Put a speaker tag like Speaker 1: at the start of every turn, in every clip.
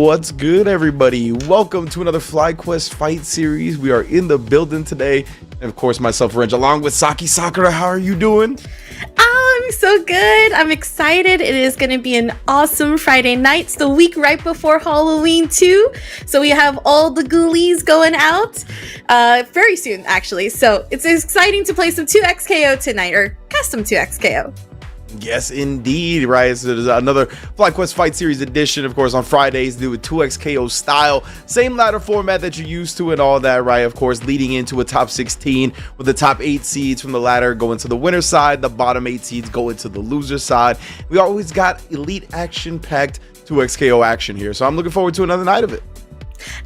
Speaker 1: What's good, everybody? Welcome to another FlyQuest fight series. We are in the building today, and of course myself, Renj, along with Saki Sakura. How are you doing?
Speaker 2: I'm so good. I'm excited. It is going to be an awesome Friday night. It's the week right before Halloween too, so we have all the ghoulies going out very soon, actually. So it's exciting to play some 2XKO tonight, or custom 2XKO.
Speaker 1: Yes, indeed, right? So there's another FlyQuest Fight Series edition, of course, on Fridays, do a 2XKO style. Same ladder format that you're used to and all that, right? Of course, leading into a top 16 with the top 8 seeds from the ladder going to the winner side, the bottom 8 seeds go into the loser side. We always got elite action-packed 2XKO action here, so I'm looking forward to another night of it.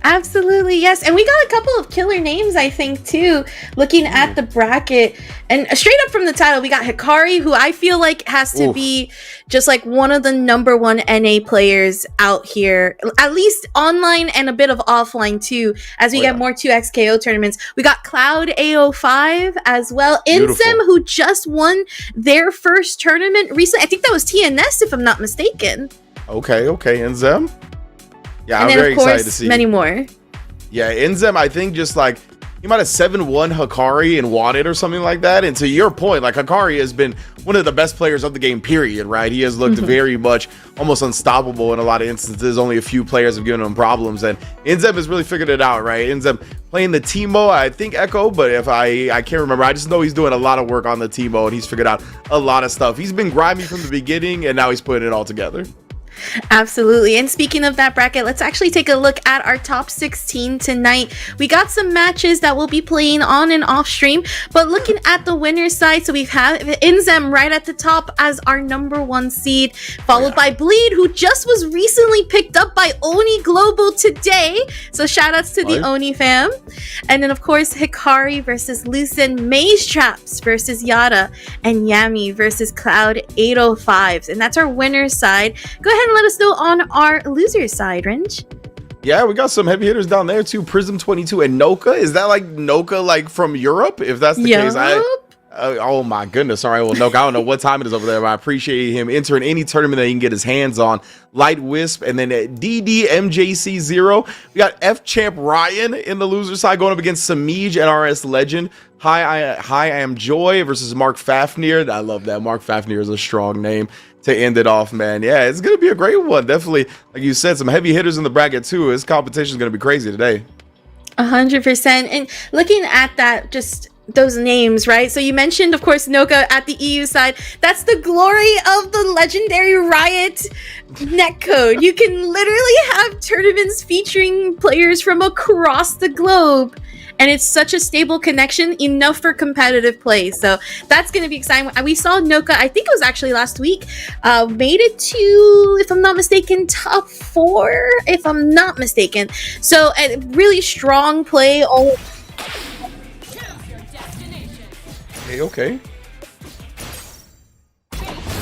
Speaker 2: Absolutely, yes. And we got a couple of killer names, I think, too, looking at the bracket. And straight up from the title, we got Hikari, who I feel like has to be just like one of the #1 NA players out here, at least online and a bit of offline too, as we get more 2XKO tournaments. We got Cloud AO5 as well. Insem, who just won their first tournament recently. I think that was TNS, if I'm not mistaken.
Speaker 1: Okay, Insem. Yeah,
Speaker 2: and
Speaker 1: I'm
Speaker 2: then,
Speaker 1: very
Speaker 2: of course,
Speaker 1: excited to see
Speaker 2: many more.
Speaker 1: Yeah, Insem, I think just like he might have 7-1 Hikari and Wanted or something like that. And to your point, like Hikari has been one of the best players of the game, period, right? He has looked very much almost unstoppable in a lot of instances. Only a few players have given him problems, and Insem has really figured it out, right? Insem playing the Teemo, I think Echo, but if I can't remember. I just know he's doing a lot of work on the Teemo, and he's figured out a lot of stuff. He's been grimy from the beginning, and now he's putting it all together.
Speaker 2: Absolutely. And speaking of that bracket, let's actually take a look at our top 16 tonight. We got some matches that we'll be playing on and off stream, but looking at the winner's side, so we have Insem right at the top as our #1 seed, followed by Bleed, who just was recently picked up by Oni Global today, so shout outs to the Oni fam. And then of course Hikari versus Lucen, Maze Traps versus Yada, and Yami versus Cloud 805s, and that's our winner's side. Go ahead and let us know on our loser side, Renj.
Speaker 1: Yeah, we got some heavy hitters down there too. Prism 22 and Noka. Is that like Noka, like from Europe? If that's the case, oh my goodness. All right, well, Noka, I don't know what time it is over there, but I appreciate him entering any tournament that he can get his hands on. Light Wisp, and then DDMJC0. We got F Champ Ryan in the loser side going up against Samij NRS Legend. Hi, I am Joy versus Mark Fafnir. I love that. Mark Fafnir is a strong name to end it off, man. Yeah, it's gonna be a great one. Definitely, like you said, some heavy hitters in the bracket too. This competition is gonna be crazy today.
Speaker 2: 100%. And looking at that, just those names, right? So you mentioned, of course, Noka at the EU side. That's the glory of the legendary Riot netcode. You can literally have tournaments featuring players from across the globe, and it's such a stable connection, enough for competitive play. So that's going to be exciting. We saw Noka, I think it was actually last week, made it to, if I'm not mistaken, top 4, if I'm not mistaken. So a really strong play.
Speaker 1: Okay.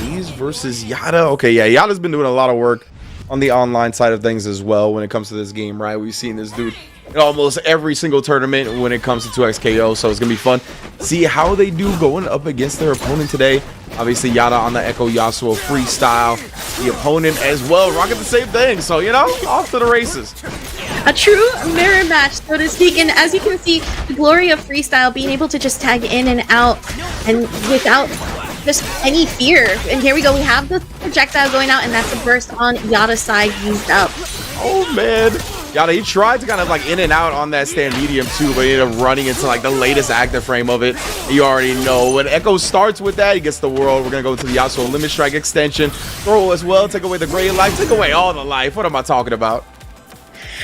Speaker 1: These versus Yada. Okay, yeah, Yada's been doing a lot of work on the online side of things as well when it comes to this game, right? We've seen this dude in almost every single tournament when it comes to 2XKO, so it's gonna be fun. See how they do going up against their opponent today. Obviously, Yada on the Echo Yasuo freestyle. The opponent as well, rocking the same thing. So, you know, off to the races.
Speaker 2: A true mirror match, so to speak. And as you can see, the glory of freestyle, being able to just tag in and out and without just any fear. And here we go. We have the projectile going out, and that's a burst on Yada's side used up.
Speaker 1: Oh, man. Yada, he tried to kind of like in and out on that stand medium too, but he ended up running into like the latest active frame of it. You already know when Echo starts with that, he gets the world. We're gonna go to the Yasuo Limit Strike extension, throw as well, take away the gray life, take away all the life. What am I talking about?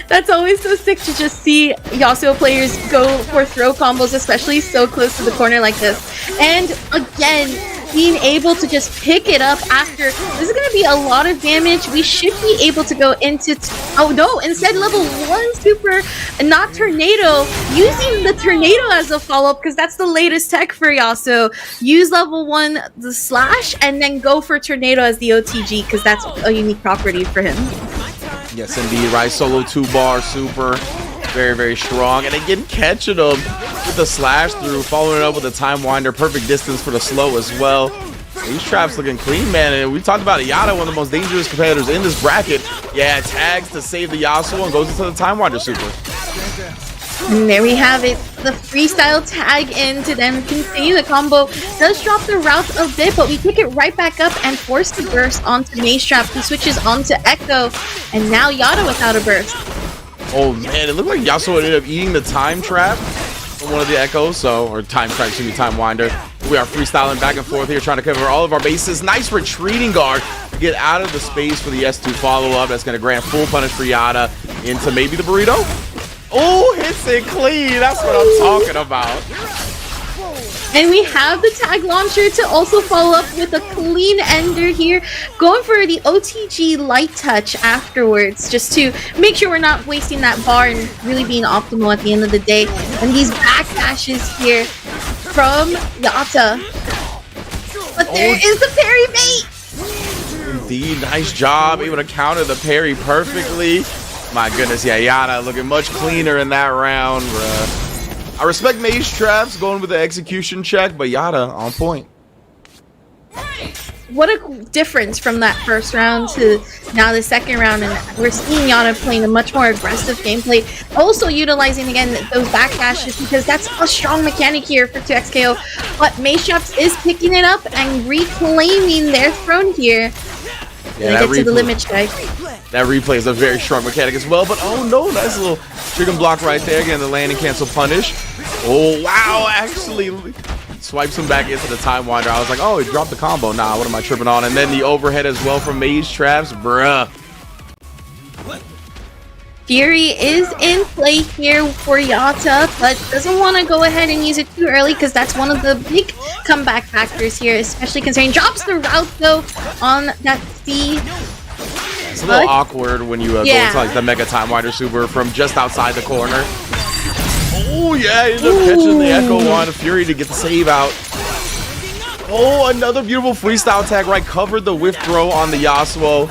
Speaker 2: That's always so sick to just see Yasuo players go for throw combos, especially so close to the corner like this. And again, being able to just pick it up after. This is going to be a lot of damage. We should be able to go into... oh no, instead level 1 super, not Tornado. Using the Tornado as a follow-up, because that's the latest tech for Yasuo. Use level 1 the slash, and then go for Tornado as the OTG, because that's a unique property for him.
Speaker 1: Yes, indeed, right? Solo 2-bar super. Very, very strong. And again, catching him with the slash through, following it up with a time winder. Perfect distance for the slow as well. These traps looking clean, man. And we talked about Yada, one of the most dangerous competitors in this bracket. Yeah, tags to save the Yasuo and goes into the Time Wander super.
Speaker 2: And there we have it. The freestyle tag in to then continue the combo. Does drop the route a bit, but we pick it right back up and force the burst onto Maze Trap, who switches onto Echo. And now Yada without a burst.
Speaker 1: Oh man, it looked like Yasuo ended up eating the time trap from one of the Echoes, or time trap, excuse me, Time Winder. We are freestyling back and forth here, trying to cover all of our bases. Nice retreating guard to get out of the space for the S2 follow-up. That's going to grant full punish for Yada into maybe the burrito. Oh, hits it clean. That's what I'm talking about.
Speaker 2: And we have the tag launcher to also follow up with a clean ender here. Going for the OTG light touch afterwards, just to make sure we're not wasting that bar and really being optimal at the end of the day. And these backdashes here from Yata. But there is the parry bait.
Speaker 1: Indeed, nice job. Able to counter the parry perfectly. My goodness, yeah, Yada looking much cleaner in that round, bruh. I respect Maze Traps going with the execution check, but Yada on point.
Speaker 2: What a difference from that first round to now the second round, and we're seeing Yada playing a much more aggressive gameplay. Also utilizing, again, those backdashes, because that's a strong mechanic here for 2xKO. But Maze Traps is picking it up and reclaiming their throne here.
Speaker 1: Yeah,
Speaker 2: get to the limit check.
Speaker 1: That replay is a very strong mechanic as well, but oh no, nice little trigger block right there. Again, the landing cancel punish. Oh wow, actually swipes him back into the Time Wander. I was like, oh, he dropped the combo. Nah, what am I tripping on? And then the overhead as well from Maze Traps, bruh.
Speaker 2: Fury is in play here for Yata, but doesn't want to go ahead and use it too early, because that's one of the big comeback factors here, especially considering drops the route though on that C.
Speaker 1: It's a little awkward when you go into like the Mega Time Winder super from just outside the corner. Oh yeah, he ended up catching the Echo on Fury to get the save out. Oh, another beautiful freestyle tag right, covered the whiff throw on the Yasuo.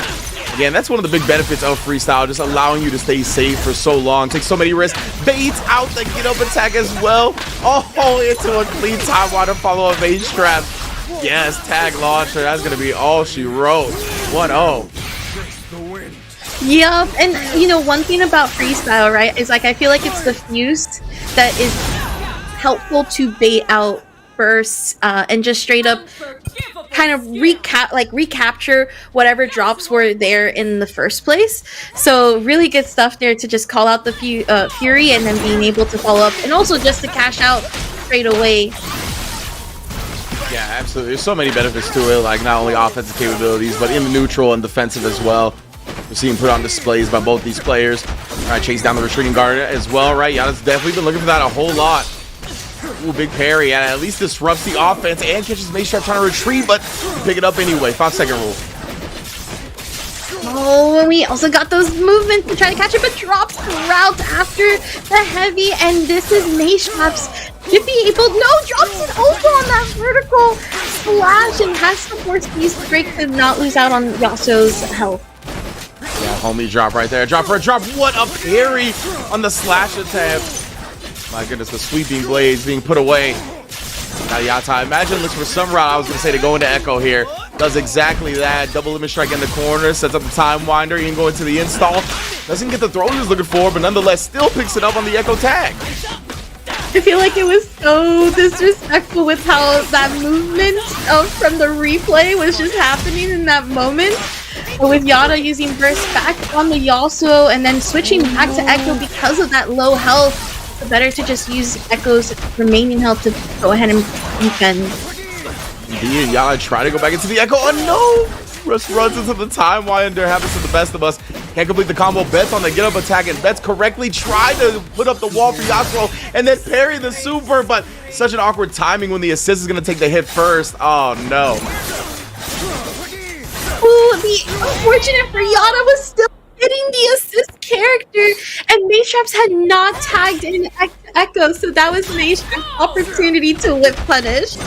Speaker 1: Again, that's one of the big benefits of freestyle, just allowing you to stay safe for so long, take so many risks. Baits out the get up attack as well. Oh, into a clean Time Wander follow-up Maze Trap. Yes, tag launcher, that's gonna be all she wrote. 1-0.
Speaker 2: Yep, and you know, one thing about freestyle, right, is like I feel like it's the fuse that is helpful to bait out bursts and just straight up kind of recapture whatever drops were there in the first place. So really good stuff there to just call out the Fury and then being able to follow up, and also just to cash out straight away.
Speaker 1: Yeah, absolutely. There's so many benefits to it, like not only offensive capabilities, but in the neutral and defensive as well. We're seeing put on displays by both these players. All right, chase down the retreating guard as well, right? Yada's definitely been looking for that a whole lot. Ooh, big parry, and at least disrupts the offense and catches Maze Trap trying to retreat, but pick it up anyway. 5-second rule.
Speaker 2: Oh, and we also got those movements to try to catch it, but drops the route after the heavy, and this is Maze Trap's to be able, drops it also on that vertical splash, and has to force these break to not lose out on Yasuo's health.
Speaker 1: Yeah, homie drop right there. Drop for a drop. What a parry on the slash attempt. My goodness, the sweeping blades being put away. Now Yata, imagine looks for some route, I was going to say, to go into Echo here. Does exactly that. Double limit strike in the corner. Sets up the Time Winder. Even go into the install. Doesn't get the throw he was looking for, but nonetheless still picks it up on the Echo tag.
Speaker 2: I feel like it was so disrespectful with how that movement from the replay was just happening in that moment. But with Yada using burst back on the Yasuo and then switching back to Echo because of that low health, better to just use Echo's remaining health to go ahead and defend.
Speaker 1: Indeed, Yada try to go back into the Echo. Oh no! Runs into the Time Winder. Happens to the best of us. Can't complete the combo. Bets on the get up attack, and Bets correctly tried to put up the wall for Yasuo and then parry the super, but such an awkward timing when the assist is going to take the hit first. Oh no.
Speaker 2: Ooh, the unfortunate for Yada was still getting the assist character, and Maze Traps had not tagged in Echo, so that was Maze Traps' opportunity to whip punish.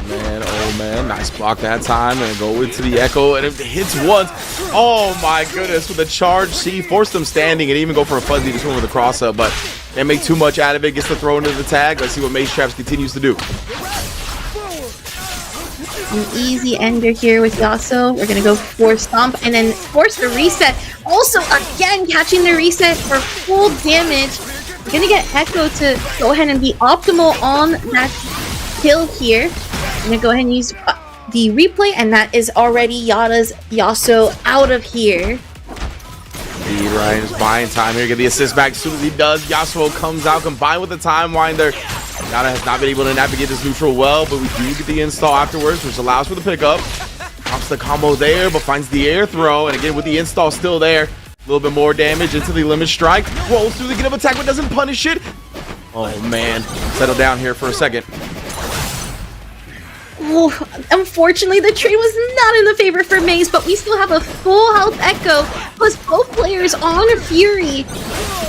Speaker 1: Man, oh man, nice block that time, and go into the Echo, and if it hits once, oh my goodness, with the charge C, forced them standing, and even go for a fuzzy to swing with a cross up, but they make too much out of it, gets to throw into the tag. Let's see what Maze Traps continues to do.
Speaker 2: An easy ender here with Yasuo. We're gonna go for Stomp and then force the reset. Also, again, catching the reset for full damage. We're gonna get Echo to go ahead and be optimal on that kill here. I'm gonna go ahead and use the replay, and that is already Yada's Yasuo out of here.
Speaker 1: Ryan is buying time here. Get the assist back as soon as he does. Yasuo comes out combined with the Time Winder. Yada has not been able to navigate this neutral well, but we do get the install afterwards, which allows for the pickup. Pops the combo there, but finds the air throw. And again, with the install still there, a little bit more damage into the limit strike. Rolls through the get up attack, but doesn't punish it. Oh, man. Settle down here for a second.
Speaker 2: Oh, unfortunately, the trade was not in the favor for Maze, but we still have a full health Echo, plus both players on Fury.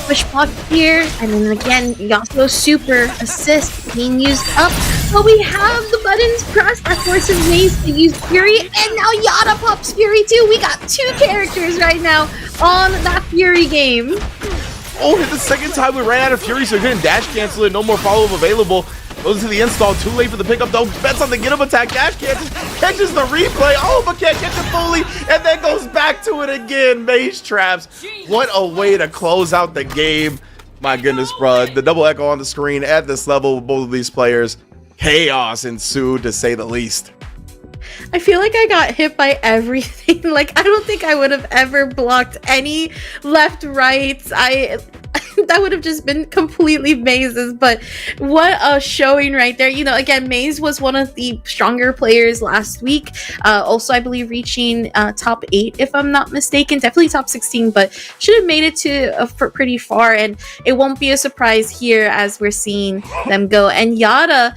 Speaker 2: Push block here, and then again, Yasuo super assist being used up. But we have the buttons pressed that forces Maze to use Fury, and now Yada pops Fury too. We got two characters right now on that Fury game.
Speaker 1: Oh, hit the second time we ran out of Fury, so we couldn't dash cancel it. No more follow-up available. Goes to the install, too late for the pickup though. Bets on the get up attack, dash catches the replay. Oh, but can't catch it fully, and then goes back to it again. Maze traps. What a way to close out the game. My goodness, bro. The double echo on the screen at this level with both of these players. Chaos ensued, to say the least.
Speaker 2: I feel like I got hit by everything. Like, I don't think I would have ever blocked any left, right. That would have just been completely Maze's, but what a showing right there. You know, again, Maze was one of the stronger players last week. Also, I believe reaching top 8, if I'm not mistaken. Definitely top 16, but should have made it to pretty far, and it won't be a surprise here as we're seeing them go. And Yada,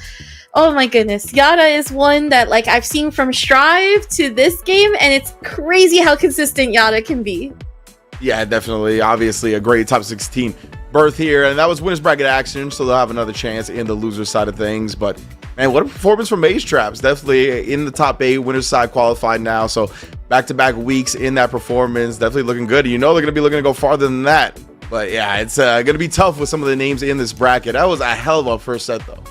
Speaker 2: oh my goodness, Yada is one that, like, I've seen from Strive to this game, and it's crazy how consistent Yada can be.
Speaker 1: Yeah, definitely. Obviously, a great top 16 berth here, and that was winners bracket action, so they'll have another chance in the loser side of things. But man, what a performance from Maze Traps. Definitely in the top 8, winners side qualified now, so back-to-back weeks in that performance, definitely looking good. You know they're going to be looking to go farther than that. But yeah, it's going to be tough with some of the names in this bracket. That was a hell of a first set, though.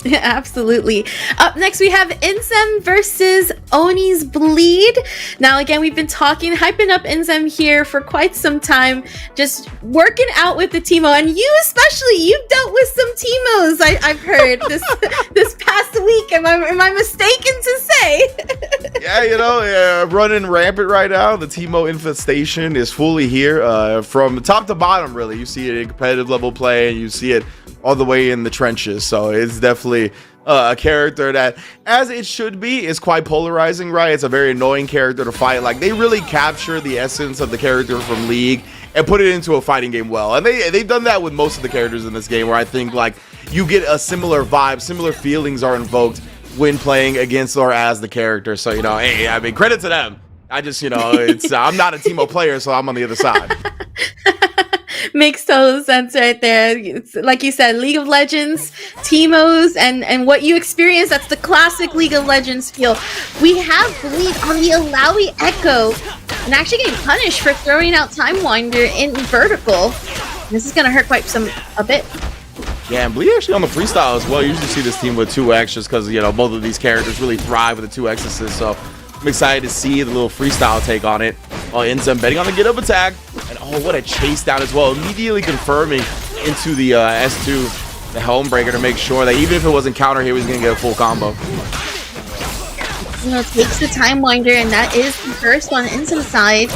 Speaker 2: Yeah, absolutely. Up next, we have Inzem versus Oni's Bleed. Now, again, we've been hyping up Inzem here for quite some time, just working out with the Teemo. And you especially, you've dealt with some Teemos, I've heard, this past week. Am I mistaken to say?
Speaker 1: Yeah, you know, running rampant right now. The Teemo infestation is fully here from top to bottom, really. You see it in competitive level play, and you see it all the way in the trenches. So it's definitely a character that, as it should be, is quite polarizing, right? It's a very annoying character to fight. Like, they really capture the essence of the character from League and put it into a fighting game well. And they've done that with most of the characters in this game, where I think, like, you get a similar vibe, similar feelings are invoked when playing against or as the character. So, you know, hey, I mean, credit to them. I just, you know, it's I'm not a Teemo player, so I'm on the other side.
Speaker 2: Makes total sense right there. It's, like you said, League of Legends, Teemos, and what you experience, that's the classic League of Legends feel. We have Bleed on the Alawi Echo, and actually getting punished for throwing out Time Winder in vertical. This is going to hurt quite a bit.
Speaker 1: Yeah, and Bleed actually on the freestyle as well. You usually see this team with 2x just because, you know, both of these characters really thrive with the 2x assists. So I'm excited to see the little freestyle take on it. Oh, Inzem betting on the get-up attack. And oh, what a chase down as well. Immediately confirming into the S2, the Helmbreaker, to make sure that even if it wasn't counter, he was going to get a full combo.
Speaker 2: You know, takes the Time Winder, and that is the first on Inzem's side.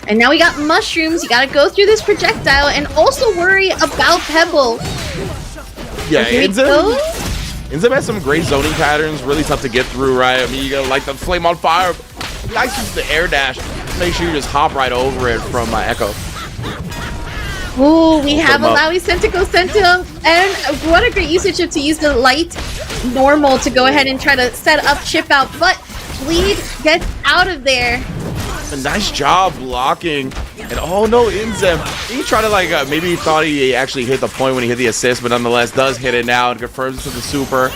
Speaker 2: And now we got mushrooms. You got to go through this projectile and also worry about Pebble.
Speaker 1: Yeah, Inzem has some great zoning patterns, really tough to get through, right? I mean, you got like the flame on fire. Nice use the air dash. Make sure you just hop right over it from Echo.
Speaker 2: Ooh, we have Alawi Sentico Sentinel, and what a great usage to use the light normal to go ahead and try to set up chip out, but Bleed gets out of there.
Speaker 1: A nice job blocking. And oh no, Inzem, he tried to like, maybe he thought he actually hit the point when he hit the assist, but nonetheless does hit it now and confirms it to the super.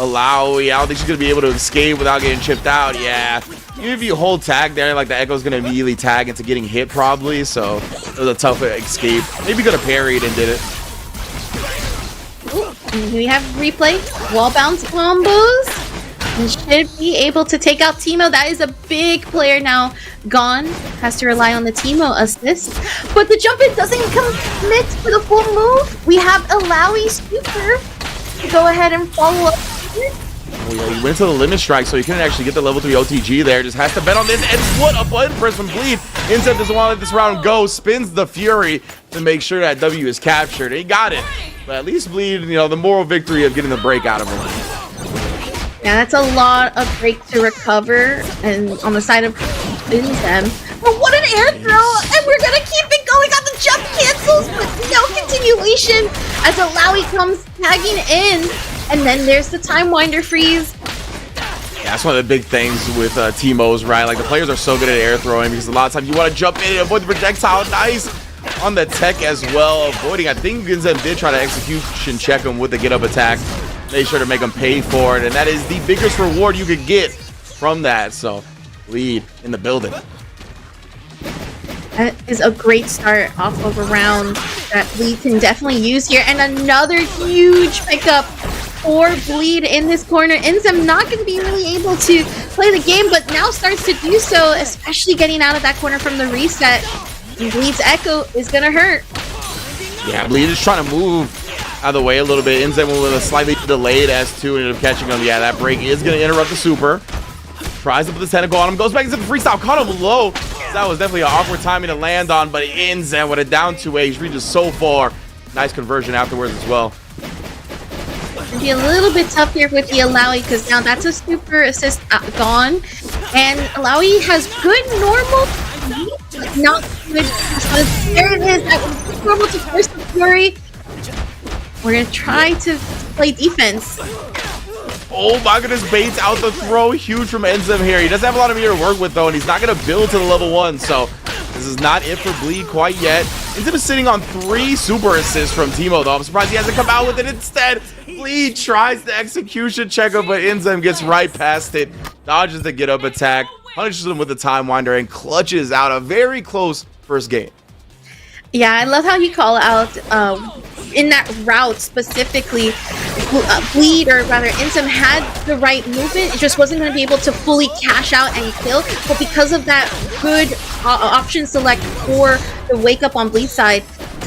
Speaker 1: Alawi, I don't think she's going to be able to escape without getting chipped out. Yeah, even if you hold tag there, like the Echo's going to immediately tag into getting hit probably, so it was a tough escape. Maybe could have parried and did it.
Speaker 2: Ooh, we have replay, wall bounce combos. and should be able to take out Teemo. That is a big player now gone. Has to rely on the Teemo assist. But the jump in doesn't commit for the full move. We have Alawi super to go ahead and follow up here.
Speaker 1: Oh, yeah, he went to the limit strike, so he couldn't actually get the level 3 OTG there. Just has to bet on this. And what a button press from Bleed. Instead doesn't want to let this round go. Spins the Fury to make sure that W is captured. He got it. But at least Bleed, you know, the moral victory of getting the break out of him.
Speaker 2: Yeah, that's a lot of break to recover, and on the side of them. But what an air throw! And we're gonna keep it going. Got the jump cancels, but no continuation as Alawi comes tagging in. And then there's the time winder freeze.
Speaker 1: Yeah, that's one of the big things with Teemo's, right? Like, the players are so good at air throwing because a lot of times you want to jump in and avoid the projectile. Nice on the tech as well, avoiding. I think Ginzem did try to execution check him with the get up attack. Made sure to make him pay for it, and that is the biggest reward you could get from that. So, lead in the building.
Speaker 2: That is a great start off of a round that Bleed can definitely use here. And another huge pickup for Bleed in this corner. Inzem not going to be really able to play the game, but now starts to do so, especially getting out of that corner from the reset. And Bleed's Echo is going to hurt.
Speaker 1: Yeah, Bleed is trying to move out of the way a little bit. Inzem with a slightly delayed S2 ended up catching him. Yeah, that break is going to interrupt the super. Tries to put the tentacle on him, goes back into the freestyle, caught him low. That was definitely an awkward timing to land on, but Inzem with a down 2A. He's reaches so far. Nice conversion afterwards as well.
Speaker 2: It'll be a little bit tough here with the Alawi because now that's a super assist gone. And Alawi has good normal, but not good. There it is. That was normal to force the Fury. We're going to try to play defense.
Speaker 1: Oh my goodness, baits out the throw. Huge from Inzem here. He doesn't have a lot of meter to work with though, and he's not going to build to the level 1. So this is not it for Bleed quite yet. Inzem is sitting on 3 super assists from Teemo though. I'm surprised he hasn't come out with it instead. Bleed tries the execution checker, but Inzem gets right past it. Dodges the get up attack. Punishes him with the time winder and clutches out a very close first game.
Speaker 2: Yeah, I love how you call out in that route specifically. Bleed, or rather Inzem, had the right movement. It just wasn't going to be able to fully cash out and kill. But because of that good option select for the wake up on Bleed's side,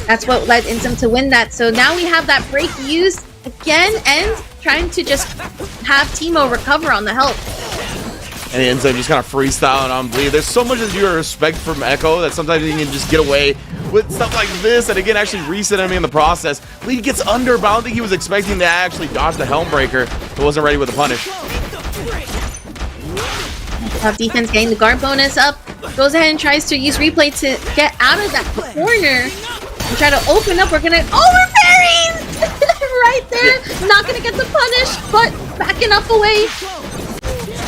Speaker 2: that's what led Inzem to win that. So now we have that break used again and trying to just have Teemo recover on the help.
Speaker 1: And Inzem just kind of freestyling on Bleed. There's so much that you respect from Echo that sometimes you can just get away with stuff like this, and again, actually reset him in the process. Bleed gets under, but I don't think he was expecting to actually dodge the Helm Breaker. He wasn't ready with the punish.
Speaker 2: Tough defense getting the guard bonus up. Goes ahead and tries to use replay to get out of that corner and try to open up. We're gonna overparry right there. Yeah. Not gonna get the punish, but backing up away.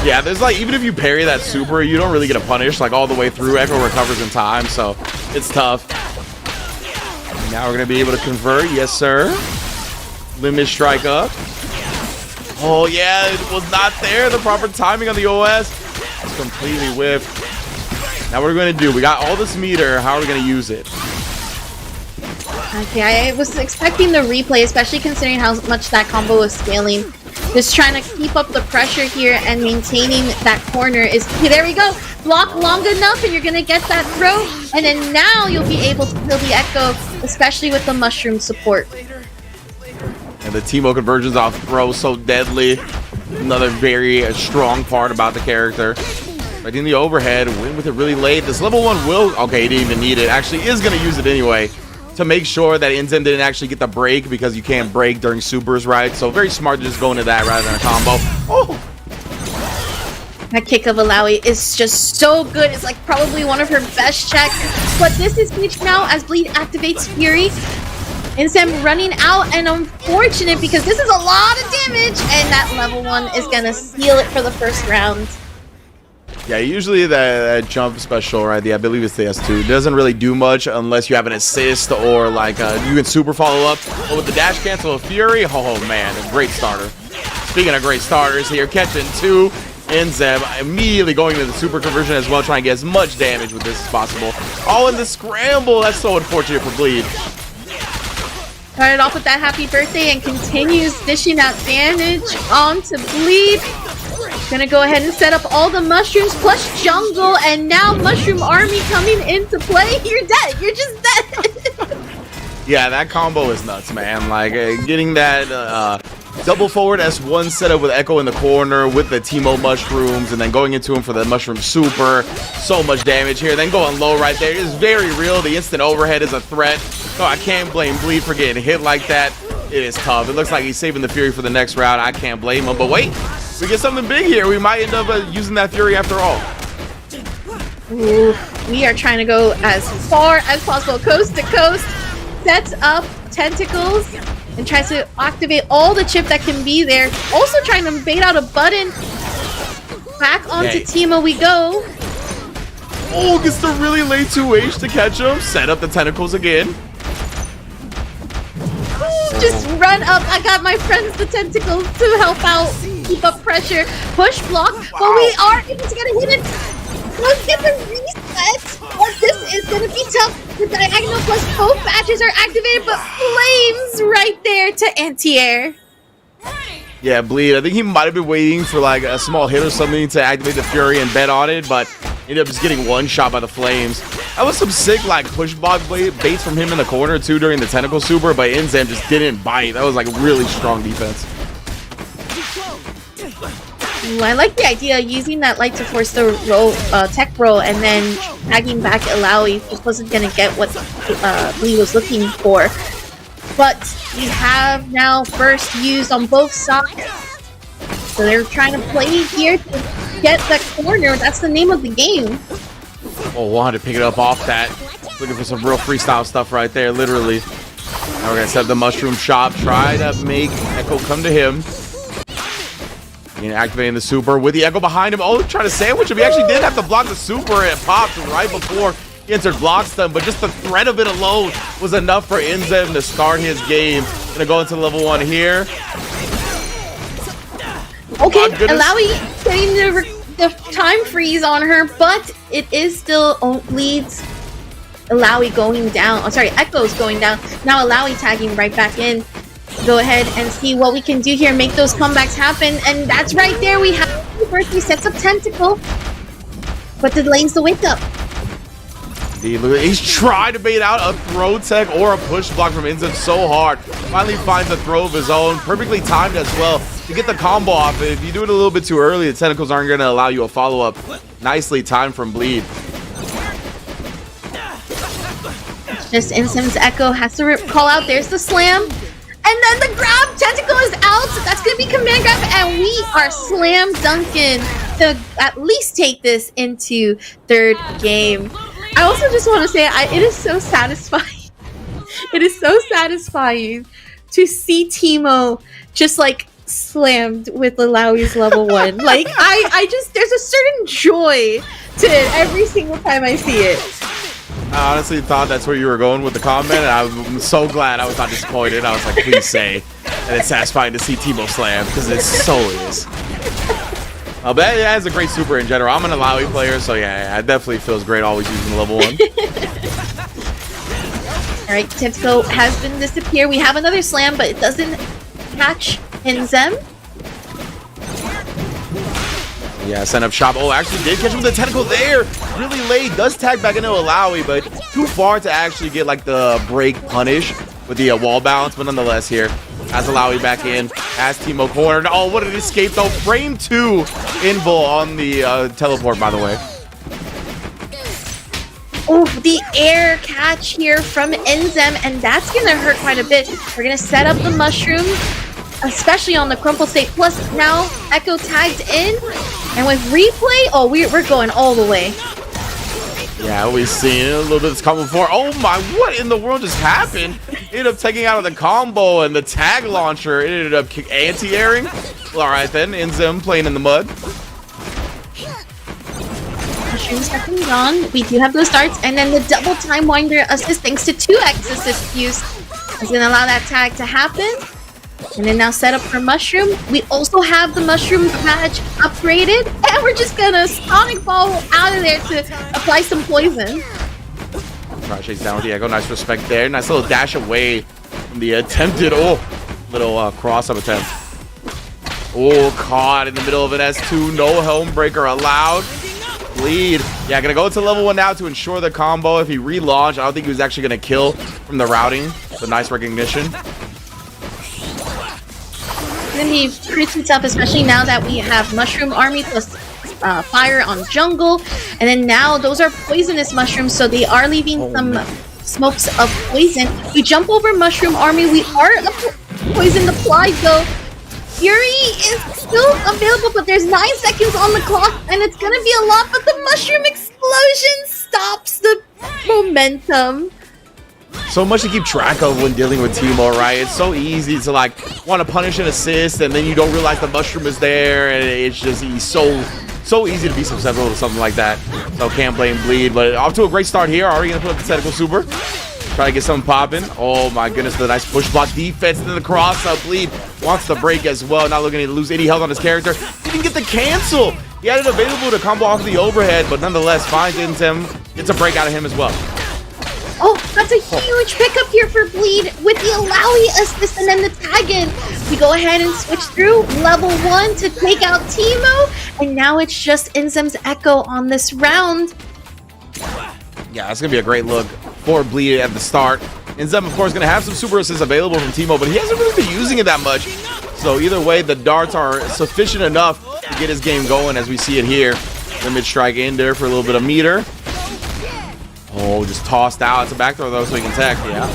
Speaker 1: Yeah, there's like, even if you parry that super, you don't really get a punish like all the way through. Echo recovers in time, so it's tough. And now we're gonna be able to convert, yes sir. Limit strike up. Oh yeah, it was not there. The proper timing on the OS. It's completely whiffed. Now what are we gonna do? We got all this meter. How are we gonna use it?
Speaker 2: Okay, I was expecting the replay, especially considering how much that combo was scaling. Just trying to keep up the pressure here and maintaining that corner is key. There we go. Block long enough and you're going to get that throw. And then now you'll be able to kill the Echo, especially with the mushroom support.
Speaker 1: And the Teemo conversions off throw so deadly. Another very strong part about the character. Right in the overhead, win with it really late. This level 1 will, okay, he didn't even need it. Actually is going to use it anyway, to make sure that Inzem didn't actually get the break, because you can't break during supers, right? So very smart to just go into that rather than a combo. Oh!
Speaker 2: That kick of Alawi is just so good. It's like probably one of her best checks. But this is huge now as Bleed activates Fury. Inzem running out, and unfortunate because this is a lot of damage, and that level 1 is gonna seal it for the first round.
Speaker 1: Yeah, usually that jump special, right? I believe it's the S2. Doesn't really do much unless you have an assist or like you can super follow up. But with the dash cancel of Fury, oh man, a great starter. Speaking of great starters here, catching 2. Inzem immediately going to the super conversion as well, trying to get as much damage with this as possible. All in the scramble. That's so unfortunate for Bleed.
Speaker 2: Started off with that happy birthday and continues dishing out damage onto Bleed. Gonna go ahead and set up all the mushrooms plus jungle, and now mushroom army coming into play. You're dead. You're just dead.
Speaker 1: Yeah, that combo is nuts, man. Like getting that double forward S1 setup with Echo in the corner with the Teemo mushrooms, and then going into him for the mushroom super. So much damage here. Then going low right there is very real. The instant overhead is a threat. So I can't blame Bleed for getting hit like that. It is tough. It looks like he's saving the Fury for the next round. I can't blame him. But wait, we get something big here. We might end up using that Fury after all.
Speaker 2: Ooh, we are trying to go as far as possible, coast to coast. Sets up tentacles and tries to activate all the chip that can be there. Also trying to bait out a button. Back onto Teemo we go.
Speaker 1: Oh, gets the really late 2H to catch him. Set up the tentacles again.
Speaker 2: Just run up. I got my friends the tentacles to help out, keep up pressure. Push block, but we are able to get a hit in. Let's get the reset. But this is going to be tough. The diagonal plus both matches are activated, but flames right there to anti-air.
Speaker 1: Yeah, Bleed. I think he might have been waiting for like a small hit or something to activate the Fury and bet on it, but ended up just getting one shot by the flames. That was some sick like push block baits from him in the corner too during the tentacle super, but Inzam just didn't bite. That was like really strong defense.
Speaker 2: Ooh, I like the idea of using that light to force the roll, tech roll, and then tagging back Alawi. Just wasn't gonna get what Lee was looking for. But we have now burst used on both sides. So they're trying to play here to get the corner. That's the name of the game.
Speaker 1: Oh, wanted to pick it up off that. Looking for some real freestyle stuff right there, literally. Now we're gonna set up the mushroom shop. Try to make Echo come to him. And activating the super with the Echo behind him. Oh, trying to sandwich him. He actually did have to block the super. It popped right before he entered block stun, but just the threat of it alone was enough for Inzem to start his game. Gonna go into level 1 here.
Speaker 2: Okay, Alawi getting the time freeze on her, but it is still leads Alawi going down. Oh, sorry, Echo's going down. Now Alawi tagging right back in. Go ahead and see what we can do here, make those comebacks happen, and that's right there. We have first he sets up tentacle, but delays the wake up.
Speaker 1: He's trying to bait out a throw tech or a push block from Inzem so hard. Finally finds a throw of his own, perfectly timed as well to get the combo off. If you do it a little bit too early, the tentacles aren't going to allow you a follow-up. Nicely timed from Bleed.
Speaker 2: Just Inzem's Echo has to call out. There's the slam. And then the grab, tentacle is out. So that's going to be command grab. And we are slam dunking to at least take this into third game. I also just want to say, it is so satisfying. It is so satisfying to see Teemo just like slammed with Alawi's level 1. Like, I just, there's a certain joy to it every single time I see it.
Speaker 1: I honestly thought that's where you were going with the comment, and I'm so glad I was not disappointed. I was like, please say that it's satisfying to see Teemo slam, because it so is. But it has a great super in general. I'm an Alawi player, so yeah, it definitely feels great always using the level 1.
Speaker 2: Alright, Tentacle has been disappeared. We have another slam, but it doesn't catch Inzem.
Speaker 1: Yeah, send up shop. Oh, actually did catch him with the tentacle there. Really late. Does tag back into Alawi, but too far to actually get like the break punish with the wall bounce. But nonetheless here, has Alawi back in. Has Teemo cornered. Oh, what an escape though. Frame 2 invul on the teleport, by the way.
Speaker 2: Oh, the air catch here from Inzem, and that's going to hurt quite a bit. We're going to set up the mushroom, especially on the crumple state. Plus, now Echo tagged in, and with replay, oh, we're going all the way.
Speaker 1: Yeah, we've seen a little bit of this combo before. Oh my, what in the world just happened? Ended up taking out of the combo, and the tag launcher ended up anti-airing. Well, all right then, Inzem playing in the mud.
Speaker 2: Mushrooms have been gone. We do have those darts, and then the double time winder assist thanks to 2x assist use is going to allow that tag to happen. And then now set up for mushroom. We also have the mushroom badge upgraded, and we're just gonna sonic ball out of there to apply some poison.
Speaker 1: Try to chase down with the Echo. Nice respect there. Nice little dash away from the attempted little cross up attempt. Oh, caught in the middle of an S2. No helm breaker allowed. Bleed. Yeah, gonna go to level 1 now to ensure the combo. If he relaunched, I don't think he was actually gonna kill from the routing. So nice recognition.
Speaker 2: Then he proves himself, especially now that we have Mushroom Army plus fire on jungle. And then now those are poisonous mushrooms, so they are leaving some smokes of poison. We jump over Mushroom Army. We are poison applied though. Fury is still available, but there's 9 seconds on the clock, and it's gonna be a lot, but the Mushroom Explosion stops the momentum.
Speaker 1: So much to keep track of when dealing with Teemo, right? It's so easy to like want to punish an assist, and then you don't realize the mushroom is there, and it's just he's so easy to be susceptible to something like that. So can't blame Bleed, but off to a great start here. Already gonna put up the technical super. Try to get something popping. Oh my goodness, the nice push block defense into the cross. Bleed wants to break as well. Not looking to lose any health on his character. Didn't get the cancel. He had it available to combo off the overhead, but nonetheless finds him. Gets a break out of him as well.
Speaker 2: Oh, that's a huge pickup here for Bleed with the Alawi assist and then the tag in. We go ahead and switch through level 1 to take out Teemo, and now it's just Inzem's Echo on this round.
Speaker 1: Yeah, that's gonna be a great look for Bleed at the start. Inzem, of course, gonna have some super assists available from Teemo, but he hasn't really been using it that much. So either way, the darts are sufficient enough to get his game going, as we see it here. Limit strike in there for a little bit of meter. Oh, just tossed out. It's a back throw though, so he can tech. Yeah.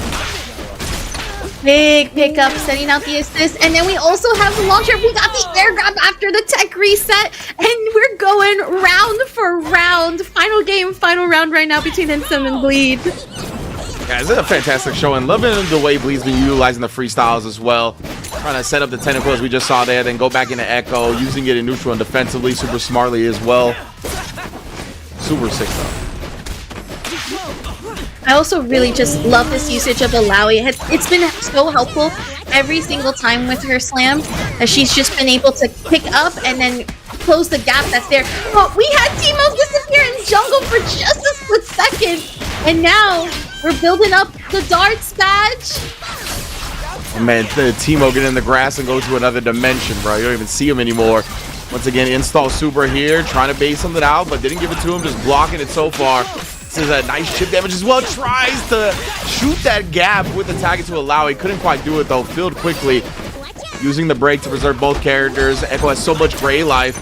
Speaker 2: Big pickup, setting out the assist, and then we also have the launcher. We got the air grab after the tech reset, and we're going round for round. Final game, final round right now between Inzem and Bleed.
Speaker 1: Guys, it's a fantastic show, and loving the way Bleed's been utilizing the freestyles as well. Trying to set up the tentacle as we just saw there, then go back into Echo, using it in neutral and defensively super smartly as well. Super sick though.
Speaker 2: I also really just love this usage of Alawi. It's been so helpful every single time with her slam, that she's just been able to pick up and then close the gap that's there. But we had Teemo disappear in jungle for just a split second, and now we're building up the darts badge.
Speaker 1: Man, Teemo get in the grass and go to another dimension, bro. You don't even see him anymore. Once again, install super here, trying to bait something out, but didn't give it to him, just blocking it so far. This is a nice chip damage as well. Tries to shoot that gap with the tag to allow. He couldn't quite do it though. Filled quickly. Using the break to preserve both characters. Echo has so much gray life.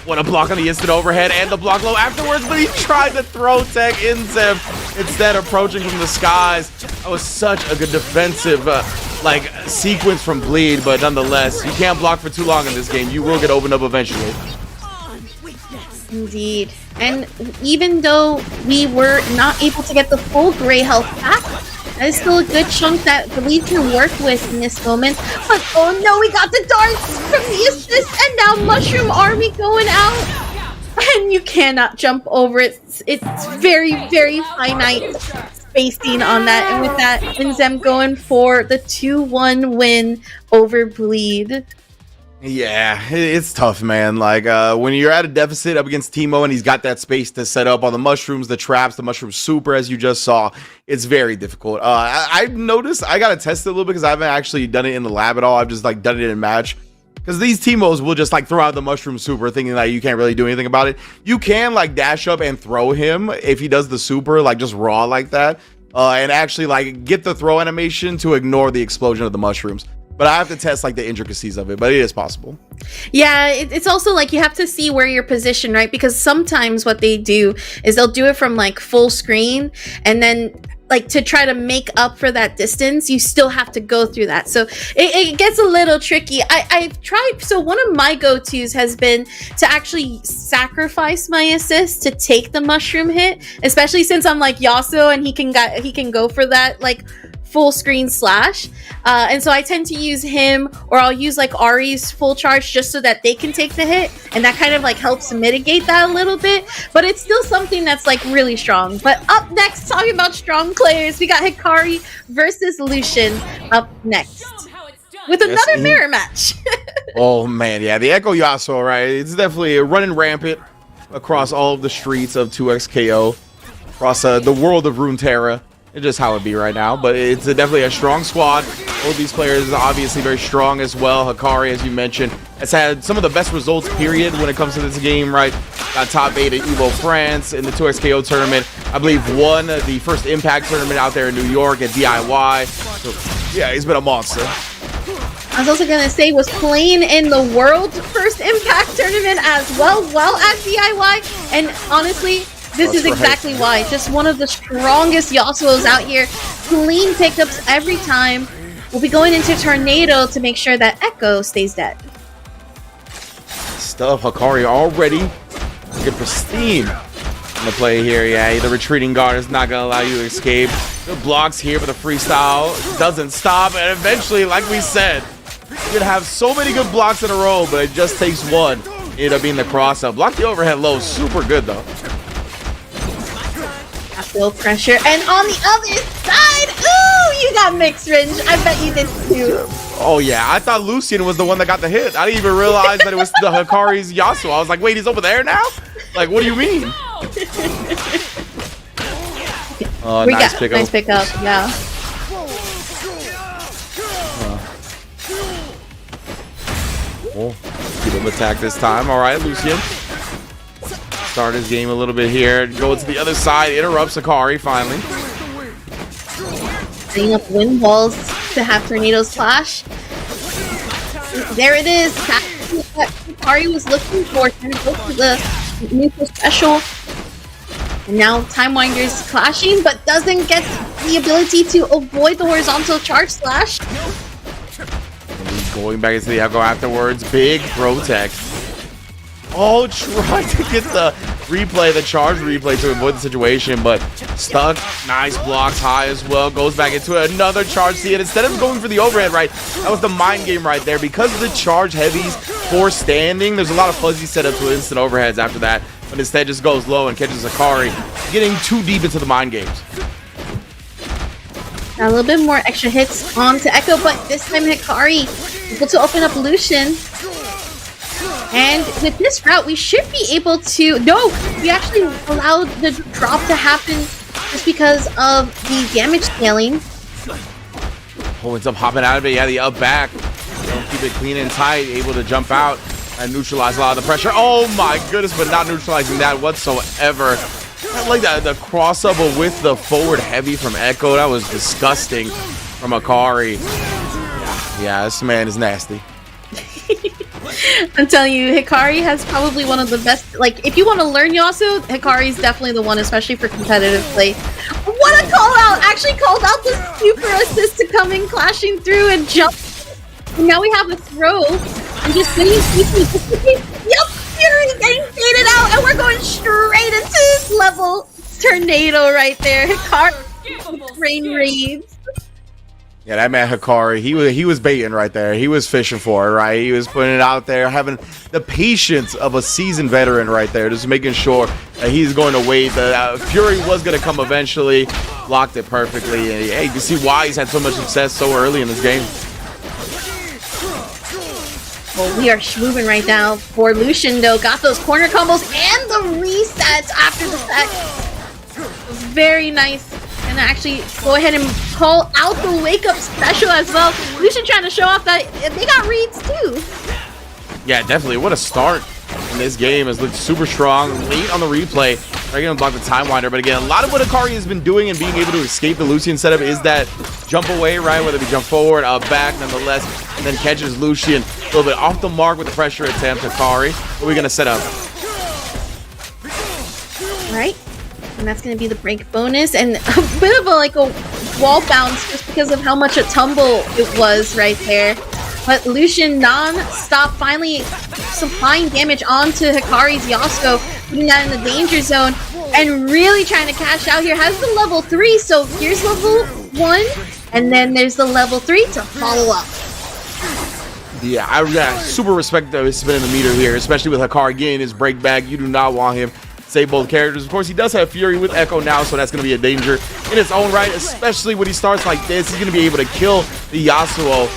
Speaker 1: What a block on the instant overhead and the block low afterwards, but he tried to throw tech Inzem instead, approaching from the skies. That was such a good defensive sequence from Bleed, but nonetheless, you can't block for too long in this game. You will get opened up eventually.
Speaker 2: Indeed. And even though we were not able to get the full gray health back, that is still a good chunk that Bleed can work with in this moment. But oh no, we got the darts from the assist, and now Mushroom Army going out. And you cannot jump over it. It's very, very finite spacing on that. And with that, Inzem going for the 2-1 win over Bleed.
Speaker 1: Yeah, it's tough, man. Like, when you're at a deficit up against Teemo and he's got that space to set up on the mushrooms, the traps, the mushroom super, as you just saw, it's very difficult. I've noticed, I got to test it a little bit because I haven't actually done it in the lab at all. I've just, like, done it in match. Because these Teemos will just, like, throw out the mushroom super thinking that you can't really do anything about it. You can, like, dash up and throw him if he does the super, like, just raw like that. And actually, like, get the throw animation to ignore the explosion of the mushrooms. But I have to test like the intricacies of it, but it is possible.
Speaker 2: Yeah, it's also like you have to see where you're positioned, right? Because sometimes what they do is they'll do it from like full screen, and then like to try to make up for that distance, you still have to go through that. So it gets a little tricky. I've tried, so one of my go-tos has been to actually sacrifice my assist to take the mushroom hit, especially since I'm like Yasuo and he can go for that like full screen slash, and so I tend to use him, or I'll use like Ari's full charge just so that they can take the hit, and that kind of like helps mitigate that a little bit. But it's still something that's like really strong. But up next, talking about strong players, we got Hikari versus Lucian up next with another mirror match.
Speaker 1: Oh man, yeah, the Echo Yasuo, right? It's definitely running rampant across all of the streets of 2XKO, across the world of Runeterra. It's just how it be right now, but it's definitely a strong squad. All of these players are obviously very strong as well. Hikari, as you mentioned, has had some of the best results, period, when it comes to this game, right? Got top 8 at EVO France in the 2XKO tournament. I believe won the first Impact tournament out there in New York at DIY. So, yeah, he's been a monster.
Speaker 2: I was also going to say, was playing in the world's first Impact tournament as well at DIY. And honestly, this is exactly why. Just one of the strongest Yasuos out here. Clean pickups every time. We'll be going into Tornado to make sure that Echo stays dead.
Speaker 1: Stuff. Hikari already looking pristine on the play here. Yeah, the retreating guard is not going to allow you to escape. Good blocks here, but the freestyle doesn't stop. And eventually, like we said, you can have so many good blocks in a row, but it just takes one. Ended up being the cross up. Block the overhead low. Super good, though.
Speaker 2: Full pressure, and on the other side, ooh, you got mixed range. I bet you did too.
Speaker 1: Oh yeah, I thought Lucian was the one that got the hit. I didn't even realize that it was the Hikari's Yasuo. I was like, wait, he's over there now? Like, what do you mean? Oh, nice pickup.
Speaker 2: Nice pickup, yeah.
Speaker 1: Well, keep him attack this time. All right, Lucian. Start his game a little bit here. Go to the other side. Interrupts Hikari finally.
Speaker 2: Setting up wind walls to have Tornado's clash. There it is. What Hikari was looking for. Trying to go for the neutral special. And now Time Winder's clashing, but doesn't get the ability to avoid the horizontal charge slash.
Speaker 1: And he's going back into the Echo afterwards. Big protect. Oh, tried to get the replay, the charge replay to avoid the situation, but stuck. Nice blocks high as well. Goes back into another charge. See it. Instead of going for the overhead, right? That was the mind game right there. Because of the charge heavies for standing, there's a lot of fuzzy setups with instant overheads after that. But instead just goes low and catches Hikari, getting too deep into the mind games.
Speaker 2: A little bit more extra hits onto Echo, but this time Hikari able to open up Lucian. And with this route, we should be able to... No! We actually allowed the drop to happen just because of the damage scaling.
Speaker 1: Oh, ends up hopping out of it. Yeah, the up back. Don't keep it clean and tight. Able to jump out and neutralize a lot of the pressure. Oh my goodness, but not neutralizing that whatsoever. I like that, the crossover with the forward heavy from Echo. That was disgusting from Hikari. Yeah, this man is nasty.
Speaker 2: I'm telling you, Hikari has probably one of the best. Like, if you want to learn Yasuo, Hikari is definitely the one, especially for competitive play. What a call out! Actually called out the super assist to come in, clashing through and jump. And now we have a throw. And just getting Yep, Fury getting faded out, and we're going straight into this level. Tornado right there. Hikari rain reads.
Speaker 1: Yeah, that man Hikari, he was baiting right there. He was fishing for it, right? He was putting it out there, having the patience of a seasoned veteran right there, just making sure that he's going to wait. The Fury was going to come eventually, blocked it perfectly. And hey, you can see why he's had so much success so early in this game.
Speaker 2: Well, we are moving right now for Lucian, though. Got those corner combos and the resets after the fact. Very nice. And actually go ahead and call out the wake up special as well. Lucian trying to show off that they got reads too.
Speaker 1: Yeah, definitely. What a start in this game. Has looked super strong. Late on the replay. They're going to block the Time Winder. But again, a lot of what Hikari has been doing and being able to escape the Lucian setup is that jump away, right? Whether it be jump forward, back, nonetheless. And then catches Lucian a little bit off the mark with the pressure attempt. Hikari, what are we going to set up?
Speaker 2: All right. And that's going to be the break bonus and a bit of a wall bounce just because of how much a tumble it was right there. But Lucian non-stop finally supplying damage onto Hikari's Yasuo, putting that in the danger zone and really trying to cash out here. Has the level 3, so here's level 1 and then there's the level 3 to follow up.
Speaker 1: Yeah, I super respect the spinning the meter here, especially with Hikari getting his break back. You do not want him save both characters. Of course, he does have Fury with Echo now, so that's going to be a danger in its own right, especially when he starts like this. He's going to be able to kill the Yasuo.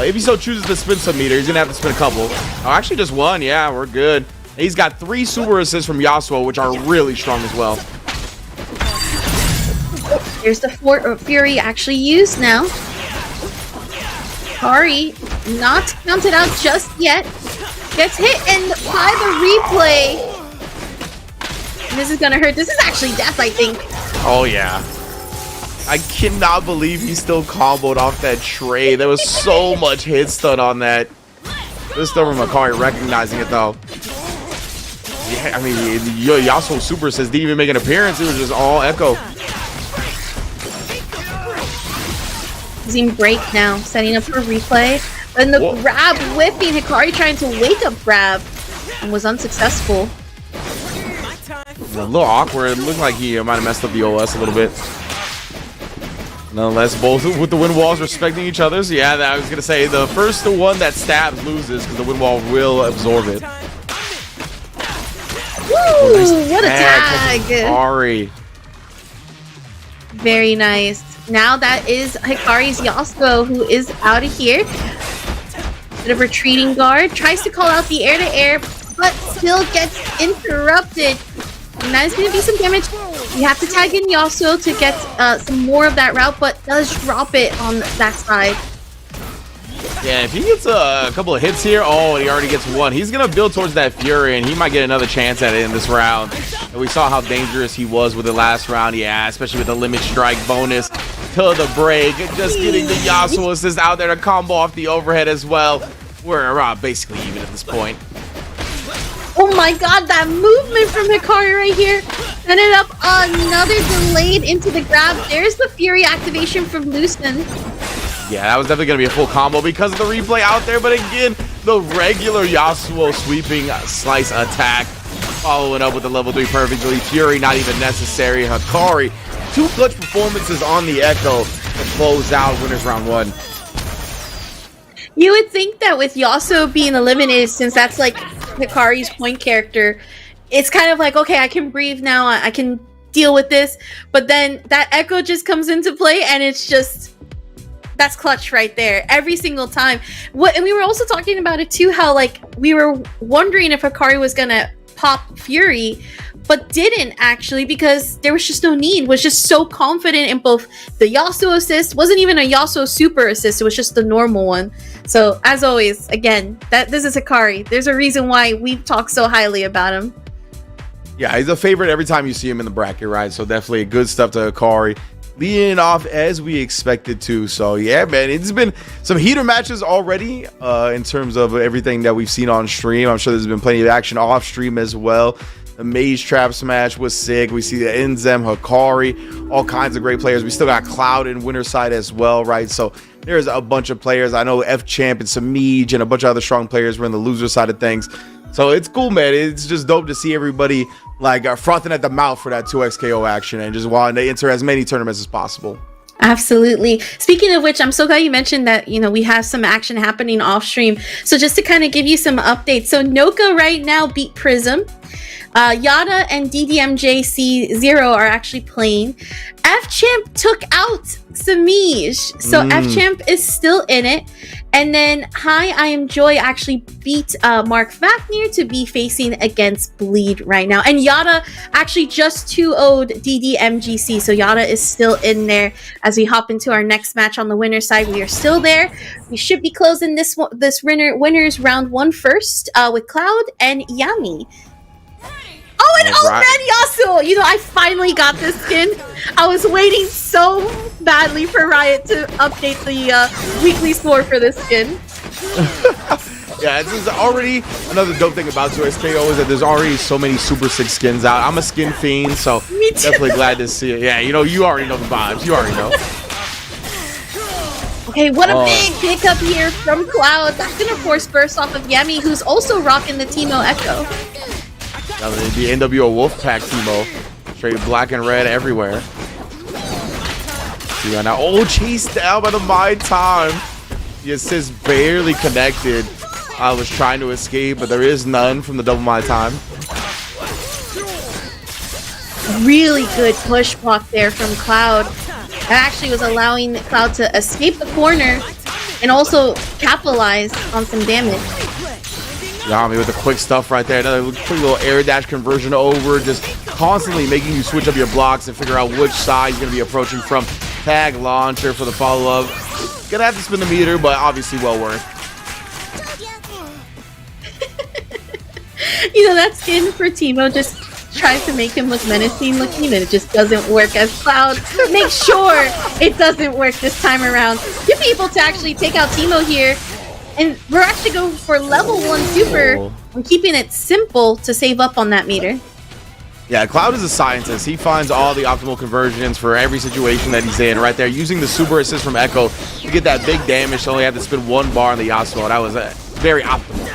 Speaker 1: If he so chooses to spin some meter, he's going to have to spin a couple. Oh, actually just one. Yeah, we're good. He's got 3 super assists from Yasuo, which are really strong as well.
Speaker 2: There's the Fury actually used now. Kari not counted out just yet. Gets hit and by the replay. This is gonna hurt. This is actually death, I think.
Speaker 1: Oh yeah. I cannot believe he still comboed off that trade. There was so much hit stun on that. This time from Akari recognizing it though. Yeah, I mean, Yasuo Super Assist didn't even make an appearance. It was just all Echo.
Speaker 2: Using break now, setting up for replay. And the grab whipping, Hikari trying to wake up grab and was unsuccessful.
Speaker 1: A little awkward. It looked like he might have messed up the OS a little bit. Nonetheless, both with the wind walls respecting each other's. Yeah, I was gonna say the first one that stabs loses because the wind wall will absorb it.
Speaker 2: Woo! Nice what a tag!
Speaker 1: Ari.
Speaker 2: Very nice. Now that is Hikari's Yasuo who is out of here. Bit of retreating guard. Tries to call out the air-to-air, but still gets interrupted. And that is going to be some damage. You have to tag in Yasuo to get some more of that route, but does drop it on that side.
Speaker 1: Yeah, if he gets a couple of hits here, oh, he already gets one. He's going to build towards that Fury, and he might get another chance at it in this round. And we saw how dangerous he was with the last round, yeah, especially with the limit strike bonus to the break. Just getting the Yasuo assist out there to combo off the overhead as well. We're basically even at this point.
Speaker 2: Oh my god, that movement from Hikari right here. Ended up another delayed into the grab. There's the Fury activation from Lucen.
Speaker 1: Yeah, that was definitely going to be a full combo because of the replay out there. But again, the regular Yasuo sweeping slice attack. Following up with the level 3 perfectly. Fury not even necessary. Hikari, 2 clutch performances on the Echo to close out winners round 1.
Speaker 2: You would think that with Yasuo being eliminated, since that's like Hikari's point character, it's kind of like, okay, I can breathe now. I can deal with this. But then that Echo just comes into play and it's just... That's clutch right there every single time. And we were also talking about it too, how like we were wondering if Hikari was gonna pop Fury, but didn't actually because there was just no need. Was just so confident in both the Yasuo assist. Wasn't even a Yasuo super assist. It was just the normal one. So as always, again, this is Hikari. There's a reason why we talk so highly about him.
Speaker 1: Yeah, he's a favorite every time you see him in the bracket, right? So definitely good stuff to Hikari. Leading off as we expected to. So yeah, man, it's been some heater matches already in terms of everything that we've seen on stream. I'm sure there's been plenty of action off stream as well. The Mage Traps match was sick. We see the Enzem, Hikari, all kinds of great players. We still got Cloud in winner's side as well, right? So there's a bunch of players. I know F Champ and Samij and a bunch of other strong players were in the loser side of things. So it's cool, man. It's just dope to see everybody like frothing at the mouth for that 2x KO action and just wanting to enter as many tournaments as possible.
Speaker 2: Absolutely. Speaking of which, I'm so glad you mentioned that, you know, we have some action happening off stream. So just to kind of give you some updates. So Noka right now beat Prism. Yada and DDMJC0 are actually playing. F-Champ took out Samij. So F-Champ is still in it. And then Hi, I Am Joy actually beat Mark Vapnir to be facing against Bleed right now. And Yada actually just 2-0'd DDMGC. So Yada is still in there as we hop into our next match on the winner's side. We are still there. We should be closing this winners round 1 first with Cloud and Yami. Oh, and Red Yasuo! You know, I finally got this skin. I was waiting so badly for Riot to update the weekly score for this skin.
Speaker 1: Yeah, this is already another dope thing about 2XKO is that there's already so many super sick skins out. I'm a skin fiend, so definitely glad to see it. Yeah, you know, you already know the vibes. You already know.
Speaker 2: Okay, what a big pickup here from Cloud. That's going to force burst off of Yemi, who's also rocking the Teemo Echo.
Speaker 1: The NWO Wolfpack Teemo. Straight black and red everywhere. See right now. Oh, chased down by the My Time. The assist barely connected. I was trying to escape, but there is none from the double My Time.
Speaker 2: Really good push block there from Cloud. That actually was allowing Cloud to escape the corner and also capitalize on some damage.
Speaker 1: Yami with the quick stuff right there. Another quick little air dash conversion over. Just constantly making you switch up your blocks and figure out which side you're going to be approaching from. Tag launcher for the follow-up. Gonna have to spin the meter, but obviously well worth.
Speaker 2: You know, that skin for Teemo just tries to make him look menacing looking, and it just doesn't work as Cloud makes sure it doesn't work this time around. You'll be able to actually take out Teemo here, and we're actually going for level 1 super. We're keeping it simple to save up on that meter.
Speaker 1: Yeah, Cloud is a scientist. He finds all the optimal conversions for every situation that he's in right there, using the super assist from Echo to get that big damage. So only have to spin 1 bar on the Yasuo. That was very optimal.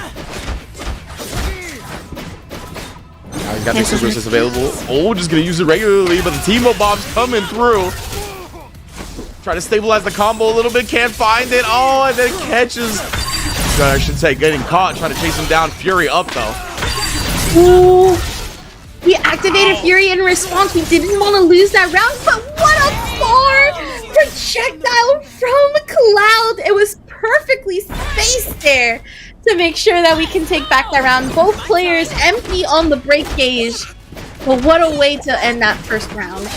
Speaker 1: Now he's got the super assist available. Oh, just gonna use it regularly, but the Teemo bomb's coming through. Try to stabilize the combo a little bit, can't find it. Oh, and then catches. I should say getting caught, trying to chase him down. Fury up though.
Speaker 2: Ooh. We activated Fury in response. We didn't want to lose that round, but what a far projectile from Cloud. It was perfectly spaced there to make sure that we can take back that round. Both players empty on the break gauge, but what a way to end that first round.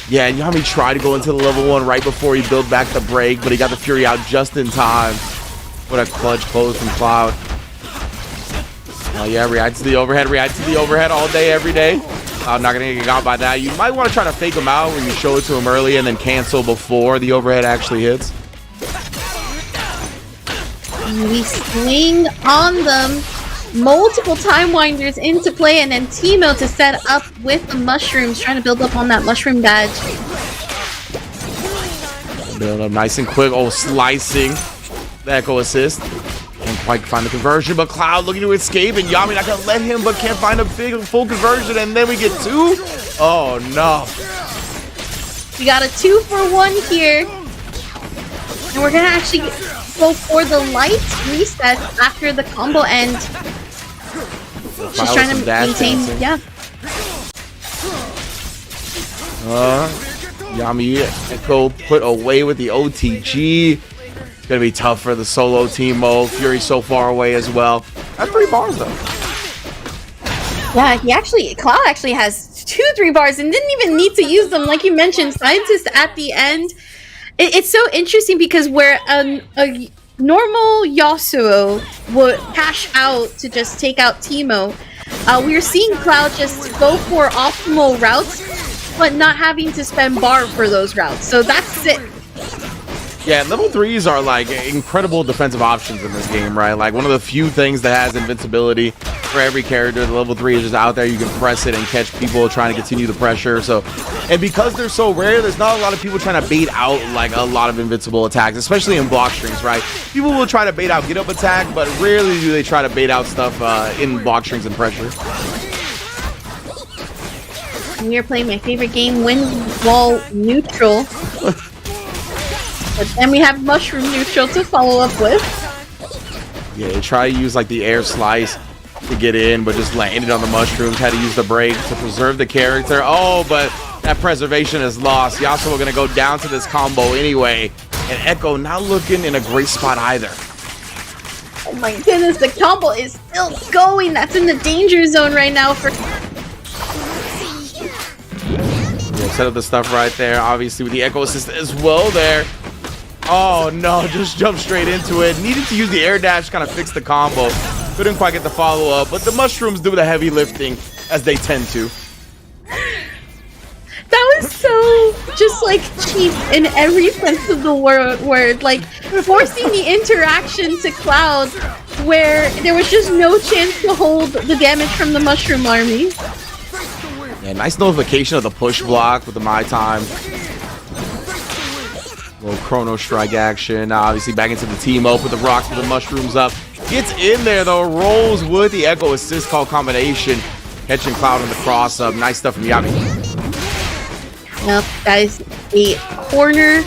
Speaker 1: Yeah, and Yami tried to go into the level 1 right before he built back the break, but he got the Fury out just in time. What a clutch close from Cloud. Oh yeah, react to the overhead all day, every day. Not gonna get got by that. You might want to try to fake him out when you show it to him early and then cancel before the overhead actually hits.
Speaker 2: We swing on them. Multiple time winders into play, and then Teemo to set up with the mushrooms, trying to build up on that mushroom badge.
Speaker 1: Build up nice and quick. Oh, slicing. The Echo assist. Can't quite find the conversion, but Cloud looking to escape, and Yami not gonna let him, but can't find a big full conversion, and then we get 2. Oh no.
Speaker 2: We got a 2-for-1 here. And we're gonna actually go for the light reset after the combo end. Just trying to maintain, yeah.
Speaker 1: Yami Echo put away with the OTG. It's gonna be tough for the solo Teemo. Fury so far away as well. That's 3 bars though.
Speaker 2: Yeah, Cloud actually has 2 3-bars and didn't even need to use them. Like you mentioned, Scientist at the end. It's so interesting because where a normal Yasuo would cash out to just take out Teemo, we're seeing Cloud just go for optimal routes, but not having to spend bar for those routes. So that's it.
Speaker 1: Yeah, level 3s are like incredible defensive options in this game, right? Like one of the few things that has invincibility for every character. The level 3 is just out there. You can press it and catch people trying to continue the pressure. So, and because they're so rare, there's not a lot of people trying to bait out like a lot of invincible attacks, especially in block strings, right? People will try to bait out get up attack, but rarely do they try to bait out stuff in block strings and pressure.
Speaker 2: We are playing my favorite game, Wind Wall Neutral. But then we have Mushroom Neutral to follow up with.
Speaker 1: Yeah, try to use like the air slice to get in, but just landed on the mushrooms. Had to use the break to preserve the character. Oh, but that preservation is lost. Yasuo gonna go down to this combo anyway. And Echo not looking in a great spot either.
Speaker 2: Oh my goodness, the combo is still going. That's in the danger zone right now for...
Speaker 1: Yeah, set up the stuff right there. Obviously with the Echo assist as well there. Oh no, just jumped straight into it. Needed to use the air dash to kind of fix the combo. Couldn't quite get the follow-up, but the mushrooms do the heavy lifting as they tend to.
Speaker 2: That was so just like cheap in every sense of the word. Like forcing the interaction to Cloud where there was just no chance to hold the damage from the mushroom army.
Speaker 1: Yeah, nice notification of the push block with the My Time. Little Chrono Strike action. Obviously back into the Teemo, put the rocks with the mushrooms up. Gets in there though, rolls with the Echo assist call combination. Catching Cloud on the cross up. Nice stuff from Yami.
Speaker 2: Yep, that is a corner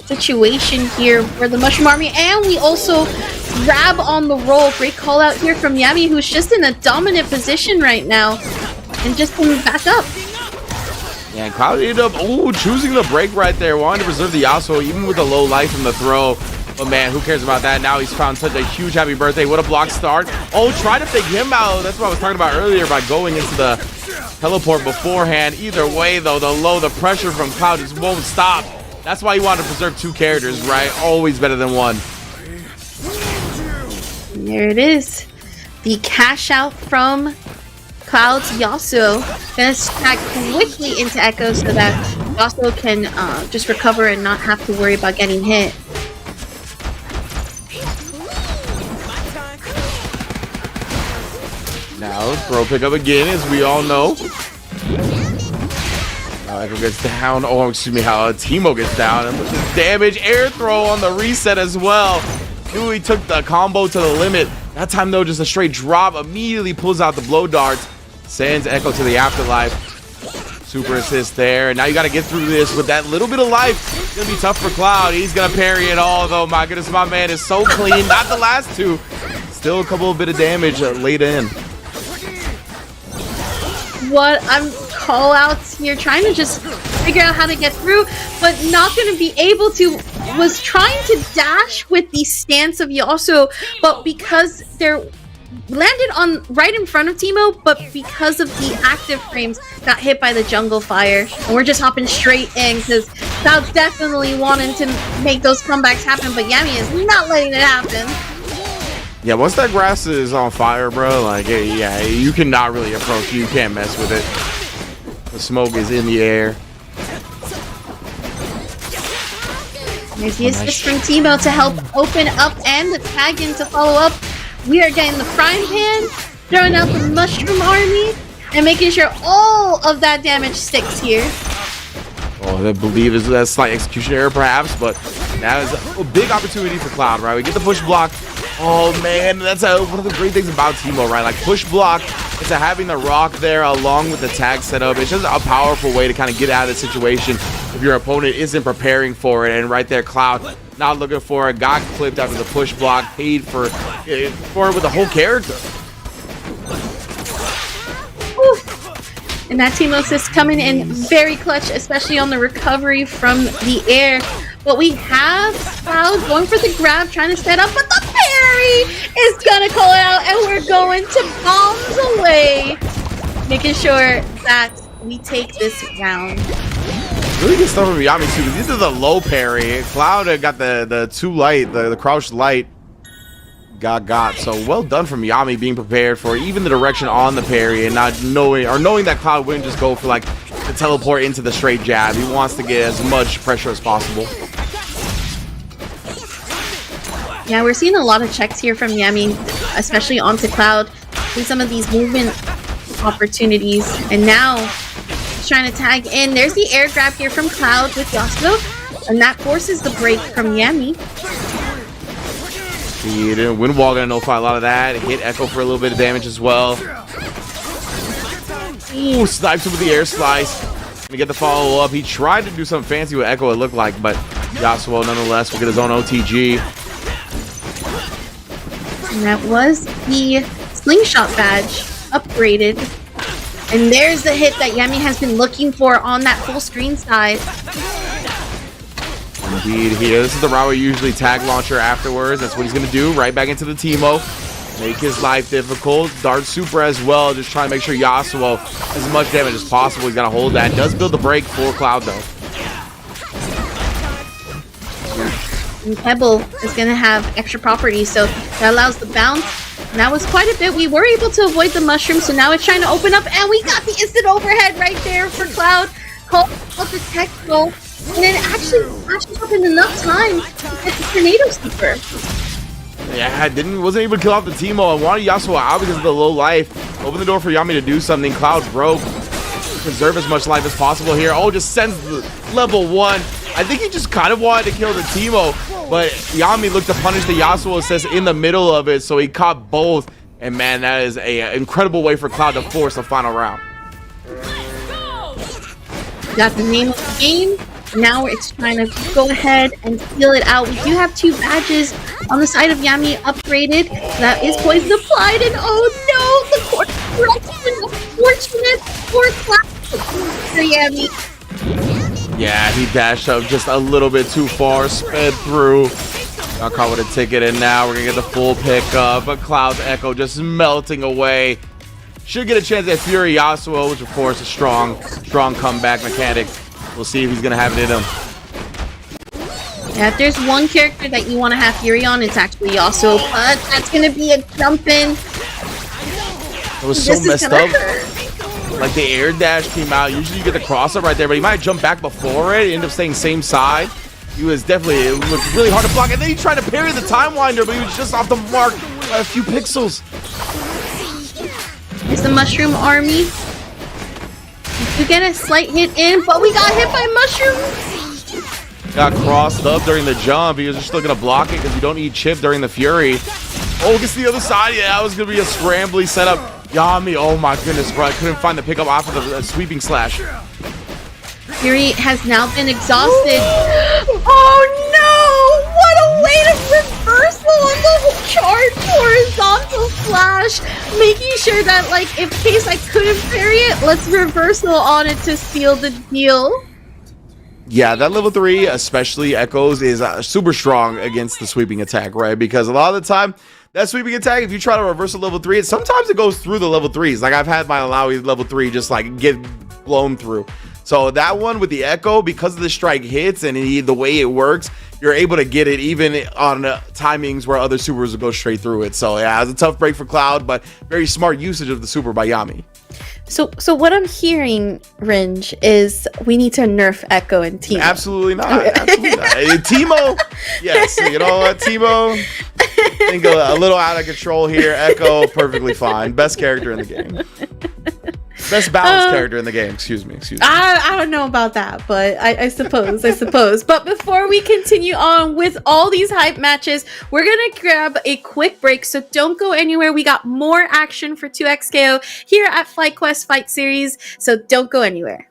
Speaker 2: situation here for the Mushroom Army. And we also grab on the roll. Great call out here from Yami, who's just in a dominant position right now. And just coming back up.
Speaker 1: Yeah, and Cloud ended up choosing the break right there. Wanted to preserve the Yasuo even with the low life from the throw. But man, who cares about that? Now he's found such a huge happy birthday. What a block start. Oh, try to fake him out. That's what I was talking about earlier by going into the teleport beforehand. Either way, though, the pressure from Cloud just won't stop. That's why you want to preserve 2 characters, right? Always better than 1.
Speaker 2: There it is. The cash out from Cloud's Yasuo. Gonna stack quickly into Echo so that Yasuo can just recover and not have to worry about getting hit.
Speaker 1: Now, throw pick up again, as we all know. Echo gets down. Oh, excuse me, how Teemo gets down. And look at the damage. Air throw on the reset as well. Knew he took the combo to the limit. That time, though, just a straight drop. Immediately pulls out the blow darts. Sends Echo to the afterlife. Super assist there. And now you got to get through this with that little bit of life. It's going to be tough for Cloud. He's going to parry it all, though. My goodness, my man is so clean. Not the last 2. Still a couple of bit of damage late in.
Speaker 2: What I'm call outs here, trying to just figure out how to get through, but not going to be able to. Was trying to dash with the stance of Yasuo, but because they're landed on right in front of Teemo, but because of the active frames, got hit by the jungle fire, and we're just hopping straight in because Cloud definitely wanted to make those comebacks happen, but Yami is not letting it happen.
Speaker 1: Yeah, once that grass is on fire, bro, like, yeah, you cannot really approach it. You can't mess with it. The smoke is in the air.
Speaker 2: There's the assist from Teemo to help open up and the tag in to follow up. We are getting the frying pan, throwing out the mushroom army, and making sure all of that damage sticks here.
Speaker 1: Oh, I believe is a slight execution error, perhaps, but that is a big opportunity for Cloud, right? We get the push block. Oh, man, that's one of the great things about Teemo, right? Like, push block, it's having the rock there along with the tag setup. It's just a powerful way to kind of get out of the situation if your opponent isn't preparing for it. And right there, Cloud not looking for it, got clipped after the push block, paid for it with the whole character.
Speaker 2: Oof. And that Teemo assist coming in very clutch, especially on the recovery from the air. But we have Cloud going for the grab, trying to set up, but the parry is gonna call it out, and we're going to bombs away, making sure that we take this round.
Speaker 1: Really good stuff from Yami too. This is a low parry. Cloud got the too light, the crouch light. Got. So well done from Yami being prepared for even the direction on the parry and not knowing that Cloud wouldn't just go for like the teleport into the straight jab. He wants to get as much pressure as possible.
Speaker 2: Yeah, we're seeing a lot of checks here from Yami, especially onto Cloud, with some of these movement opportunities. And now he's trying to tag in. There's the air grab here from Cloud with Yasuo, and that forces the break from Yami.
Speaker 1: Windwall gonna nullify a lot of that. Hit Echo for a little bit of damage as well. Ooh, snipes him with the air slice. Gonna get the follow up. He tried to do something fancy with Echo, it looked like, but Yasuo nonetheless will get his own OTG.
Speaker 2: And that was the slingshot badge upgraded. And there's the hit that Yami has been looking for on that full screen side.
Speaker 1: Indeed, this is the route we usually tag launcher afterwards. That's what he's going to do, right back into the Teemo. Make his life difficult. Dart super as well, just trying to make sure Yasuo has as much damage as possible. He's got to hold that. Does build the break for Cloud, though.
Speaker 2: And Pebble is going to have extra properties, so that allows the bounce. And that was quite a bit. We were able to avoid the mushroom, so now it's trying to open up, and we got the instant overhead right there for Cloud. Call out the tech goal. And then it actually flashes up in enough time to get the tornado super.
Speaker 1: Yeah, wasn't able to kill off the Teemo. I wanted Yasuo out because of the low life. Open the door for Yami to do something. Cloud broke. Preserve as much life as possible here. Oh, just sends the level 1. I think he just kind of wanted to kill the Teemo, but Yami looked to punish the Yasuo assist in the middle of it, so he caught both. And man, that is an incredible way for Cloud to force the final round.
Speaker 2: Got the name of the game. Now it's trying to go ahead and seal it out. We do have 2 badges on the side of Yami upgraded. That is poison applied, and oh no, the court correction. Unfortunate for Yami.
Speaker 1: Yeah, he dashed up just a little bit too far, sped through. Got caught with a ticket, and now we're gonna get the full pickup. But Cloud's Echo just melting away. Should get a chance at Fury Yasuo, which of course is strong comeback mechanic. We'll see if he's gonna have it in him.
Speaker 2: Yeah, if there's one character that you want to have Fury on, it's actually Yasuo, but that's gonna be a jumping.
Speaker 1: It was so messed up. Like the air dash came out. Usually you get the cross up right there, but he might jump back before it. End up staying same side. He was definitely, it looked really hard to block. And then he tried to parry the time winder, but he was just off the mark by a few pixels.
Speaker 2: It's the mushroom army. You get a slight hit in, but we got hit by mushrooms.
Speaker 1: Got crossed up during the jump. He was just looking to block it because you don't need chip during the Fury. Oh, gets the other side. Yeah, that was going to be a scrambly setup. Yami, oh my goodness, bro. I couldn't find the pickup off of the sweeping slash.
Speaker 2: Fury has now been exhausted. Oh no! What a way to reversal on the charge horizontal slash. Making sure that, like, in case I couldn't parry it, let's reversal on it to seal the deal.
Speaker 1: Yeah, that level 3, especially Echoes, is super strong against the sweeping attack, right? Because a lot of the time, that sweeping attack, if you try to reverse a level 3, sometimes it goes through the level 3s. Like, I've had my Alawi level 3 just, like, get blown through. So that one with the Echo, because of the strike hits and the way it works, you're able to get it even on timings where other supers will go straight through it. So, yeah, it's a tough break for Cloud, but very smart usage of the super by Yami.
Speaker 2: So what I'm hearing, Ringe, is we need to nerf Echo and Teemo.
Speaker 1: Absolutely not. Absolutely not. Teemo, yes. You know what, Teemo? I think a little out of control here. Echo, perfectly fine. Best character in the game. Best balanced character in the game. Excuse me.
Speaker 2: I don't know about that, but I suppose. But before we continue on with all these hype matches, we're going to grab a quick break. So don't go anywhere. We got more action for 2XKO here at FlyQuest Fight Series. So don't go anywhere.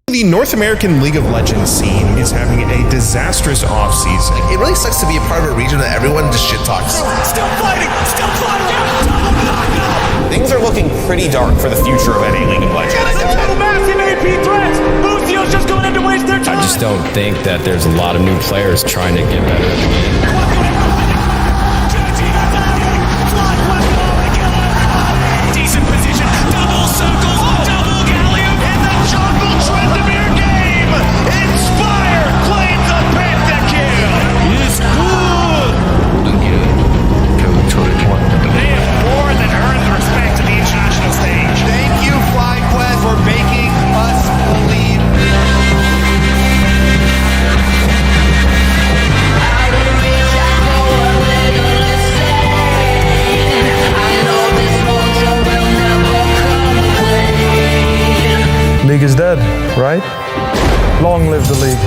Speaker 3: The North American League of Legends scene is having a disastrous offseason.
Speaker 4: It really sucks to be a part of a region that everyone just shit talks.
Speaker 5: Still fighting!
Speaker 6: Things are looking pretty dark for the future of any League of Legends.
Speaker 5: Massive AP threats! Lucio's just going in to waste their time!
Speaker 7: I just don't think that there's a lot of new players trying to get better at the game.
Speaker 5: Decent position, double circles, double galleon, and the jungle Trendemir game! Inspire claims a pentakill! It's good! They have more than earned the respect of the international stage.
Speaker 4: Thank you, FlyQuest, for making us believe.
Speaker 8: League is dead, right? Long live the league.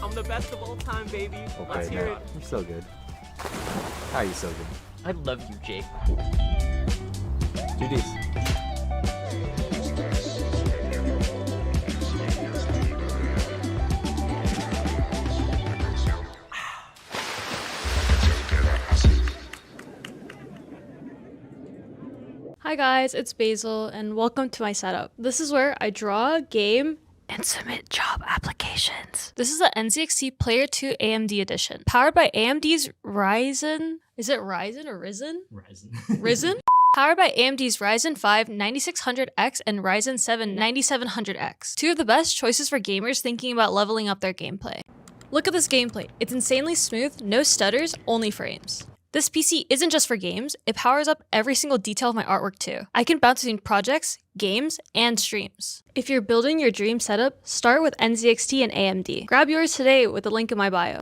Speaker 9: I'm the best of all time, baby. Let's hear it.
Speaker 10: You're so good. How are you so good?
Speaker 9: I love you, Jake. Do this.
Speaker 10: Hi guys, it's Basil and welcome to my setup. This is where I draw, game, and submit job applications. This is the NZXT Player 2 AMD edition, powered by AMD's Ryzen. Is it Ryzen or Risen? Risen? Powered by AMD's Ryzen 5 9600X and Ryzen 7 9700X. Two of the best choices for gamers thinking about leveling up their gameplay. Look at this gameplay. It's insanely smooth, no stutters, only frames. This PC isn't just for games, it powers up every single detail of my artwork too. I can bounce between projects, games, and streams. If you're building your dream setup, start with NZXT and AMD. Grab yours today with the link in my bio.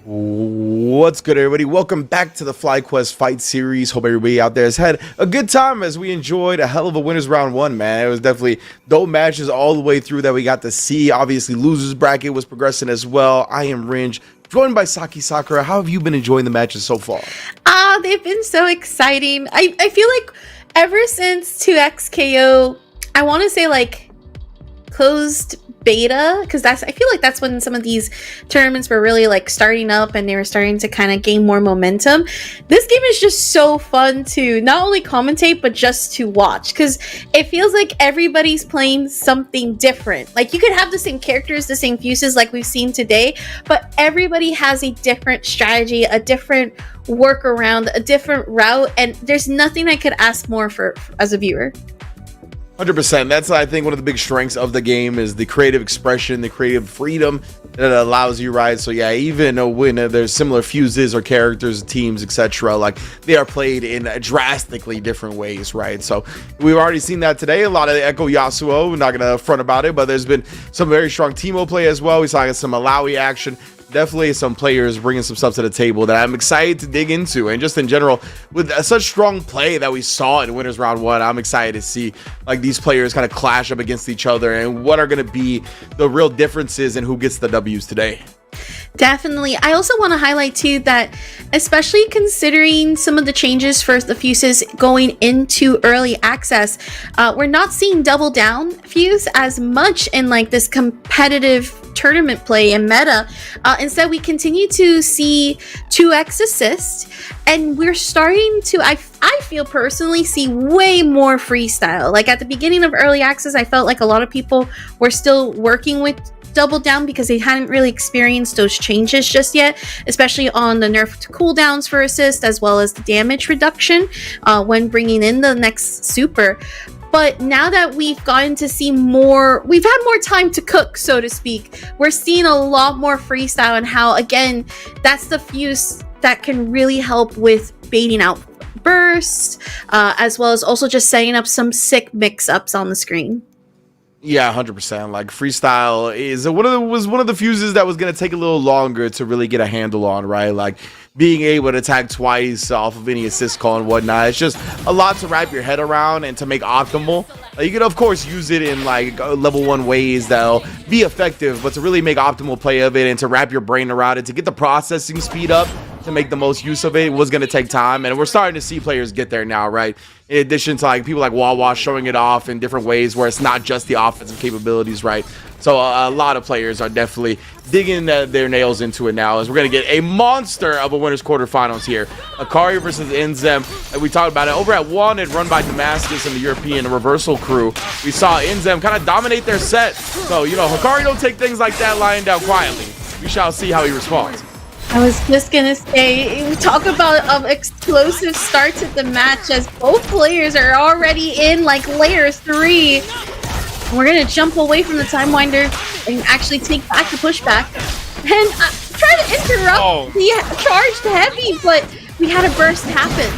Speaker 1: What's good, everybody? Welcome back to the FlyQuest fight series. Hope everybody out there has had a good time as we enjoyed a hell of a winners round one, man. It was definitely dope matches all the way through that we got to see. Obviously, losers bracket was progressing as well. I am Ringe, joined by Saki Sakura. How have you been enjoying the matches so far?
Speaker 2: They've been so exciting. I feel like ever since 2XKO, I want to say like closed beta, because I feel like that's when some of these tournaments were really like starting up and they were starting to kind of gain more momentum. This game is just so fun to not only commentate but just to watch, because it feels like everybody's playing something different. Like you could have the same characters, the same fuses like we've seen today, but everybody has a different strategy, a different workaround, a different route, and there's nothing I could ask more for as a viewer.
Speaker 1: 100%. That's, I think, one of the big strengths of the game is the creative expression, the creative freedom that it allows you, right? So yeah, even when there's similar fuses or characters, teams, etc., like they are played in drastically different ways, right? So we've already seen that today. A lot of Echo Yasuo, we're not gonna front about it, but there's been some very strong Teemo play as well. We saw some Malawi action. Definitely some players bringing some stuff to the table that I'm excited to dig into. And just in general, with such strong play that we saw in winners round one, I'm excited to see like these players kind of clash up against each other and what are going to be the real differences in who gets the W's today.
Speaker 2: Definitely. I also want to highlight too that, especially considering some of the changes for the fuses going into early access, we're not seeing double down fuse as much in like this competitive tournament play and meta. Instead, we continue to see 2x assist, and we're starting to, I feel personally, see way more freestyle. Like at the beginning of early access, I felt like a lot of people were still working with double down because they hadn't really experienced those changes just yet, especially on the nerfed cooldowns for assist as well as the damage reduction when bringing in the next super. But now that we've gotten to see more, we've had more time to cook, so to speak, we're seeing a lot more freestyle, and how, again, that's the fuse that can really help with baiting out bursts, as well as also just setting up some sick mix-ups on the screen.
Speaker 1: Yeah, 100%. Like freestyle is was one of the fuses that was going to take a little longer to really get a handle on, right? Like being able to attack twice off of any assist call and whatnot. It's just a lot to wrap your head around and to make optimal. You can, of course, use it in like level 1 ways that'll be effective, but to really make optimal play of it and to wrap your brain around it, to get the processing speed up to make the most use of it was going to take time, and we're starting to see players get there now, right? In addition to like people like Wawa showing it off in different ways where it's not just the offensive capabilities, right? So a lot of players are definitely digging their nails into it now, as we're going to get a monster of a winners quarterfinals here. Akari versus Inzem. We talked about it over at 1. It run by Damascus and the European reversal crew. We saw Inzem kind of dominate their set. So, you know, Akari don't take things like that lying down quietly. We shall see how he responds.
Speaker 2: I was just gonna say, talk about explosive start to the match, as both players are already in like layer 3. We're gonna jump away from the Time Winder and actually take back the pushback and try to interrupt the charged heavy, but we had a burst happen.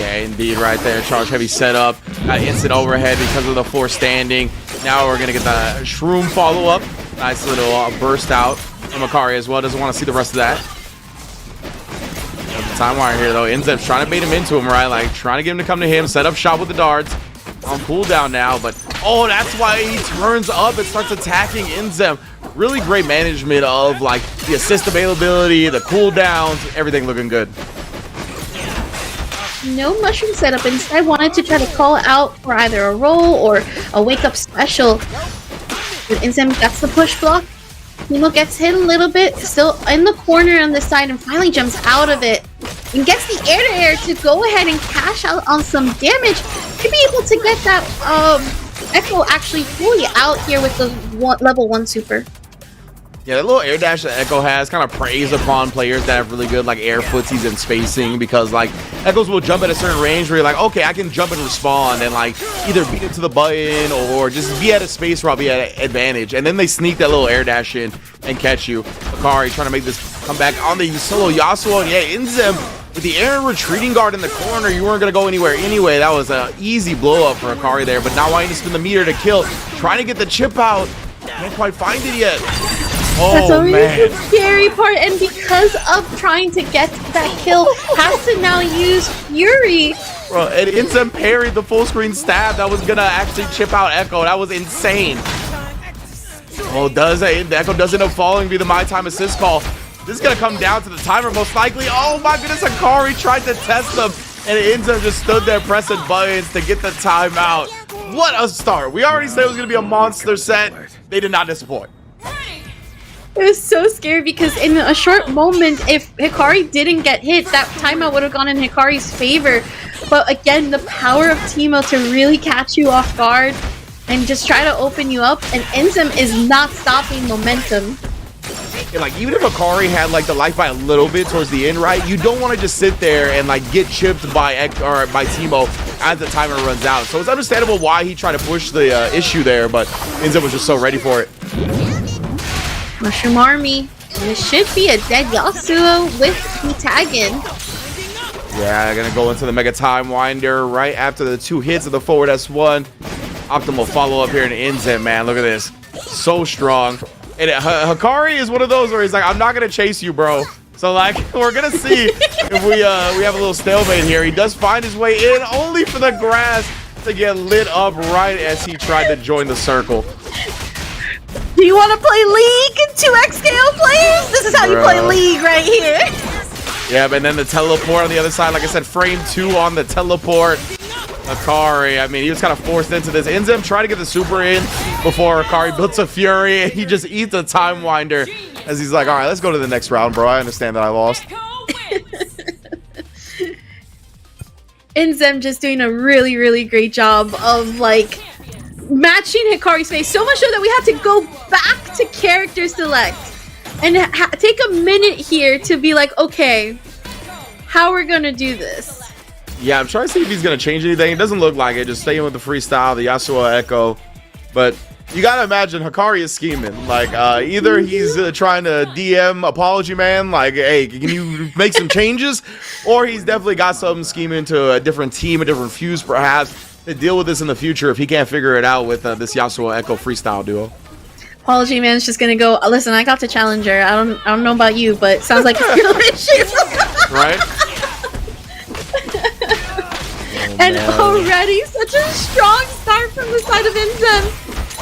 Speaker 1: Yeah, indeed, right there. Charge heavy setup, instant overhead because of the 4 standing. Now we're gonna get the Shroom follow up. Nice little burst out from Akari as well. Doesn't want to see the rest of that. The Time Wire here though. Inzem's trying to bait him into him, right? Like trying to get him to come to him. Set up shot with the darts. On cooldown now, but that's why he turns up and starts attacking Inzem. Really great management of like the assist availability, the cooldowns, everything looking good.
Speaker 2: No mushroom setup. Instead, wanted to try to call out for either a roll or a wake up special. But Inzem gets the push block. Nemo gets hit a little bit, still in the corner on the side, and finally jumps out of it and gets the air-to-air to go ahead and cash out on some damage to be able to get that Echo actually fully out here with the level 1 super.
Speaker 1: Yeah, that little air dash that Echo has kind of preys upon players that have really good like air footsies and spacing, because like Echoes will jump at a certain range where you're like, okay, I can jump and respawn and like either beat it to the button or just be at a space where I'll be at an advantage. And then they sneak that little air dash in and catch you. Akari trying to make this comeback on the solo Yasuo, and yeah, Inzem with the air retreating guard in the corner. You weren't going to go anywhere anyway. That was an easy blow up for Akari there, but now wanting to spin the meter to kill, trying to get the chip out. Can't quite find it yet.
Speaker 2: That's always the scary part, and because of trying to get that kill, has to now use Fury.
Speaker 1: Bro, and Inzem parried the full screen stab that was gonna actually chip out Echo. That was insane. Echo does end up falling via the My Time assist call. This is gonna come down to the timer most likely. Oh my goodness, Akari tried to test them, and Inzem just stood there pressing buttons to get the timeout. What a start. We already said it was gonna be a monster set. They did not disappoint.
Speaker 2: It was so scary because in a short moment, if Hikari didn't get hit, that timeout would have gone in Hikari's favor. But again, the power of Teemo to really catch you off guard and just try to open you up, and Inzem is not stopping momentum.
Speaker 1: And like even if Akari had like the life by a little bit towards the end, right, you don't want to just sit there and like get chipped by Teemo as the timer runs out. So it's understandable why he tried to push the issue there, but Inzem was just so ready for it.
Speaker 2: Mushroom Army. This should be a dead Yasuo with the tag in.
Speaker 1: Yeah, gonna go into the Mega Time Winder right after the 2 hits of the forward S1. Optimal follow up here in Inzem, man. Look at this. So strong. And Hikari is one of those where he's like, I'm not gonna chase you, bro. So like, we're gonna see if we have a little stalemate here. He does find his way in, only for the grass to get lit up right as he tried to join the circle.
Speaker 2: Do you want to play League 2x scale, players? This is how you play League right here.
Speaker 1: Yeah, but then the teleport on the other side, like I said, frame 2 on the teleport. Akari, I mean, he was kind of forced into this. Inzem tried to get the super in before Akari builds a Fury, and he just eats a Time Winder as he's like, all right, let's go to the next round, bro. I understand that I lost.
Speaker 2: Inzem just doing a really, really great job of, like, matching Hikari's face, so much so that we have to go back to character select and take a minute here to be like, okay, how we're gonna do this.
Speaker 1: Yeah, I'm trying to see if he's gonna change anything. It doesn't look like it. Just staying with the freestyle, the Yasuo Echo. But you gotta imagine Hikari is scheming. Like either he's trying to DM Apology Man, like, hey, can you make some changes? Or he's definitely got something scheming to a different team, a different fuse perhaps, to deal with this in the future if he can't figure it out with this Yasuo Echo freestyle duo.
Speaker 2: Apology Man's just gonna go, listen, I got the challenger. I don't know about you, but it sounds like it's your issue.
Speaker 1: Right?
Speaker 2: And already such a strong start from the side of Inzem,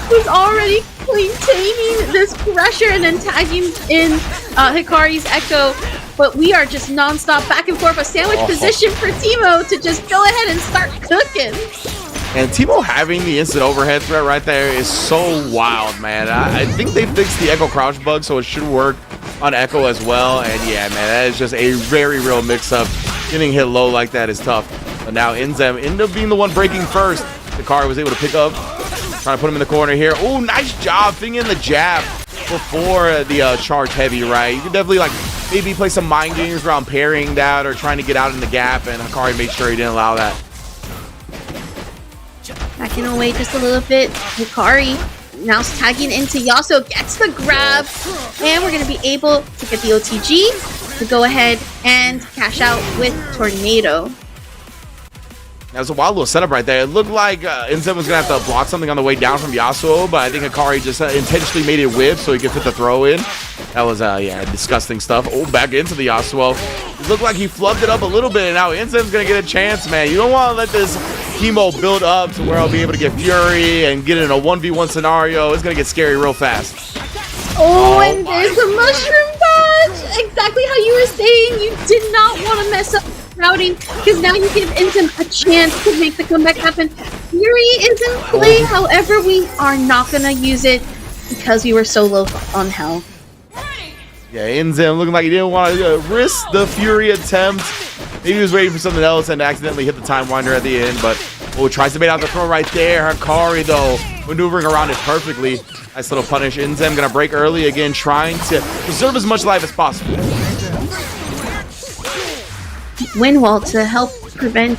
Speaker 2: who's already maintaining this pressure and then tagging in Hikari's Echo. but we are just nonstop back and forth, a sandwich position for Teemo to just go ahead and start cooking.
Speaker 1: And Teemo having the instant overhead threat right there is so wild, man. I think they fixed the Echo crouch bug, so it should work on Echo as well. And yeah, man, that is just a very real mix-up. Getting hit low like that is tough. But now Inzem ended up being the one breaking first. Hikari was able to pick up, trying to put him in the corner here. Oh, nice job thinking the jab before the charge heavy, right? You could definitely like maybe play some mind games around parrying that or trying to get out in the gap, and Hikari made sure he didn't allow that.
Speaker 2: Backing away just a little bit. Hikari now tagging into Yasuo, gets the grab, and we're going to be able to get the OTG to go ahead and cash out with Tornado.
Speaker 1: That was a wild little setup right there. It looked like Inzem was going to have to block something on the way down from Yasuo, but I think Hikari just intentionally made it whip so he could fit the throw in. That was, yeah, disgusting stuff. Oh, back into the Yasuo. It looked like he flubbed it up a little bit, and now Inzem's going to get a chance, man. You don't want to let this chemo build up to where I'll be able to get Fury and get in a 1v1 scenario. It's going to get scary real fast.
Speaker 2: Oh, and there's the mushroom dodge! Exactly how you were saying. You did not want to mess up routing, because now you give Inzem a chance to make the comeback happen. Fury is in play, however, we are not going to use it because we were so low on health.
Speaker 1: Yeah, Inzem looking like he didn't want to risk the Fury attempt. Maybe he was waiting for something else and accidentally hit the time winder at the end, but tries to bait out the throw right there. Hikari, though, maneuvering around it perfectly. Nice little punish. Inzem going to break early again, trying to preserve as much life as possible.
Speaker 2: Wind wall to help prevent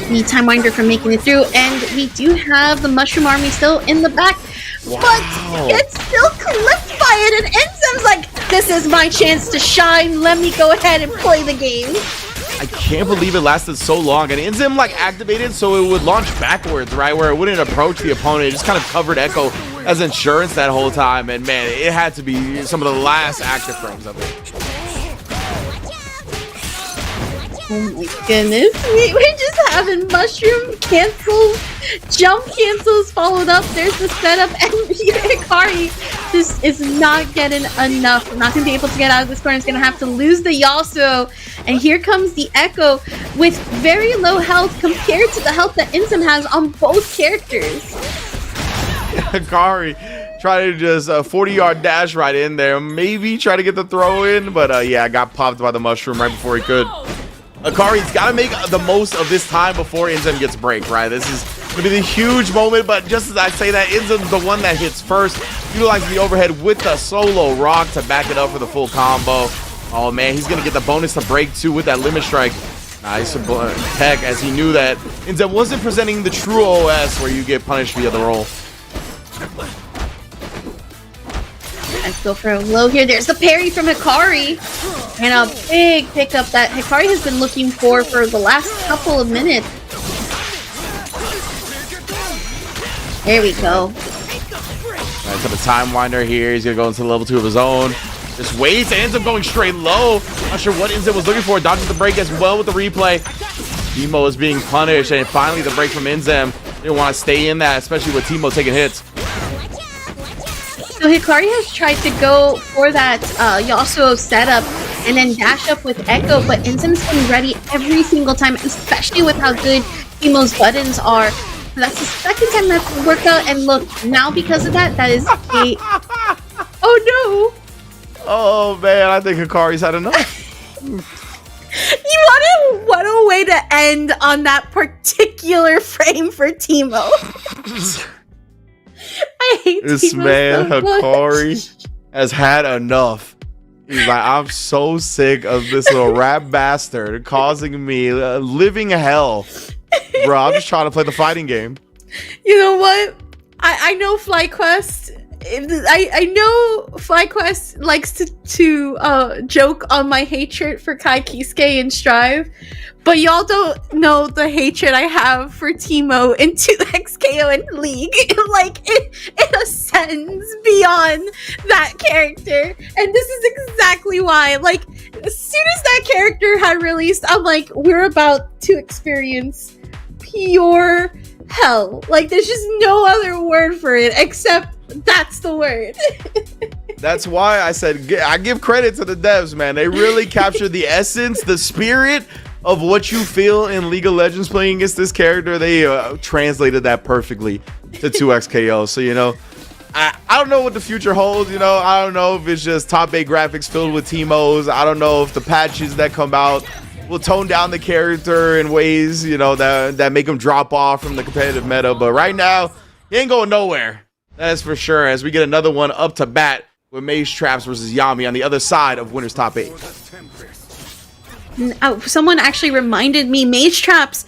Speaker 2: the time winder from making it through, and we do have the mushroom army still in the back, but it's still clipped by it, and Inzem's like, this is my chance to shine, let me go ahead and play the game.
Speaker 1: I can't believe it lasted so long, and Inzem like activated so it would launch backwards, right, where it wouldn't approach the opponent. It just kind of covered Echo as insurance that whole time, and man, it had to be some of the last active frames of it.
Speaker 2: Oh my goodness, we're just having mushroom cancels, jump cancels followed up. There's the setup, and Hikari just is not getting enough. We're not going to be able to get out of this corner. It's going to have to lose the Yasuo, and here comes the Echo with very low health compared to the health that Inzem has on both characters.
Speaker 1: Hikari trying to just 40-yard dash right in there, maybe try to get the throw in, but yeah, got popped by the mushroom right before he could. Hikari's got to make the most of this time before Inzem gets break, right? This is going to be the huge moment, but just as I say that, Inzem's the one that hits first, utilizing the overhead with the solo rock to back it up for the full combo. Oh, man, he's going to get the bonus to break, too, with that limit strike. Nice tech, as he knew that Inzem wasn't presenting the true OS where you get punished via the roll.
Speaker 2: Let's go for a low here. There's the parry from Hikari. And a big pickup that Hikari has been looking for the last couple of minutes. There we go.
Speaker 1: Right, so the time winder here. He's going to go into level 2 of his own. Just waits and ends up going straight low. Not sure what Inzem was looking for. Dodges the break as well with the replay. Teemo is being punished. And finally the break from Inzem. Didn't want to stay in that, especially with Teemo taking hits.
Speaker 2: So Hikari has tried to go for that Yasuo setup and then dash up with Echo, but Inzem's been ready every single time, especially with how good Teemo's buttons are. So that's the second time that's worked out, and look, now because of that, that is a... Oh no!
Speaker 1: Oh man, I think Hikari's had enough.
Speaker 2: What a way to end on that particular frame for Teemo. I hate
Speaker 1: this
Speaker 2: Teemo
Speaker 1: man,
Speaker 2: so
Speaker 1: Hikari, has had enough. He's like, I'm so sick of this little rat bastard causing me living hell. Bro, I'm just trying to play the fighting game.
Speaker 2: You know what? I know FlyQuest. I know FlyQuest likes to joke on my hatred for Kai Kisuke and Strive, but y'all don't know the hatred I have for Teemo in 2XKO and League. Like, it ascends beyond that character, and this is exactly why. Like, as soon as that character had released, I'm like, we're about to experience pure hell. Like, there's just no other word for it except that's the word.
Speaker 1: That's why I said I give credit to the devs, man. They really captured the essence, the spirit of what you feel in League of Legends playing against this character. They translated that perfectly to 2xKO. So, you know, I don't know what the future holds. You know, I don't know if it's just top 8 graphics filled with Teemos. I don't know if the patches that come out will tone down the character in ways, you know, that make him drop off from the competitive meta. But right now, he ain't going nowhere. That is for sure. As we get another one up to bat with Mage Traps versus Yami on the other side of Winners Top 8.
Speaker 2: Oh, someone actually reminded me Mage Traps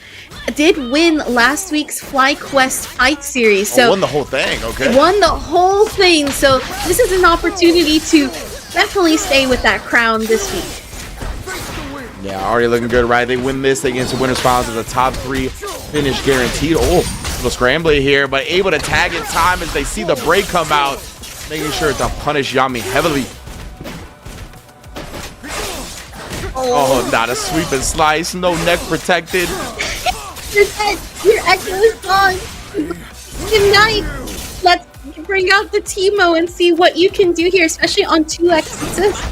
Speaker 2: did win last week's FlyQuest fight series. So
Speaker 1: won the whole thing, okay.
Speaker 2: Won the whole thing. So this is an opportunity to definitely stay with that crown this week.
Speaker 1: Yeah, already looking good, right? They win this, they get into Winners Finals as a top 3 finish guaranteed. Oh, little scrambling here, but able to tag in time as they see the break come out, making sure to punish Yami heavily. Oh, not a sweep and slice, no neck protected.
Speaker 2: Your echo is gone. Good night. Let's bring out the Teemo and see what you can do here, especially on 2x assist.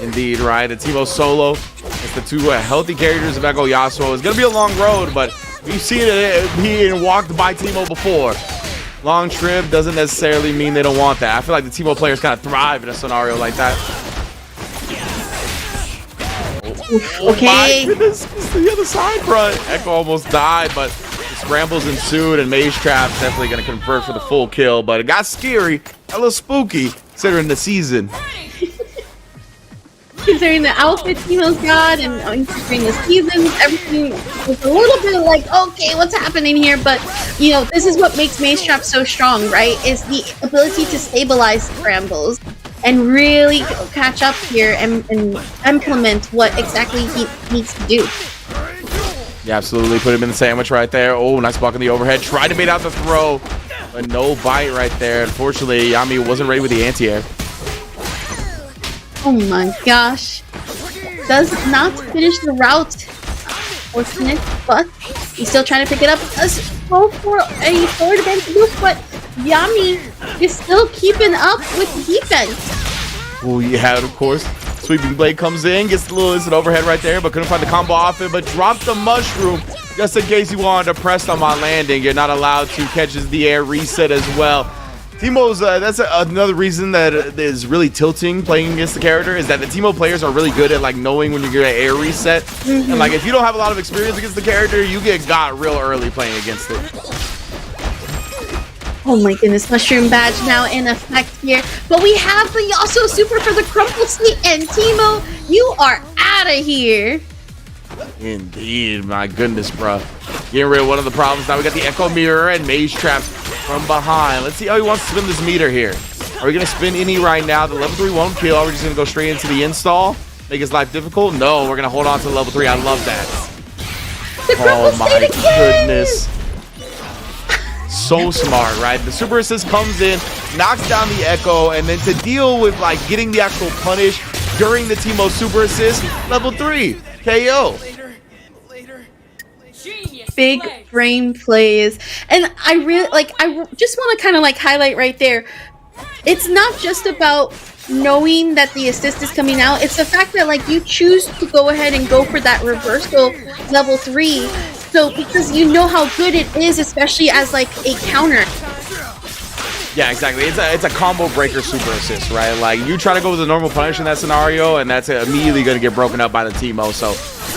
Speaker 1: Indeed, right? The Teemo solo. It's the 2 healthy characters of Echo Yasuo. It's going to be a long road, but we've seen it being walked by Teemo before. Long trip doesn't necessarily mean they don't want that. I feel like the Teemo players kind of thrive in a scenario like that.
Speaker 2: Okay.
Speaker 1: Oh my goodness, it's the other side front. Echo almost died, but the scrambles ensued, and Mage Trap's definitely going to convert for the full kill. But it got scary, a little spooky, considering the season.
Speaker 2: Considering the outfit Teemo's got, and considering the seasons, everything was a little bit like, okay, what's happening here? But, you know, this is what makes Mage Trap so strong, right? Is the ability to stabilize scrambles and really catch up here and implement what exactly he needs to do.
Speaker 1: Yeah, absolutely. Put him in the sandwich right there. Oh, nice block on the overhead. Tried to bait out the throw, but no bite right there. Unfortunately, Yami wasn't ready with the anti-air.
Speaker 2: Oh my gosh. Does not finish the route. Fortunate, but he's still trying to pick it up. Does go for a forward advance boost, but Yami is still keeping up with defense.
Speaker 1: Oh, yeah, of course. Sweeping blade comes in, gets a little instant overhead right there, but couldn't find the combo off it, but dropped the mushroom just in case you wanted to press on my landing. You're not allowed to catch the air reset as well. Teemo's, that's another reason that is really tilting playing against the character, is that the Teemo players are really good at like knowing when you're gonna air reset. And like if you don't have a lot of experience against the character, you get got real early playing against it.
Speaker 2: Oh my goodness, mushroom badge now in effect here. But we have the Yasuo super for the crumple seat, and Teemo, you are out of here.
Speaker 1: Indeed, my goodness, bro. Getting rid of one of the problems. Now we got the Echo Mirror and Mage Traps from behind. Let's see how he wants to spin this meter here. Are we going to spin any right now? The level 3 won't kill. Are we just going to go straight into the install? Make his life difficult? No, we're going to hold on to the level 3. I love that. Oh my goodness. So smart, right? The super assist comes in, knocks down the Echo, and then to deal with like getting the actual punish during the Teemo super assist, level 3 KO.
Speaker 2: Big brain plays. And I really like, I just want to kind of like highlight right there, it's not just about knowing that the assist is coming out, it's the fact that like you choose to go ahead and go for that reversal level 3. So because you know how good it is, especially as like a counter.
Speaker 1: Yeah, exactly. It's a combo breaker super assist, right? Like you try to go with the normal punish in that scenario, and that's immediately going to get broken up by the Teemo. So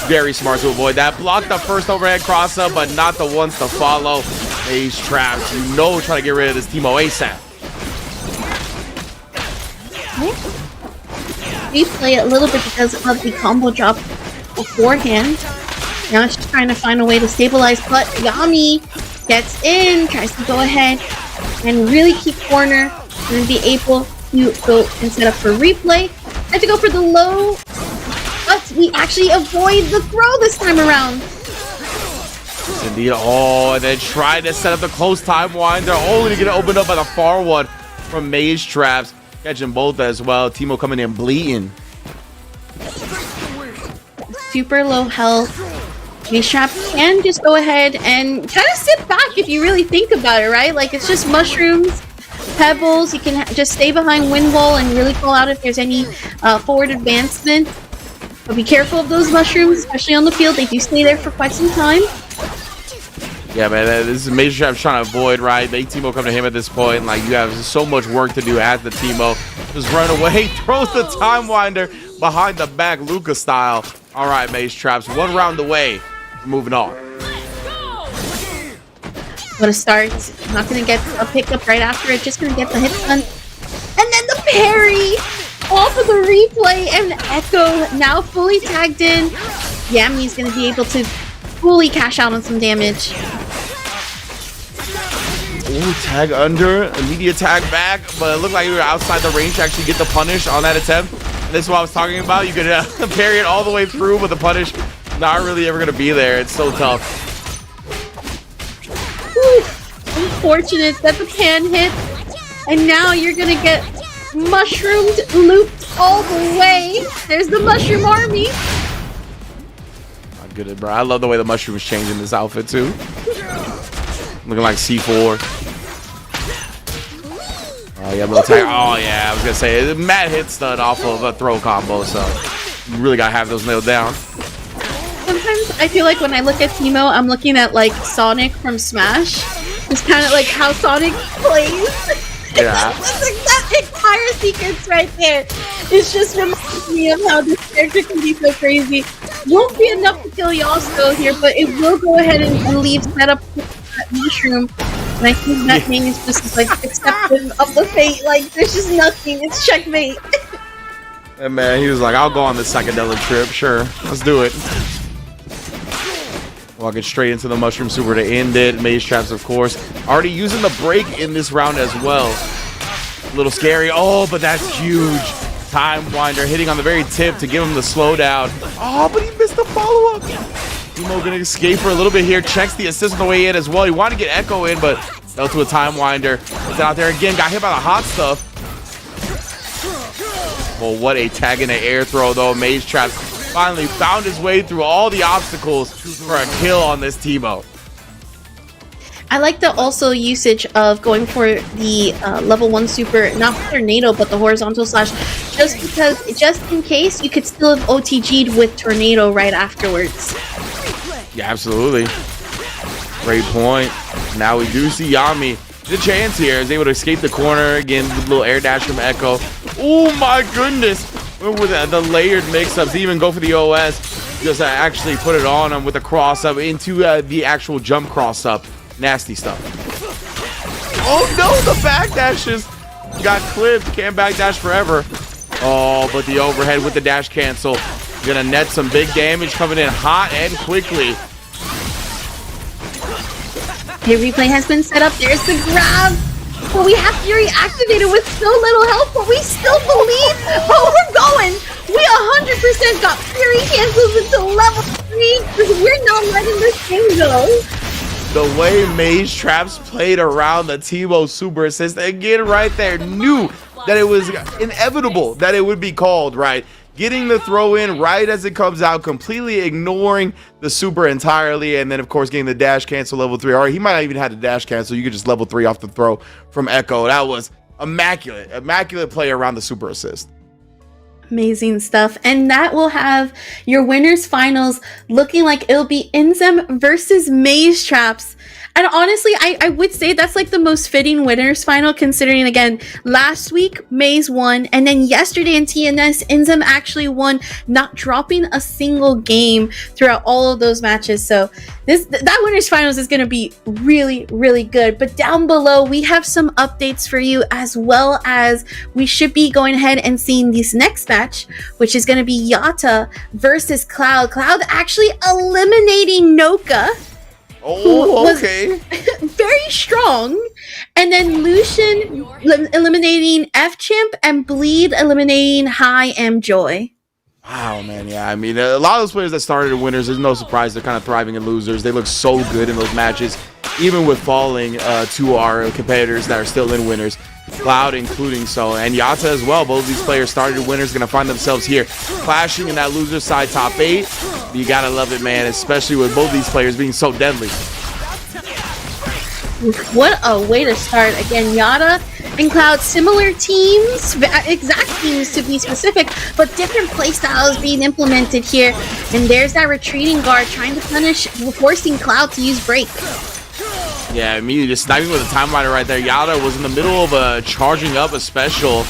Speaker 1: very smart to avoid that. Block the first overhead cross up, but not the ones to follow. Mage Traps, you know, try to get rid of this Teemo ASAP.
Speaker 2: Replay a little bit because of the combo drop beforehand. Now it's just trying to find a way to stabilize, but Yami gets in, tries to go ahead and really keep corner and be able to go and set up for replay. Had to go for the low, but we actually avoid the throw this time around.
Speaker 1: Indeed. Oh, and then trying to set up the close time wind. They're only going to open up by the far one from Mage Traps. Catching both as well. Teemo coming in bleeding.
Speaker 2: Super low health. Mage Trap can just go ahead and kind of sit back if you really think about it, right? Like, it's just mushrooms. pebbles. You can just stay behind wind wall and really call out if there's any forward advancement. But be careful of those mushrooms, especially on the field. They do stay there for quite some time.
Speaker 1: Yeah, man, this is Mage Trap's trying to avoid, right? They Teemo come to him at this point. Like, you have so much work to do as the Teemo. Just run away, throws the Time Winder behind the back, Luca style. All right, Mage Traps, 1 round away. We're moving on.
Speaker 2: Gonna start. Not gonna get a pickup right after it. Just gonna get the hit done. And then the parry off of the replay. And Echo now fully tagged in. Yami's gonna be able to fully cash out on some damage.
Speaker 1: Ooh, tag under, immediate tag back, but it looked like you were outside the range to actually get the punish on that attempt. And this is what I was talking about. You could parry it all the way through, but the punish not really ever gonna be there. It's so tough.
Speaker 2: Unfortunate that the pan hit, and now you're gonna get mushroomed, looped all the way. There's the mushroom army.
Speaker 1: My goodness, bro. I love the way the mushroom is changing this outfit too. Looking like C4. Oh yeah, little tag. Oh yeah, I was gonna say Matt hit stun off of a throw combo, so you really gotta have those nailed down.
Speaker 2: Sometimes I feel like when I look at Teemo, I'm looking at like Sonic from Smash. It's kind of like how Sonic plays.
Speaker 1: Yeah.
Speaker 2: That's like that entire sequence right there. It's just reminds me of how this character can be so crazy. Won't be enough to kill Yasuo here, but it will go ahead and leave setup that mushroom. And I think that name is just like accepting of the fate. Like there's just nothing. It's checkmate.
Speaker 1: And man, he was like, "I'll go on this psychedelic trip. Sure, let's do it." Walking straight into the mushroom super to end it. Mage Traps, of course, already using the break in this round as well. A little scary. Oh, but that's huge. Time Winder hitting on the very tip to give him the slowdown. Oh, but he missed the follow-up. Teemo gonna escape for a little bit here. Checks the assist on the way in as well. He wanted to get Echo in, but fell to a Time Winder. It's out there again. Got hit by the hot stuff. Well, what a tag in the air throw, though. Mage Traps finally found his way through all the obstacles for a kill on this Teemo.
Speaker 2: I like the also usage of going for the level 1 super, not the tornado, but the horizontal slash, just because, just in case, you could still have OTG'd with tornado right afterwards.
Speaker 1: Yeah, absolutely. Great point. Now we do see Yami. The chance here is able to escape the corner again with a little air dash from Echo. Oh my goodness! With the layered mix-ups, even go for the OS. Just actually put it on him with a cross-up into the actual jump cross-up. Nasty stuff. Oh no, the backdashes got clipped. Can't backdash forever. Oh, but the overhead with the dash cancel. Gonna net some big damage coming in hot and quickly.
Speaker 2: The replay has been set up. There's the grab. But we have Fury activated with so little health, but we still believe. Oh, we're going. We 100% got Fury cancels until level 3 because we're not letting this thing go.
Speaker 1: The way Mage Traps played around the Teemo super assist again right there, knew that it was inevitable that it would be called, right? Getting the throw in right as it comes out, completely ignoring the super entirely, and then of course getting the dash cancel level 3. Or he might not even have the dash cancel. You could just level 3 off the throw from Echo. That was immaculate play around the super assist.
Speaker 2: Amazing stuff. And that will have your winners finals looking like it'll be Inzem versus Mage Traps. And honestly, I would say that's like the most fitting winners final, considering, again, last week Maze won, and then yesterday in TNS, Inzem actually won, not dropping a single game throughout all of those matches. So that winners finals is going to be really, really good. But down below, we have some updates for you, as well as we should be going ahead and seeing this next match, which is going to be Yata versus Cloud. Cloud actually eliminating Noka.
Speaker 1: Oh, okay.
Speaker 2: Very strong. And then Lucian eliminating F-Champ and Bleed eliminating High M Joy.
Speaker 1: Wow, man. Yeah, I mean, a lot of those players that started in winners, there's no surprise they're kind of thriving in losers. They look so good in those matches, even with falling to our competitors that are still in winners. Cloud including so, and Yata as well. Both of these players started winners, going to find themselves here clashing in that loser side top 8. You gotta love it, man, especially with both these players being so deadly.
Speaker 2: What a way to start. Again, Yata And Cloud, similar teams, exact teams to be specific, but different playstyles being implemented here. And there's that retreating guard trying to punish, forcing Cloud to use break.
Speaker 1: Yeah, immediately just sniping with a time miner right there. Yada was in the middle of charging up a special.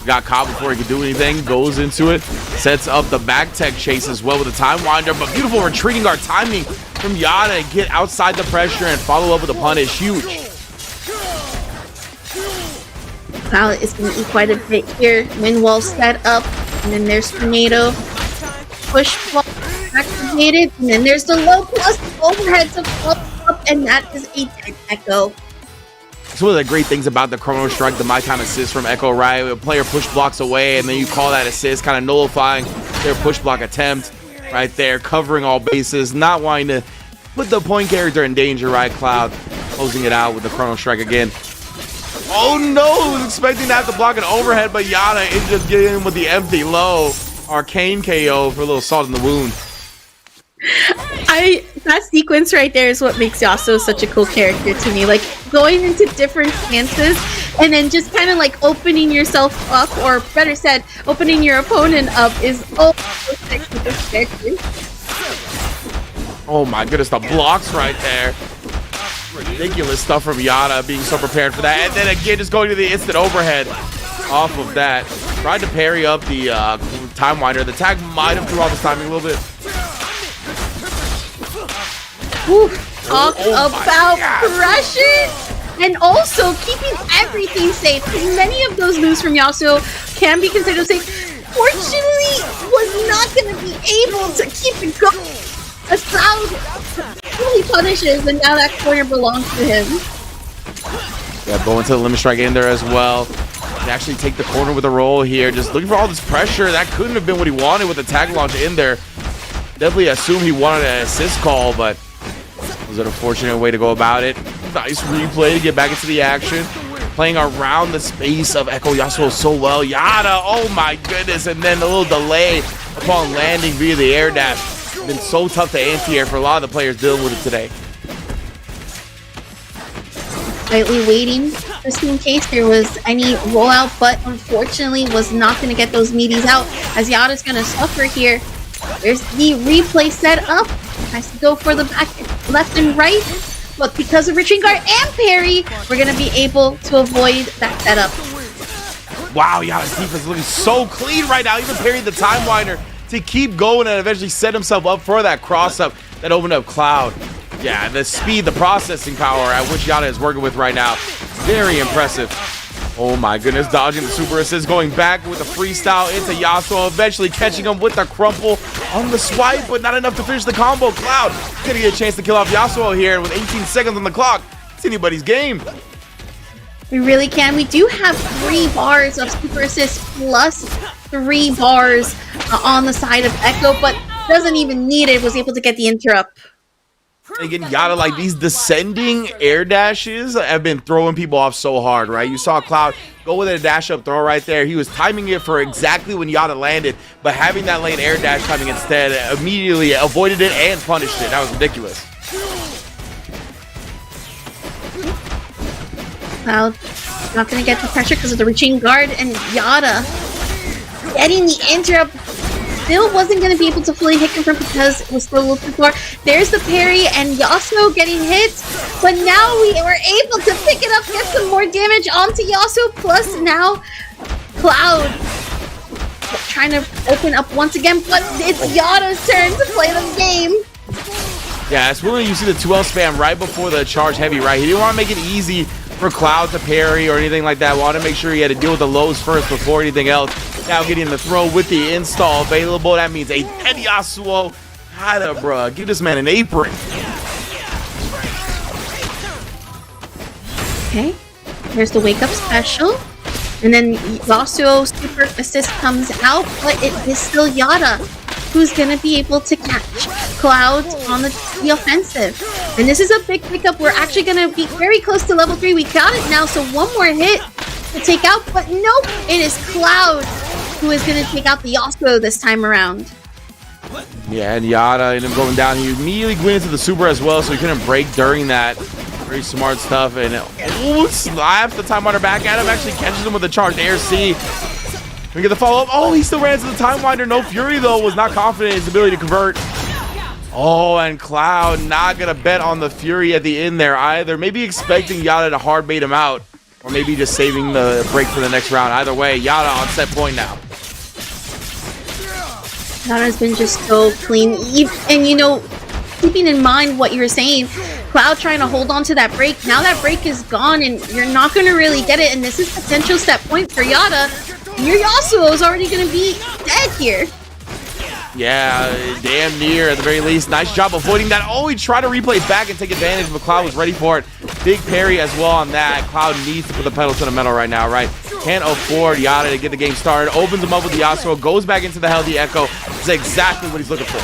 Speaker 1: Got caught before he could do anything, goes into it, sets up the back tech chase as well with a time winder, but beautiful retreating guard timing from Yada to get outside the pressure and follow up with a punish. Huge.
Speaker 2: Cloud is going to eat quite a bit here. Wind wall set up, and then there's Tornado. Push ball activated, and then there's the low plus overhead to follow up, and that is a dead Echo.
Speaker 1: It's one of the great things about the Chrono Strike, the My Time assist from Echo, right? A player push blocks away, and then you call that assist, kind of nullifying their push block attempt right there, covering all bases, not wanting to put the point character in danger, right? Cloud closing it out with the Chrono Strike again. Oh no, was expecting to have to block an overhead, but Yada is just getting in with the empty low. Arcane KO for a little salt in the wound.
Speaker 2: That sequence right there is what makes Yasuo such a cool character to me. Like going into different stances and then just kind of like opening yourself up, or better said, opening your opponent up is so sick with this character.
Speaker 1: Oh my goodness, the blocks right there. Ridiculous stuff from Yada, being so prepared for that. And then again, just going to the instant overhead off of that. Tried to parry up the time winder. The tag might have threw off his timing a little bit.
Speaker 2: Talk about crushing and also keeping everything safe. Many of those moves from Yasuo can be considered safe. Fortunately, was not going to be able to keep it going. A Cloud really punishes, and now that corner belongs to him.
Speaker 1: Yeah, going to the limit strike in there as well. And actually take the corner with a roll here. Just looking for all this pressure. That couldn't have been what he wanted with the tag launch in there. Definitely assumed he wanted an assist call, but it was an unfortunate way to go about it. Nice replay to get back into the action. Playing around the space of Echo Yasuo so well. Yada, oh my goodness. And then a little delay upon landing via the air dash. Been so tough to anti-air for a lot of the players dealing with it today.
Speaker 2: Slightly waiting just in case there was any rollout, but unfortunately was not going to get those meaties out, as Yada's going to suffer here. There's the replay set up. Has to go for the back, left and right, but because of retreat guard and parry, we're going to be able to avoid that setup.
Speaker 1: Wow, Yada's defense looking so clean right now. Even parried the time winder to keep going and eventually set himself up for that cross-up that opened up Cloud. Yeah, the speed, the processing power at which Yada is working with right now, very impressive. Oh my goodness, dodging the super assist, going back with a freestyle into Yasuo, eventually catching him with the crumple on the swipe, but not enough to finish the combo. Cloud gonna get a chance to kill off Yasuo here, and with 18 seconds on the clock, it's anybody's game.
Speaker 2: We really can. We do have 3 bars of super assist plus 3 bars on the side of Echo, but doesn't even need it. Was able to get the interrupt.
Speaker 1: Again, Yada, like these descending air dashes have been throwing people off so hard, right? You saw Cloud go with a dash up throw right there. He was timing it for exactly when Yada landed, but having that lane air dash timing instead immediately avoided it and punished it. That was ridiculous.
Speaker 2: Cloud not going to get the pressure because of the reaching guard, and Yada getting the interrupt. Still wasn't going to be able to fully hit confirm because it was still looking for. There's the parry and Yasuo getting hit, but now we were able to pick it up, get some more damage onto Yasuo, plus now Cloud trying to open up once again, but it's Yada's turn to play the game.
Speaker 1: Yeah, it's really, you see the 2L spam right before the charge heavy, right? He didn't want to make it easy for Cloud to parry or anything like that. Wanted to make sure he had to deal with the lows first before anything else. Now getting the throw with the install available. That means a dead Yasuo. Hada, bruh. Give this man an apron.
Speaker 2: Okay, here's the wake up special. And then Yasuo super assist comes out, but it is still Yada who's going to be able to catch Cloud on the offensive. And this is a big pickup. We're actually going to be very close to level 3. We got it now, so one more hit to take out, but nope, it is Cloud who is going to take out the Yasuo this time around.
Speaker 1: Yeah, and Yada ended up going down. He immediately went into the super as well, so he couldn't break during that. Very smart stuff. And slaps the Time Winder back at him. Actually catches him with a charged air C. We get the follow-up. Oh, he still ran to the Time Winder. No Fury, though, was not confident in his ability to convert. Oh, and Cloud not going to bet on the Fury at the end there either. Maybe expecting Yada to hard bait him out. Or maybe just saving the break for the next round. Either way, Yada on set point now.
Speaker 2: Yada's been just so clean. And, you know, keeping in mind what you were saying, Cloud trying to hold on to that break. Now that break is gone and you're not going to really get it. And this is potential step point for Yada. Your Yasuo is already going to be dead here.
Speaker 1: Yeah, damn near at the very least. Nice job avoiding that. Oh, he tried to replay back and take advantage, but Cloud was ready for it. Big parry as well on that. Cloud needs to put the pedal to the metal right now, right? Can't afford Yada to get the game started. Opens him up with the Yasuo, goes back into the Healthy Echo. This is exactly what he's looking for.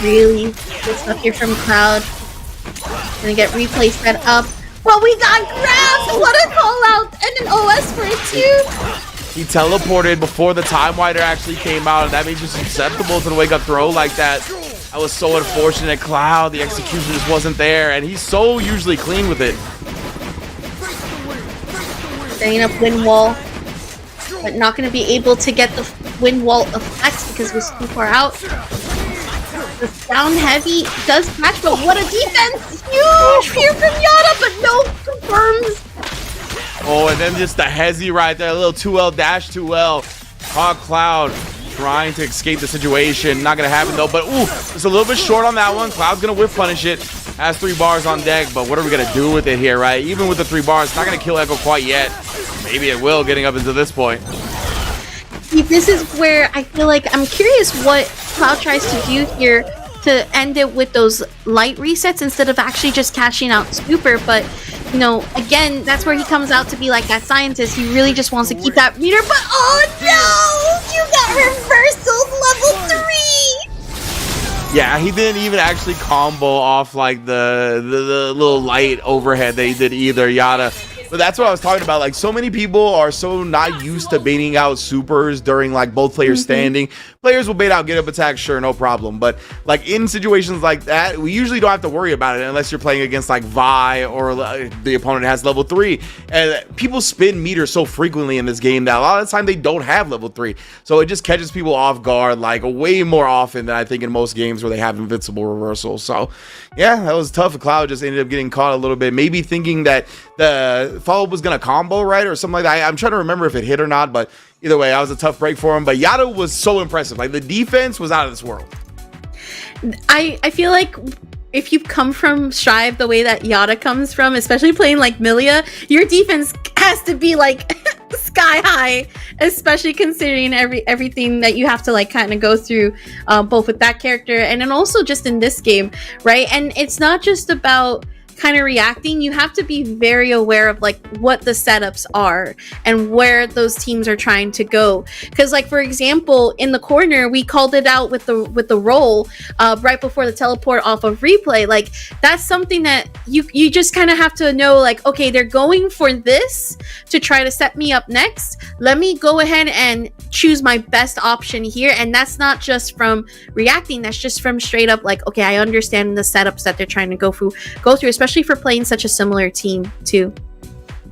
Speaker 2: Really good stuff here from Cloud. Gonna get replay set up. Well, we got grabbed! What a call out! And an OS for it too!
Speaker 1: He teleported before the Time Winder actually came out, and that means it's susceptible to the wake-up throw like that. That was so unfortunate. Cloud, the execution just wasn't there, and he's so usually clean with it.
Speaker 2: Setting up wind wall, but not going to be able to get the wind wall effect because it was too far out. The down heavy does catch, but what a defense! Huge here from Yada, but no confirms.
Speaker 1: Oh, and then just the hezzy right there, a little 2L dash 2L. Hog Cloud trying to escape the situation. Not going to happen though, but ooh, it's a little bit short on that one. Cloud's going to whiff punish it. Has 3 bars on deck, but what are we going to do with it here, right? Even with the 3 bars, it's not going to kill Echo quite yet. Maybe it will, getting up into this point.
Speaker 2: This is where I feel like I'm curious what Cloud tries to do here to end it with those light resets instead of actually just cashing out super. But, you know, again, that's where he comes out to be like that scientist. He really just wants to keep that meter. But oh no! You got reversals level 3!
Speaker 1: Yeah, he didn't even actually combo off like the little light overhead that he did either, Yada. But that's what I was talking about. Like, so many people are so not used to baiting out supers during like both players standing. Players will bait out get up attack, sure, no problem. But like in situations like that, we usually don't have to worry about it unless you're playing against like Vi or the opponent has level 3. And people spin meters so frequently in this game that a lot of the time they don't have level 3. So it just catches people off guard like way more often than I think in most games where they have invincible reversals. So yeah, that was tough. Cloud just ended up getting caught a little bit, maybe thinking that the follow-up was going to combo, right? Or something like that. I'm trying to remember if it hit or not, but either way, that was a tough break for him. But Yada was so impressive. Like, the defense was out of this world.
Speaker 2: I feel like if you come from Strive the way that Yada comes from, especially playing like Milia, your defense has to be like sky high, especially considering everything that you have to like kind of go through, both with that character and then also just in this game, right? And it's not just about kind of reacting. You have to be very aware of like what the setups are and where those teams are trying to go, because like for example in the corner we called it out with the roll right before the teleport off of replay. Like that's something that you just kind of have to know, like, okay, they're going for this to try to set me up next, let me go ahead and choose my best option here. And that's not just from reacting, that's just from straight up like, okay, I understand the setups that they're trying to go through, especially for playing such a similar team too.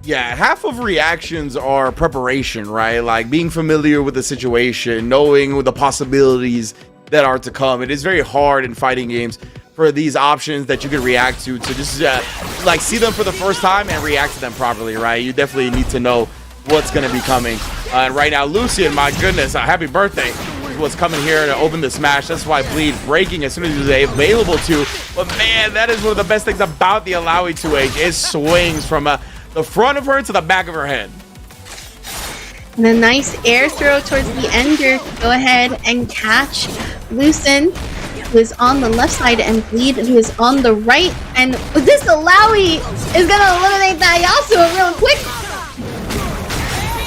Speaker 1: Yeah, half of reactions are preparation, right? Like being familiar with the situation, knowing the possibilities that are to come. It is very hard in fighting games for these options that you can react to just like see them for the first time and react to them properly, right? You definitely need to know what's going to be coming. And right now, Lucian, my goodness, happy birthday. Was coming here to open the smash. That's why Bleed breaking as soon as he was available to. But man, that is one of the best things about the Alawi 2H. It swings from the front of her to the back of her head.
Speaker 2: And a nice air throw towards the ender to go ahead and catch Lucin, who is on the left side, and Bleed, who is on the right. And this Alawi is gonna eliminate that Yasuo real quick.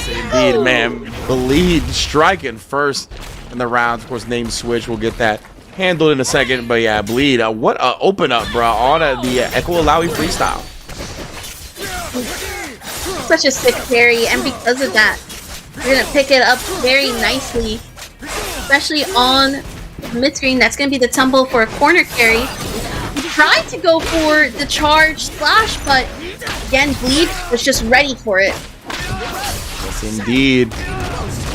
Speaker 1: Yes, indeed, man. Bleed striking first in the rounds. Of course, name switch, we'll get that handled in a second. But yeah, Bleed, what a open up, bro, on the Echo Alawi freestyle.
Speaker 2: Such a sick carry, and because of that, we're gonna pick it up very nicely, especially on mid screen. That's gonna be the tumble for a corner carry. tried to go for the charge splash, but again, Bleed was just ready for it.
Speaker 1: Yes, indeed.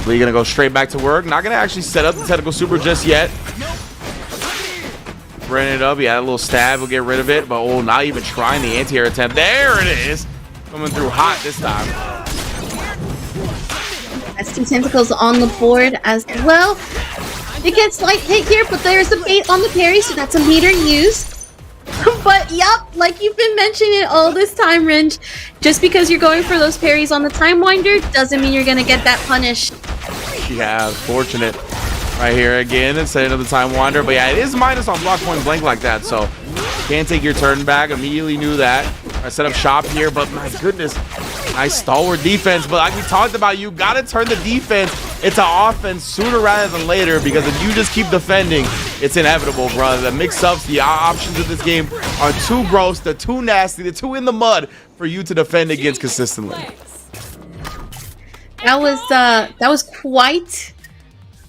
Speaker 1: Bleed gonna go straight back to work. Not gonna actually set up the technical super just yet. Bring it up. Yeah, a little stab will get rid of it, but oh, not even trying the anti-air attempt. There it is. Coming through hot this time.
Speaker 2: S2 Tentacles on the board as well. It gets slight hit here, but there's a bait on the parry, so that's a meter used. But yup, like you've been mentioning it all this time, Ringe, just because you're going for those parries on the Time Winder doesn't mean you're gonna get that punished.
Speaker 1: Yeah, fortunate. Right here again instead of the Time Wander. But yeah, it is minus on block point blank like that, so can't take your turn back. Immediately knew that. I set up shop here, but my goodness, nice stalwart defense. But like we talked about, you gotta turn the defense into offense sooner rather than later, because if you just keep defending, it's inevitable, brother. The mix-ups, the options of this game are too gross, they're too nasty, they're too in the mud for you to defend against consistently.
Speaker 2: That was quite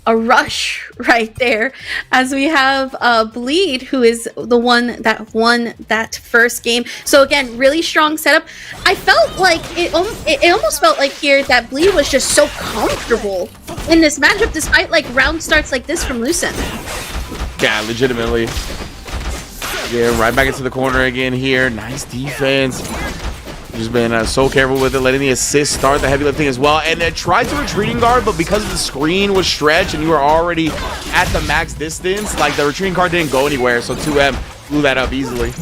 Speaker 2: a rush right there, as we have Bleed, who is the one that won that first game. So again, really strong setup. I felt like it almost felt like here that Bleed was just so comfortable in this matchup, despite like round starts like this from Lucent.
Speaker 1: Yeah, legitimately. Yeah, right back into the corner again here. Nice defense. Just been so careful with it, letting the assist start the heavy lifting as well. And then tried to retreating guard, but because the screen was stretched and you were already at the max distance, like the retreating guard didn't go anywhere. So 2M blew that up easily.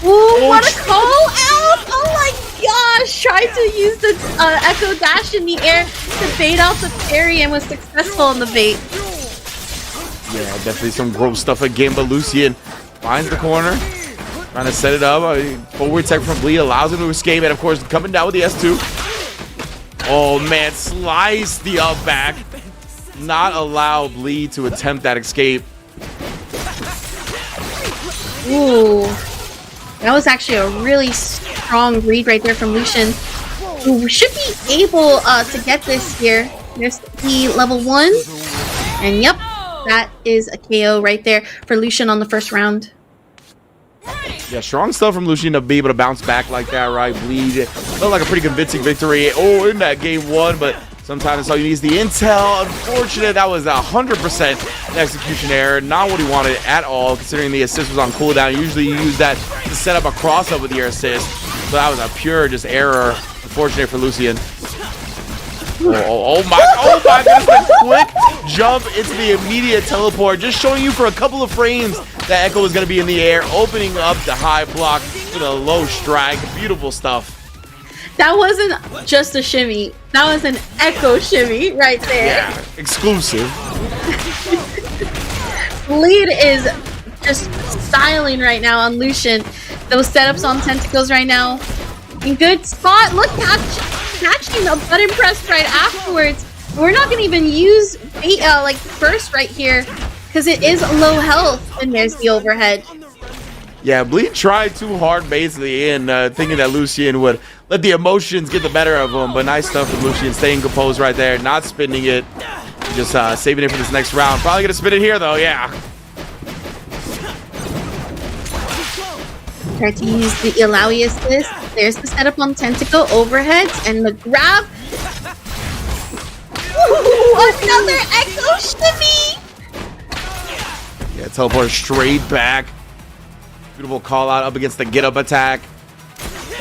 Speaker 2: Ooh, what a call out! Oh my gosh! Tried to use the Echo Dash in the air to bait out the parry and was successful in the bait.
Speaker 1: Yeah, definitely some gross stuff again, but Lucian finds the corner. Trying to set it up. Forward tech from Bleed allows him to escape. And of course, coming down with the S2. Oh man, slice the up back. Not allow Bleed to attempt that escape.
Speaker 2: Ooh. That was actually a really strong read right there from Lucian, who should be able to get this here. There's the level 1. And yep, that is a KO right there for Lucian on the first round.
Speaker 1: Yeah, strong stuff from Lucian to be able to bounce back like that, right? Bleed. Felt like a pretty convincing victory. Oh, in that game 1, but sometimes that's all you need is the intel. Unfortunate, that was 100% execution error. Not what he wanted at all, considering the assist was on cooldown. Usually you use that to set up a cross-up with your assist. So that was a pure just error. Unfortunate for Lucian. Oh my goodness, the quick jump into the immediate teleport, just showing you for a couple of frames that Echo was going to be in the air, opening up the high block with a low strike. Beautiful stuff.
Speaker 2: That wasn't just a shimmy, that was an Echo shimmy right there.
Speaker 1: Yeah, exclusive.
Speaker 2: Bleed is just styling right now on Lucian. Those setups on Tentacles right now. In good spot. Look, catching a button press right afterwards. We're not going to even use like first right here, because it is low health, and there's the overhead.
Speaker 1: Yeah, Bleed tried too hard basically in thinking that Lucian would let the emotions get the better of him, but nice stuff from Lucian, staying composed right there, not spinning it, just saving it for this next round. Probably going to spin it here though, yeah.
Speaker 2: Try to use the Ilaoi assist. There's the setup on Tentacle, overheads, and the grab. Ooh, another Echo shimmy!
Speaker 1: Yeah, teleport straight back. Beautiful call out up against the get up attack.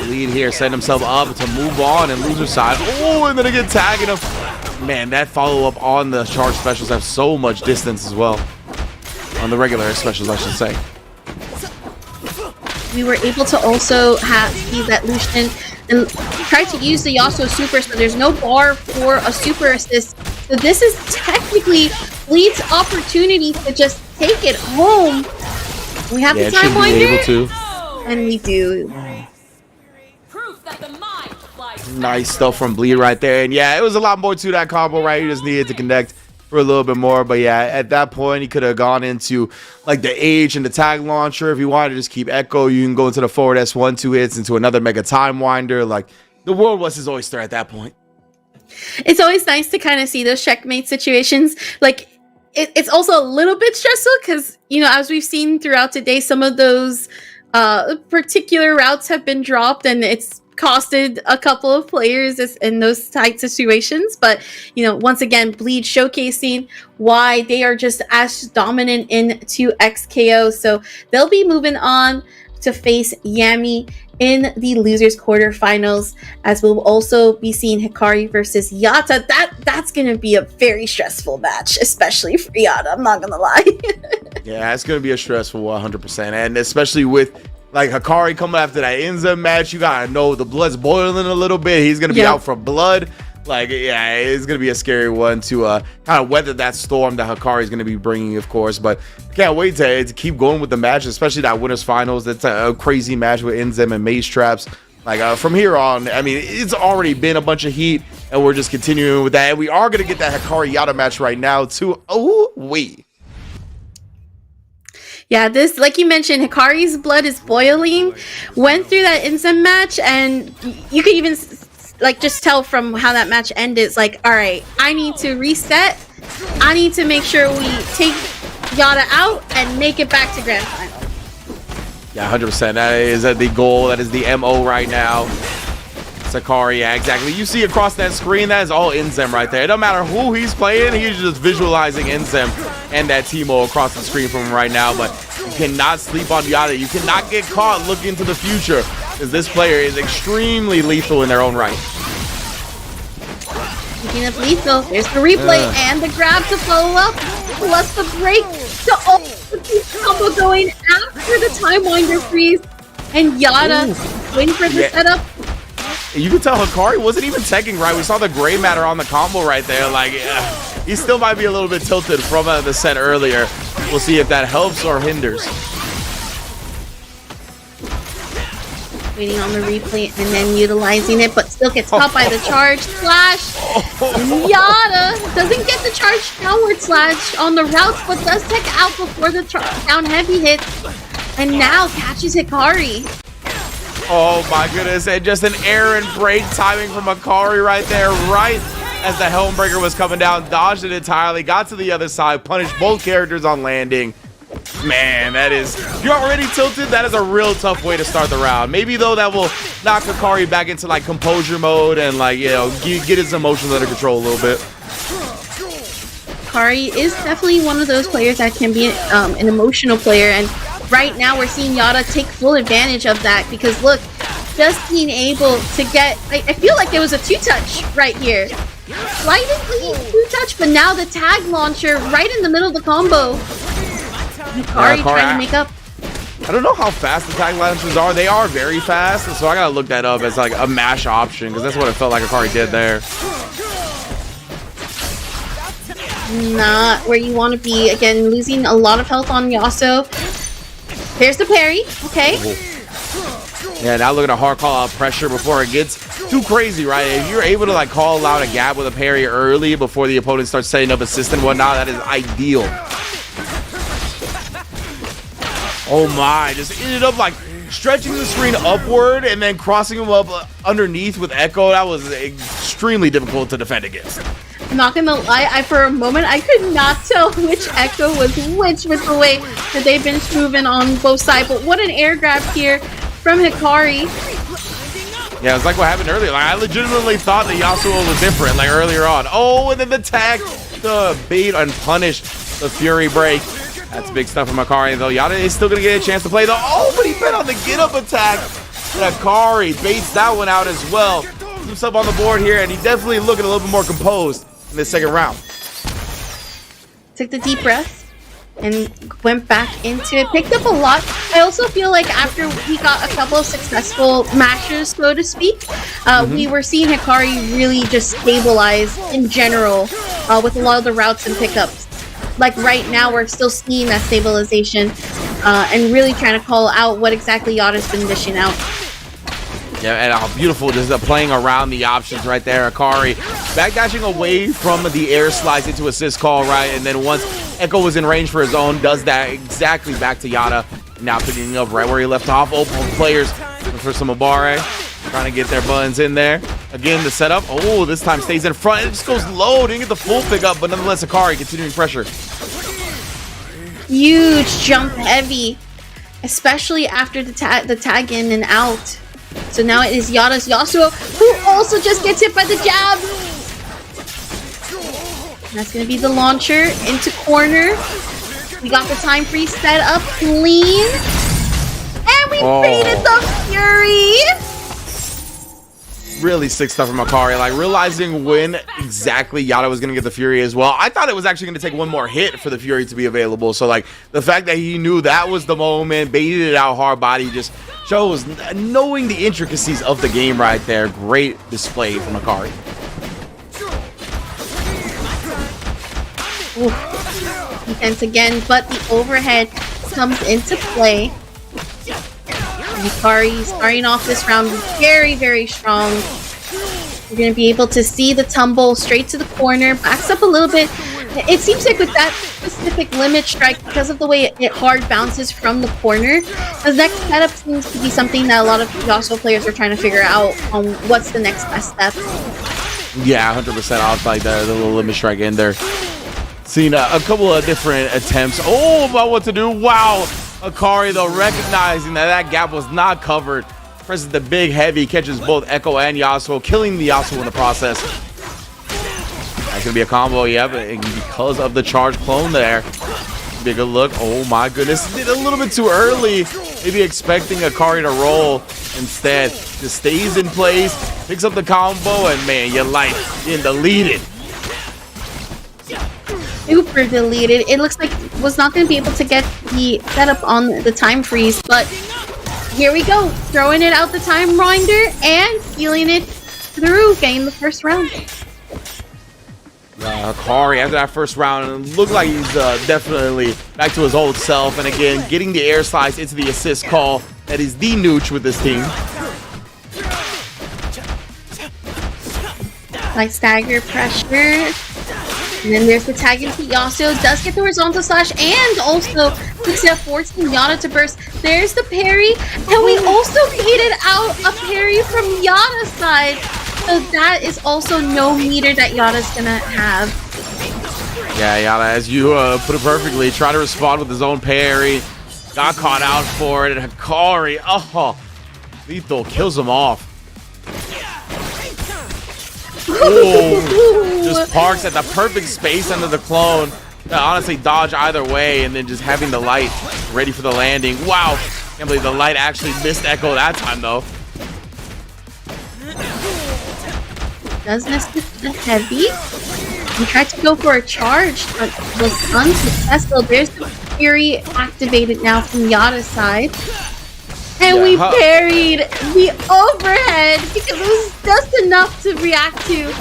Speaker 1: Lead here, setting himself up to move on and loser side. Oh, and then again tagging him. Man, that follow up on the charge specials have so much distance as well. On the regular specials, I should say.
Speaker 2: We were able to also see that Lucian and try to use the Yasuo super, so there's no bar for a super assist. So this is technically Bleed's opportunity to just take it home. We have the Time Winder, and we do.
Speaker 1: Nice stuff from Bleed right there. And yeah, it was a lot more to that combo, right? You just needed to connect for a little bit more. But yeah, at that point, he could have gone into like the Age and the Tag Launcher. If you wanted to just keep Echo, you can go into the forward S1, 2 hits, into another Mega Time Winder. Like, the world was his oyster at that point.
Speaker 2: It's always nice to kind of see those checkmate situations. Like, it's also a little bit stressful because, you know, as we've seen throughout today, some of those particular routes have been dropped and it's costed a couple of players in those tight situations. But, you know, once again, Bleed showcasing why they are just as dominant in 2XKO. So they'll be moving on to face Yami in the losers quarterfinals, as we'll also be seeing Hikari versus Yata. That's gonna be a very stressful match, especially for Yata, I'm not gonna lie.
Speaker 1: Yeah, it's gonna be a stressful 100%, and especially with like Hikari coming after that Enza match, you gotta know the blood's boiling a little bit. He's gonna be out for blood. Like, yeah, it's going to be a scary one to kind of weather that storm that Hikari is going to be bringing, of course. But I can't wait to keep going with the match, especially that winners finals. That's a crazy match with Enzem and Maze Traps. Like, from here on, I mean, it's already been a bunch of heat, and we're just continuing with that. And we are going to get that Hikari Yata match right now, too. Oh, wait.
Speaker 2: Yeah, this, like you mentioned, Hikari's blood is boiling. Went through that Enzem match, and you could even like just tell from how that match ended. It's like, all right, I need to reset. I need to make sure we take Yata out and make it back to grand final.
Speaker 1: Yeah, 100%. That is the goal. That is the MO right now. Hikari, yeah, exactly. You see across that screen, that is all Enzem right there. It don't matter who he's playing, he's just visualizing Enzem and that Teemo across the screen from him right now. But you cannot sleep on Yata. You cannot get caught looking into the future, because this player is extremely lethal in their own right.
Speaker 2: Speaking of lethal, there's the replay and the grab to follow up, plus the break to also keep combo going after the time winder freeze. And Yata waiting for the setup.
Speaker 1: You can tell Hikari wasn't even taking right. We saw the gray matter on the combo right there. Like, he still might be a little bit tilted from the set earlier. We'll see if that helps or hinders.
Speaker 2: Waiting on the replay and then utilizing it, but still gets caught by the charge slash. Yata doesn't get the charge downward slash on the routes, but does take out before the down heavy hit, and now catches Hikari.
Speaker 1: Oh my goodness, and just an errant break timing from Hikari right there, right as the Helmbreaker was coming down, dodged it entirely, got to the other side, punished both characters on landing. Man, that is, you're already tilted. That is a real tough way to start the round. Maybe though that will knock Hikari back into like composure mode and like, you know, get his emotions under control a little bit.
Speaker 2: Hikari is definitely one of those players that can be an emotional player, and right now we're seeing Yata take full advantage of that, because look, just being able to get, I feel like there was a two-touch right here. Slightly two-touch, but now the tag launcher right in the middle of the combo. Hikari trying to make up.
Speaker 1: I don't know how fast the tag launchers are. They are very fast, so I gotta look that up as like a mash option, because that's what it felt like Hikari did there.
Speaker 2: Not where you want to be. Again, losing a lot of health on Yasuo. Here's the parry. Okay.
Speaker 1: Yeah, now looking to hard call out pressure before it gets too crazy, right? If you're able to like call out a gap with a parry early before the opponent starts setting up assist and whatnot, that is ideal. Oh my, just ended up like stretching the screen upward and then crossing him up underneath with Echo. That was extremely difficult to defend against.
Speaker 2: I'm not gonna lie, for a moment I could not tell which Echo was which with the way that they've been moving on both sides. But what an air grab here from Hikari.
Speaker 1: Yeah, it's like what happened earlier. Like, I legitimately thought that Yasuo was different, like earlier on. Oh, and then the tag, the bait and punish the Fury break. That's big stuff from Hikari, though. Yata is still gonna get a chance to play, though. Oh, but he bet on the get-up attack. And Hikari baits that one out as well. Puts himself on the board here, and he definitely looking a little bit more composed in this second round.
Speaker 2: Took the deep breath and went back into it. Picked up a lot. I also feel like after we got a couple of successful matches, so to speak, we were seeing Hikari really just stabilize in general with a lot of the routes and pickups. Like right now, we're still seeing that stabilization and really trying to call out what exactly Yata's been dishing out.
Speaker 1: Yeah, and how beautiful, just playing around the options right there. Hikari backdashing away from the air slice into assist call, right? And then once Echo was in range for his own, does that exactly back to Yata. Now picking up right where he left off. Open players for some Abare, trying to get their buttons in there. Again, the setup. Oh, this time stays in front. It just goes low. Didn't get the full pickup, but nonetheless, Hikari continuing pressure.
Speaker 2: huge jump heavy, especially after the tag in and out. So now it is Yada's Yasuo, who also just gets hit by the jab. That's going to be the launcher into corner. We got the time freeze set up clean. And we baited the Fury.
Speaker 1: Really sick stuff from Akari. Like, realizing when exactly Yada was going to get the Fury as well. I thought it was actually going to take one more hit for the Fury to be available. So, like, the fact that he knew that was the moment, baited it out hard body, just shows knowing the intricacies of the game right there. Great display from Akari.
Speaker 2: Defense again, but the overhead comes into play. Akari starting off this round very, very strong. You're going to be able to see the tumble straight to the corner, backs up a little bit. It seems like with that specific limit strike, because of the way it hard bounces from the corner, the next setup seems to be something that a lot of Yasuo players are trying to figure out on what's the next best step.
Speaker 1: Yeah, 100% off like the little limit strike in there. Seen a couple of different attempts. Oh, about what to do. Wow. Akari, though, recognizing that gap was not covered, presses the big heavy, catches both Echo and Yasuo, killing the Yasuo in the process. That's going to be a combo, yeah, but because of the charge clone there. Big a look. Oh, my goodness. Did a little bit too early. Maybe expecting Akari to roll. Instead, just stays in place, picks up the combo, and, man, your life in deleted.
Speaker 2: Super deleted. It looks like it was not going to be able to get the setup on the time freeze, but here we go. Throwing it out the time winder and sealing it through, getting the first round.
Speaker 1: Akari after that first round, it looked like he's definitely back to his old self. And again, getting the air slice into the assist call. That is the nooch with this team.
Speaker 2: Like stagger pressure. And then there's the tag into Yasuo, does get the horizontal slash, and also forcing Yada to burst. There's the parry, and we also baited out a parry from Yada's side. So that is also no meter that Yada's gonna have.
Speaker 1: Yeah, Yada, as you put it perfectly, try to respond with his own parry. Got caught out for it, and Akari, lethal kills him off. Oh, just parks at the perfect space under the clone. Honestly, dodge either way, and then just having the light ready for the landing. Wow, can't believe the light actually missed Echo that time, though.
Speaker 2: Does miss the heavy. He tried to go for a charge, but was unsuccessful. There's the Fury activated now from Yada's side. And we parried the overhead because it was just enough to react to.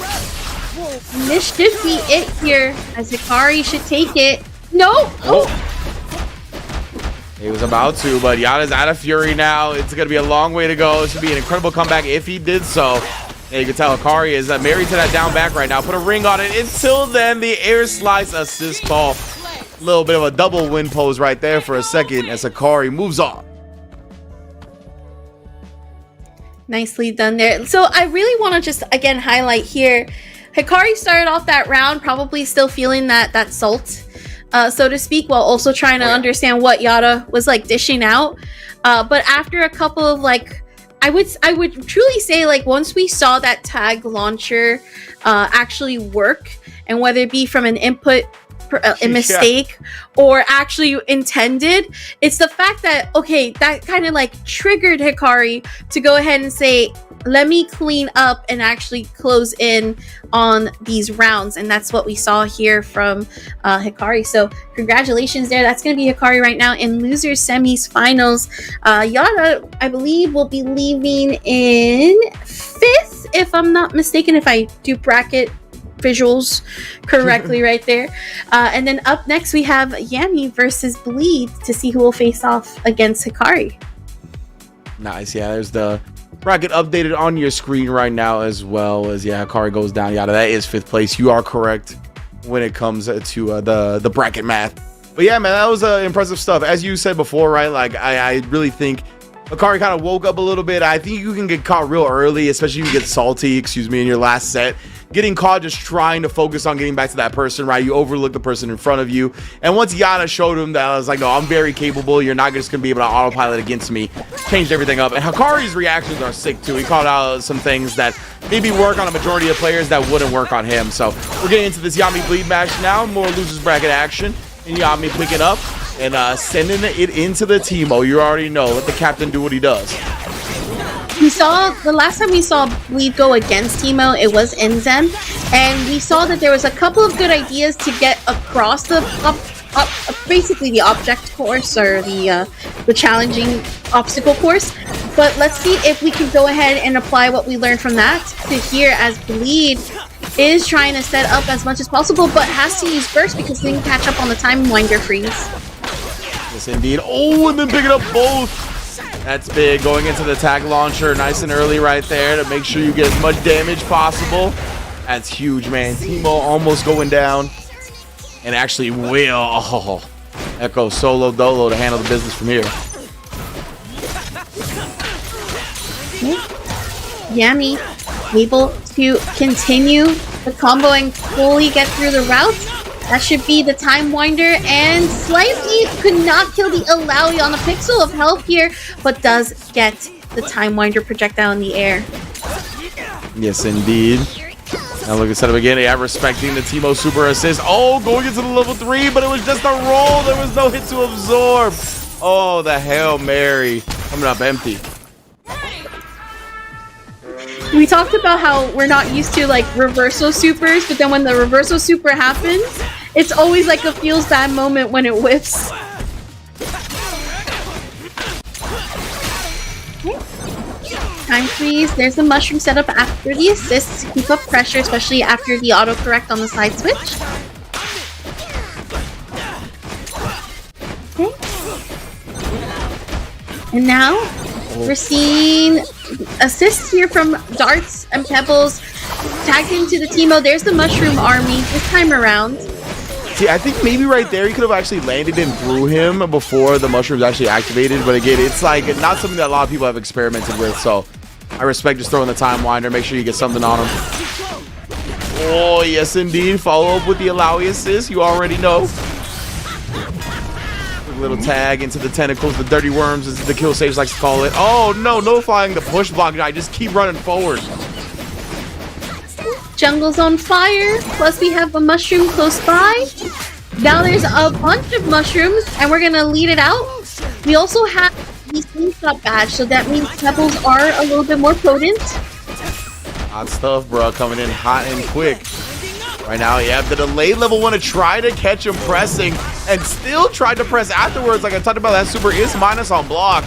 Speaker 2: This should be it here, as Akari should take it. No!
Speaker 1: He was about to, but Yada's out of Fury now. It's going to be a long way to go. It should be an incredible comeback if he did so. And you can tell Akari is married to that down back right now. Put a ring on it. Until then, the air slice assist call. A little bit of a double win pose right there for a second as Akari moves on.
Speaker 2: Nicely done there. So I really want to just again highlight here, Hikari started off that round probably still feeling that salt, so to speak, while also trying to understand what Yada was like dishing out. But after a couple of I would truly say once we saw that tag launcher actually work, and whether it be from an input a mistake or actually intended, it's the fact that that kind of triggered Hikari to go ahead and say, let me clean up and actually close in on these rounds. And that's what we saw here from Hikari. So congratulations there. That's going to be Hikari right now in losers semis finals. Yada, I believe, will be leaving in 5th, if I'm not mistaken, if I do bracket visuals correctly right there. And then up next we have Yami versus Bleed to see who will face off against Hikari.
Speaker 1: Nice. Yeah, there's the bracket updated on your screen right now, as well as Hikari goes down. Yada, that is 5th place. You are correct when it comes to the bracket math. But yeah, man, that was impressive stuff. As you said before, right? I really think Hikari kind of woke up a little bit. I think you can get caught real early, especially if you get salty, in your last set. getting caught just trying to focus on getting back to that person, right? You overlook the person in front of you. And once Yana showed him that, I was like, no, I'm very capable. You're not just going to be able to autopilot against me. Changed everything up. And Hikari's reactions are sick, too. He called out some things that maybe work on a majority of players that wouldn't work on him. So we're getting into this Yami bleed match now. More losers bracket action. And Yami picking up and sending it into the Teemo. You already know. Let the captain do what he does.
Speaker 2: We saw the last time we saw Bleed go against Teemo, it was in Zen, and we saw that there was a couple of good ideas to get across the basically the object course or the challenging obstacle course. But let's see if we can go ahead and apply what we learned from that to here, as Bleed is trying to set up as much as possible, but has to use burst because they can catch up on the time winder freeze.
Speaker 1: Yes, indeed. Oh, and then picking up both. That's big. Going into the tag launcher nice and early right there to make sure you get as much damage possible. That's huge, man. Teemo almost going down. And actually will. Oh, Echo solo dolo to handle the business from here.
Speaker 2: Yami able to continue the combo and fully get through the route. That should be the time winder, and slightly could not kill the Alawi on a pixel of health here, but does get the time winder projectile in the air.
Speaker 1: Yes, indeed. Now look at setup again. Yeah, respecting the Teemo super assist. Oh, going into the level 3, but it was just a roll. There was no hit to absorb. Oh, the Hail Mary coming up empty.
Speaker 2: We talked about how we're not used to like reversal supers, but then when the reversal super happens, it's always like a feels bad moment when it whiffs. Time freeze. There's the mushroom setup after the assist to keep up pressure, especially after the autocorrect on the side switch. Okay. And now we're seeing assists here from Darts and Pebbles tagged into the Teemo. There's the Mushroom Army this time around.
Speaker 1: See, I think maybe right there he could have actually landed and threw him before the mushrooms actually activated. But again, it's like not something that a lot of people have experimented with. So I respect just throwing the time winder. Make sure you get something on him. Oh, yes, indeed. Follow up with the Alawi assist. You already know. Little tag into the tentacles, the dirty worms, as the kill sage likes to call it. Oh no, notifying the push block guy. Just keep running forward.
Speaker 2: Jungle's on fire. Plus we have a mushroom close by. Now there's a bunch of mushrooms, and we're gonna lead it out. We also have the slingshot badge, so that means pebbles are a little bit more potent.
Speaker 1: Hot stuff, bro. Coming in hot and quick. Right now, you have the delayed level 1 to try to catch him pressing, and still tried to press afterwards. Like I talked about, that super is minus on block.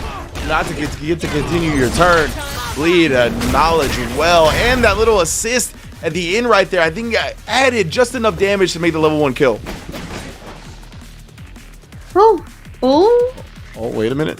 Speaker 1: Not to get to continue your turn. Bleed, knowledge well, and that little assist at the end right there, I think added just enough damage to make the level 1 kill.
Speaker 2: Oh,
Speaker 1: wait a minute.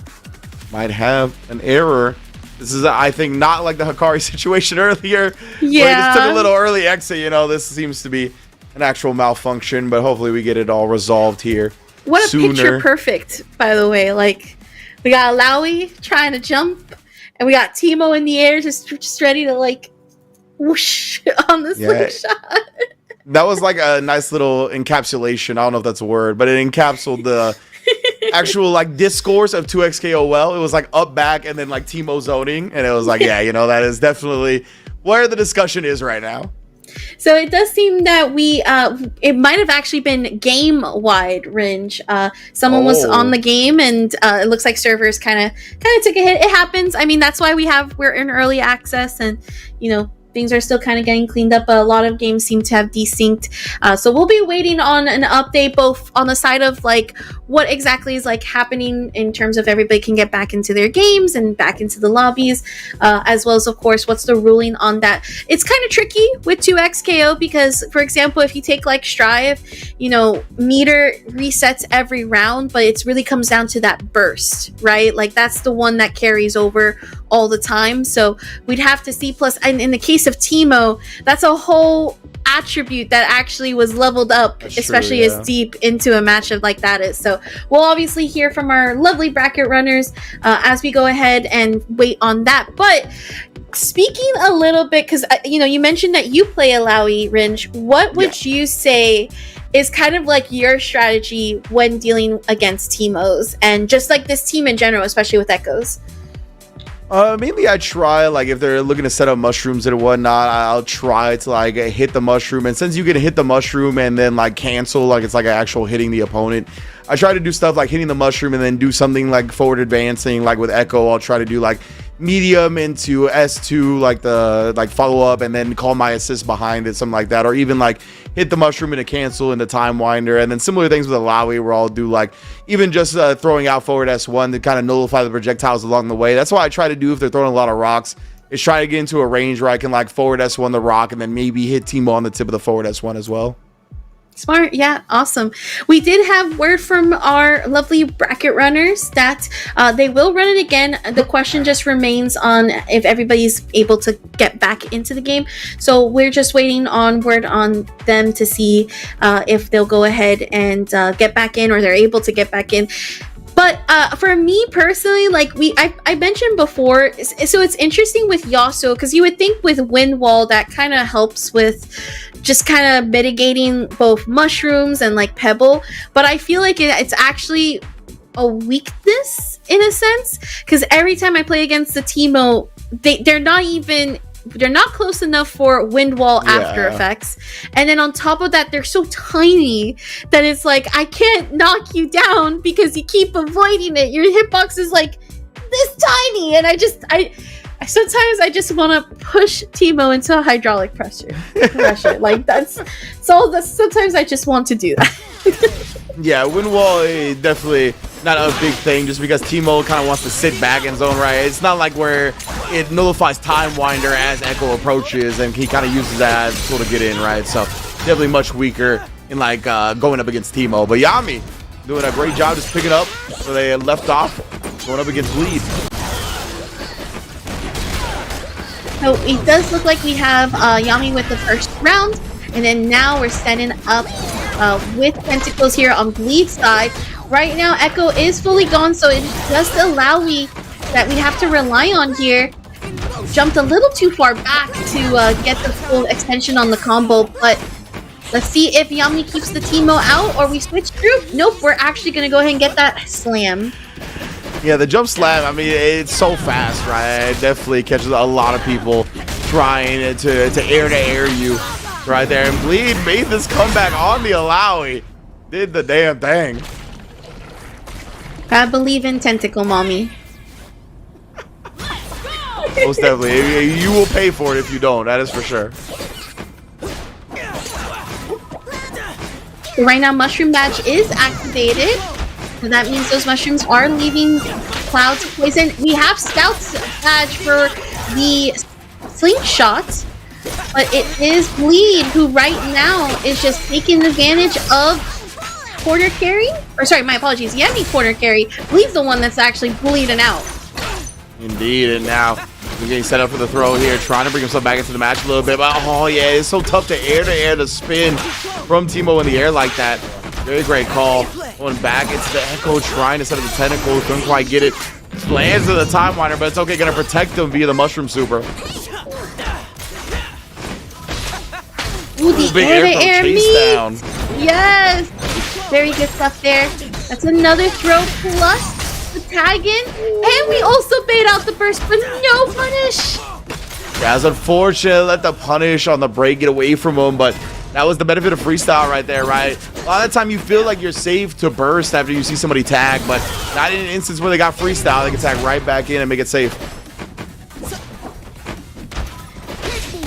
Speaker 1: Might have an error. This is, I think, not like the Hikari situation earlier.
Speaker 2: Yeah.
Speaker 1: Where he just took a little early exit. You know, this seems to be an actual malfunction, but hopefully we get it all resolved here.
Speaker 2: What a
Speaker 1: sooner.
Speaker 2: picture perfect, by the way. Like, we got Alawi trying to jump, and we got Teemo in the air just ready to, like, whoosh on the slingshot.
Speaker 1: That was like a nice little encapsulation. I don't know if that's a word, but it encapsulated the actual like discourse of 2xKOL. It was like up, back, and then like Teemo zoning, and it was like, yeah, you know, that is definitely where the discussion is right now.
Speaker 2: So it does seem that we it might have actually been game wide range. Someone was on the game, and it looks like servers kind of took a hit. It happens. I mean, that's why we're in early access, and you know, things are still kind of getting cleaned up, but a lot of games seem to have desynced. So we'll be waiting on an update, both on the side of like what exactly is like happening in terms of everybody can get back into their games and back into the lobbies, as well as, of course, what's the ruling on that. It's kind of tricky with 2xKO because, for example, if you take like Strive, you know, meter resets every round, but it really comes down to that burst, right? Like that's the one that carries over all the time. So we'd have to see. Plus, and in the case of Teemo, that's a whole attribute that actually was leveled up, especially as deep into a matchup like that is. So we'll obviously hear from our lovely bracket runners as we go ahead and wait on that. But speaking a little bit, because you mentioned that you play Alawi, Rinj. What would you say is kind of like your strategy when dealing against Teemos and just like this team in general, especially with Echoes?
Speaker 1: Mainly I try, like, if they're looking to set up mushrooms and whatnot, I'll try to, like, hit the mushroom. And since you can hit the mushroom and then, like, cancel, like, it's like actual hitting the opponent, I try to do stuff like hitting the mushroom and then do something like forward advancing. Like with Echo, I'll try to do, like, medium into S2, like the follow up, and then call my assist behind it, something like that. Or even, like, hit the mushroom into cancel into time winder. And then similar things with Alawi, where I'll do, like, even just throwing out forward S1 to kind of nullify the projectiles along the way. That's what I try to do if they're throwing a lot of rocks, is try to get into a range where I can, like, forward S1 the rock and then maybe hit Teemo on the tip of the forward S1 as well.
Speaker 2: Smart. Yeah, awesome. We did have word from our lovely bracket runners that they will run it again. The question just remains on if everybody's able to get back into the game. So we're just waiting on word on them to see if they'll go ahead and get back in, or they're able to get back in. But for me personally, like I mentioned before, so it's interesting with Yasuo, because you would think with Wind Wall that kind of helps with just kind of mitigating both mushrooms and like Pebble, but I feel like it's actually a weakness in a sense, because every time I play against the Teemo, they're not close enough for Wind Wall After Effects. And then on top of that, they're so tiny that it's like, I can't knock you down because you keep avoiding it. Your hitbox is like this tiny. And I sometimes I just want to push Teemo into a hydraulic pressure. Like sometimes I just want to do that.
Speaker 1: Yeah, Wind Wall is definitely not a big thing, just because Teemo kind of wants to sit back in zone, right? It's not like where it nullifies Time Winder as Echo approaches, and he kind of uses that as tool to get in, right? So definitely much weaker in like going up against Teemo. But Yami doing a great job just picking up where they left off, going up against Bleed.
Speaker 2: So it does look like we have Yami with the first round, and then now we're setting up with Tentacles here on Bleed's side. Right now, Echo is fully gone, so it's just Alawi that we have to rely on here. Jumped a little too far back to get the full extension on the combo, but let's see if Yami keeps the Teemo out, or we switch group. Nope, we're actually going to go ahead and get that slam.
Speaker 1: Yeah, the jump slam, I mean, it's so fast, right? It definitely catches a lot of people trying to air you right there. And Bleed made this comeback on the Alawi. Did the damn thing.
Speaker 2: Gotta believe in Tentacle Mommy.
Speaker 1: Most definitely. You will pay for it if you don't, that is for sure.
Speaker 2: Right now, Mushroom Badge is activated. So that means those mushrooms are leaving clouds of poison. We have Scout's badge for the slingshot, but it is Bleed who right now is just taking advantage of corner carry. Or sorry, my apologies. Yami corner carry. Bleed's the one that's actually bleeding out.
Speaker 1: Indeed, and now we're getting set up for the throw here, trying to bring himself back into the match a little bit. But oh yeah, it's so tough to air the spin from Teemo in the air like that. Very great call. Going back, it's the Echo trying to set up the tentacles. Couldn't quite get it. Lands to the Time Winder, but it's okay. Gonna protect him via the Mushroom Super.
Speaker 2: Ooh, the
Speaker 1: big
Speaker 2: air
Speaker 1: chase down.
Speaker 2: Yes! Very good stuff there. That's another throw plus the tag in. And we also bait out the burst, but no punish.
Speaker 1: Yeah, it's unfortunate. Let the punish on the break get away from him, but that was the benefit of freestyle right there, right? A lot of the time you feel like you're safe to burst after you see somebody tag, but not in an instance where they got freestyle. They can tag right back in and make it safe.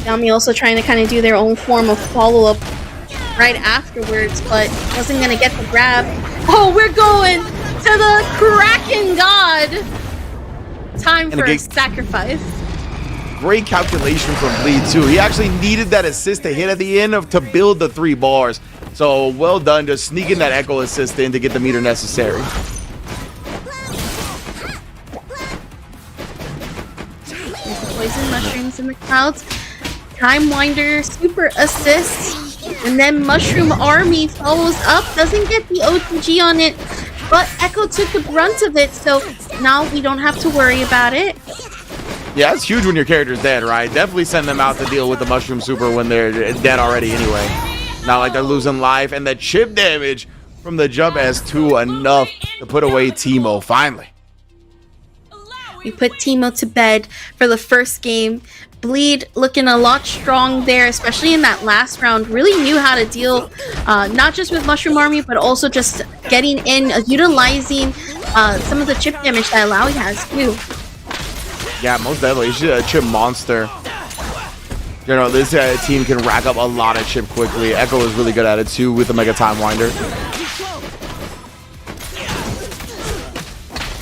Speaker 2: Yami also trying to kind of do their own form of follow-up right afterwards, but wasn't going to get the grab. Oh, we're going to the Kraken God. Time for a sacrifice.
Speaker 1: Great calculation from Bleed too. He actually needed that assist to hit at the end to build the 3 bars. So well done, just sneaking that Echo assist in to get the meter necessary.
Speaker 2: There's the poison mushrooms in the clouds. Time Winder super assist, and then Mushroom Army follows up. Doesn't get the OTG on it, but Echo took the brunt of it, so now we don't have to worry about it.
Speaker 1: Yeah, it's huge when your character's dead, right? Definitely send them out to deal with the mushroom super when they're dead already anyway. Not like they're losing life. And the chip damage from the jump S2 enough to put away Teemo, finally.
Speaker 2: We put Teemo to bed for the first game. Bleed looking a lot strong there, especially in that last round. Really knew how to deal not just with Mushroom Army, but also just getting in, utilizing some of the chip damage that Alawi has too.
Speaker 1: Yeah, most definitely. He's a chip monster. You know, this team can rack up a lot of chip quickly. Echo is really good at it too with the Mega Time Winder.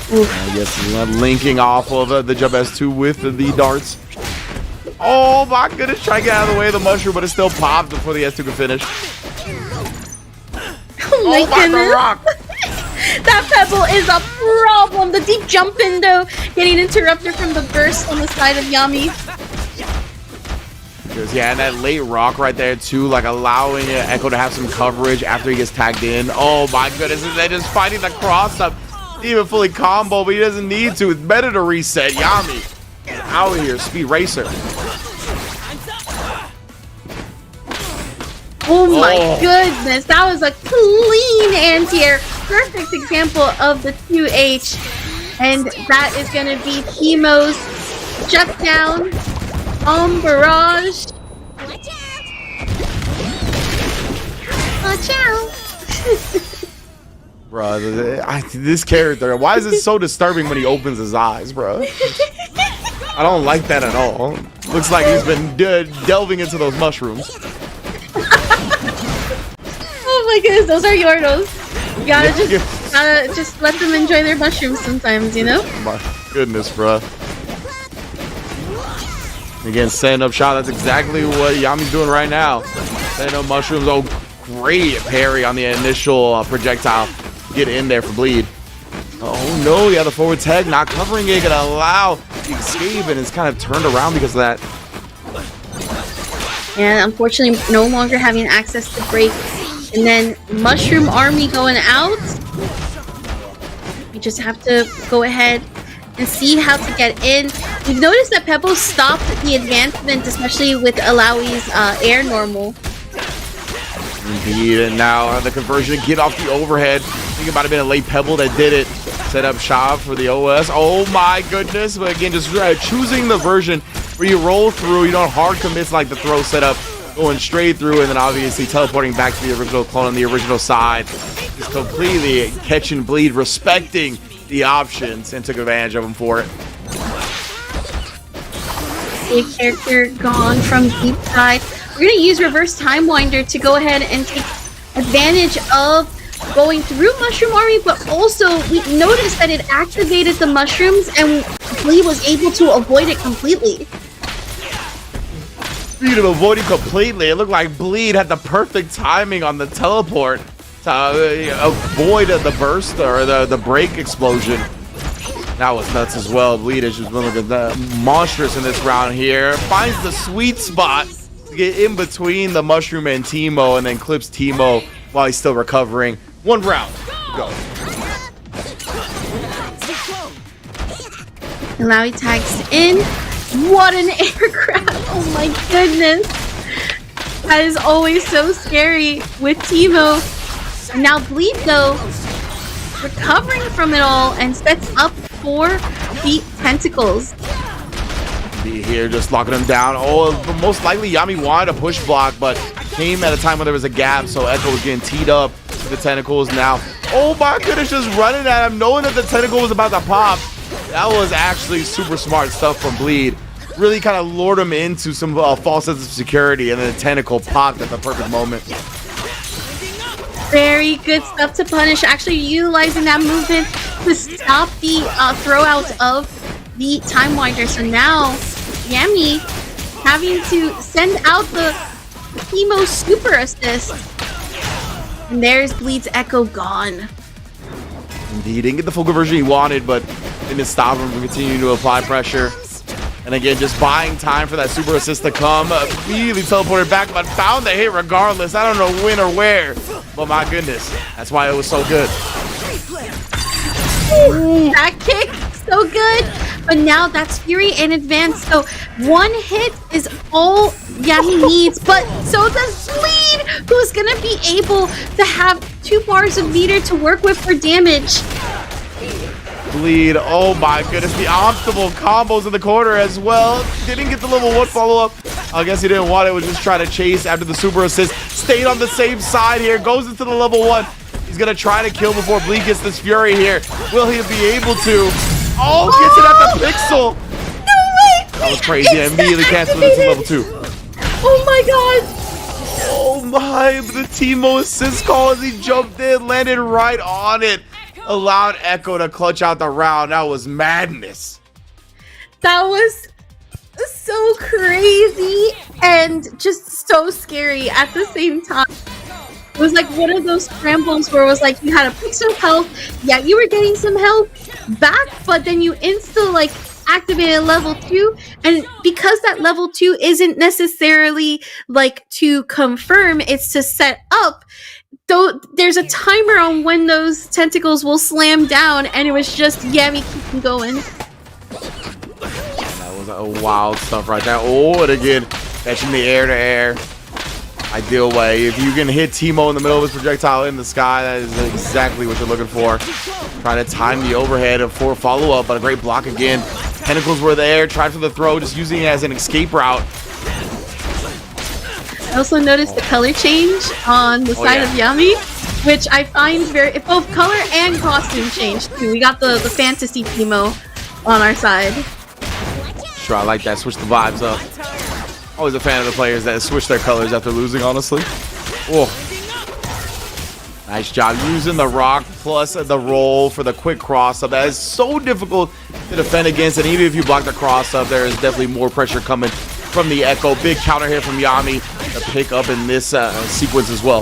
Speaker 1: Yes, linking off of the jump S2 with the darts. Oh my goodness, trying to get out of the way of the mushroom, but it still popped before the S2 could finish.
Speaker 2: Oh my goodness. Rock. That pebble is a problem. The deep jump in though, getting interrupted from the burst on the side of Yami.
Speaker 1: Yeah, and that late rock right there too, like allowing Echo to have some coverage after he gets tagged in. Oh my goodness, and they're just fighting the cross up. Even fully combo, but he doesn't need to. It's better to reset. Yami out here, Speed Racer.
Speaker 2: Oh my goodness, that was a clean anti-air. Perfect example of the 2H. And that is going to be Teemo's shut down on barrage. Watch out! Watch out!
Speaker 1: Bro, this character, why is it so disturbing when he opens his eyes, bro? I don't like that at all. Looks like he's been delving into those mushrooms.
Speaker 2: Oh my goodness, those are Yordos. You gotta just let them enjoy their mushrooms sometimes, you know?
Speaker 1: Oh my goodness, bro. Again, setting up shot. That's exactly what Yami's doing right now. Setting up mushrooms. Oh, great parry on the initial projectile. Get in there for Bleed. Oh no, yeah, the forward tag not covering it, gonna allow the escape, and it's kind of turned around because of that.
Speaker 2: And unfortunately, no longer having access to break. And then Mushroom Army going out. You just have to go ahead and see how to get in. We've noticed that Pebble stopped the advancement, especially with Alawi's air normal.
Speaker 1: Indeed, and now the conversion to get off the overhead. I think it might have been a late Pebble that did it. Set up shop for the OS. Oh my goodness. But again, just choosing the version where you roll through, you don't hard commits like the throw setup, going straight through, and then obviously teleporting back to the original clone on the original side. Just completely catch and Bleed, respecting the options, and took advantage of them for it.
Speaker 2: A character gone from deep side. We're going to use Reverse Time Winder to go ahead and take advantage of going through Mushroom Army, but also we noticed that it activated the mushrooms and Bleed was able to avoid it completely.
Speaker 1: Speaking of avoiding completely, it looked like Bleed had the perfect timing on the teleport to avoid the burst or the break explosion. That was nuts as well. Bleed is just looking monstrous in this round here. Finds the sweet spot to get in between the mushroom and Teemo, and then clips Teemo while he's still recovering. One round. Go.
Speaker 2: Alawi tags in. What an aircraft! Oh my goodness! That is always so scary with Teemo. And now Bleed though, recovering from it all and sets up for the tentacles.
Speaker 1: Be here just locking him down. Oh, most likely Yami wanted a push block, but came at a time when there was a gap, so Echo was getting teed up with the tentacles now. Oh my goodness, just running at him, knowing that the tentacle was about to pop. That was actually super smart stuff from Bleed. Really kind of lured him into some false sense of security, and then the tentacle popped at the perfect moment.
Speaker 2: Very good stuff to punish. Actually utilizing that movement to stop the throw out of the Time Winder. So now Yami having to send out the Teemo super assist. And there's Bleed's Echo gone.
Speaker 1: Indeed, he didn't get the full conversion he wanted, but didn't stop him from continuing to apply pressure. And again, just buying time for that super assist to come. Immediately teleported back, but found the hit regardless. I don't know when or where, but my goodness, that's why it was so good.
Speaker 2: Ooh, that kick, so good. but now that's Fury in advance. So one hit is all Yami needs, but so does Bleed, who's gonna be able to have 2 bars of meter to work with for damage.
Speaker 1: Bleed, oh my goodness, the optimal combos in the corner as well. Didn't get the level 1 follow-up. I guess he didn't want it, was just trying to chase after the super assist. Stayed on the same side here, goes into the level 1. He's gonna try to kill before Bleed gets this Fury here. Will he be able to? Oh, gets it at the pixel.
Speaker 2: No way!
Speaker 1: That was crazy. I immediately canceled it to level 2.
Speaker 2: Oh my god!
Speaker 1: Oh my, the Teemo assist call as he jumped in, landed right on it. Allowed Echo to clutch out the round. That was madness.
Speaker 2: That was so crazy and just so scary at the same time. It was like one of those scrambles where it was like you had a pixel health, yeah, you were getting some health back, but then you insta like activated level 2, and because that level 2 isn't necessarily like to confirm, it's to set up. Though there's a timer on when those tentacles will slam down, and it was just Yami keeping going.
Speaker 1: That was a wild stuff right there. Oh, and again, catching the air to air. Ideal way. If you can hit Teemo in the middle of his projectile in the sky, that is exactly what you're looking for. Trying to time the overhead for follow-up, but a great block again. Tentacles were there, tried for the throw, just using it as an escape route.
Speaker 2: I also noticed the color change on the side of Yami, which I find very, both color and costume change too. We got the fantasy Teemo on our side.
Speaker 1: Sure, I like that. Switch the vibes up. Always a fan of the players that switch their colors after losing, honestly. Oh. Nice job using the rock plus the roll for the quick cross up. That is so difficult to defend against, and even if you block the cross up, there is definitely more pressure coming from the Echo. Big counter hit from Yami to pick up in this sequence as well.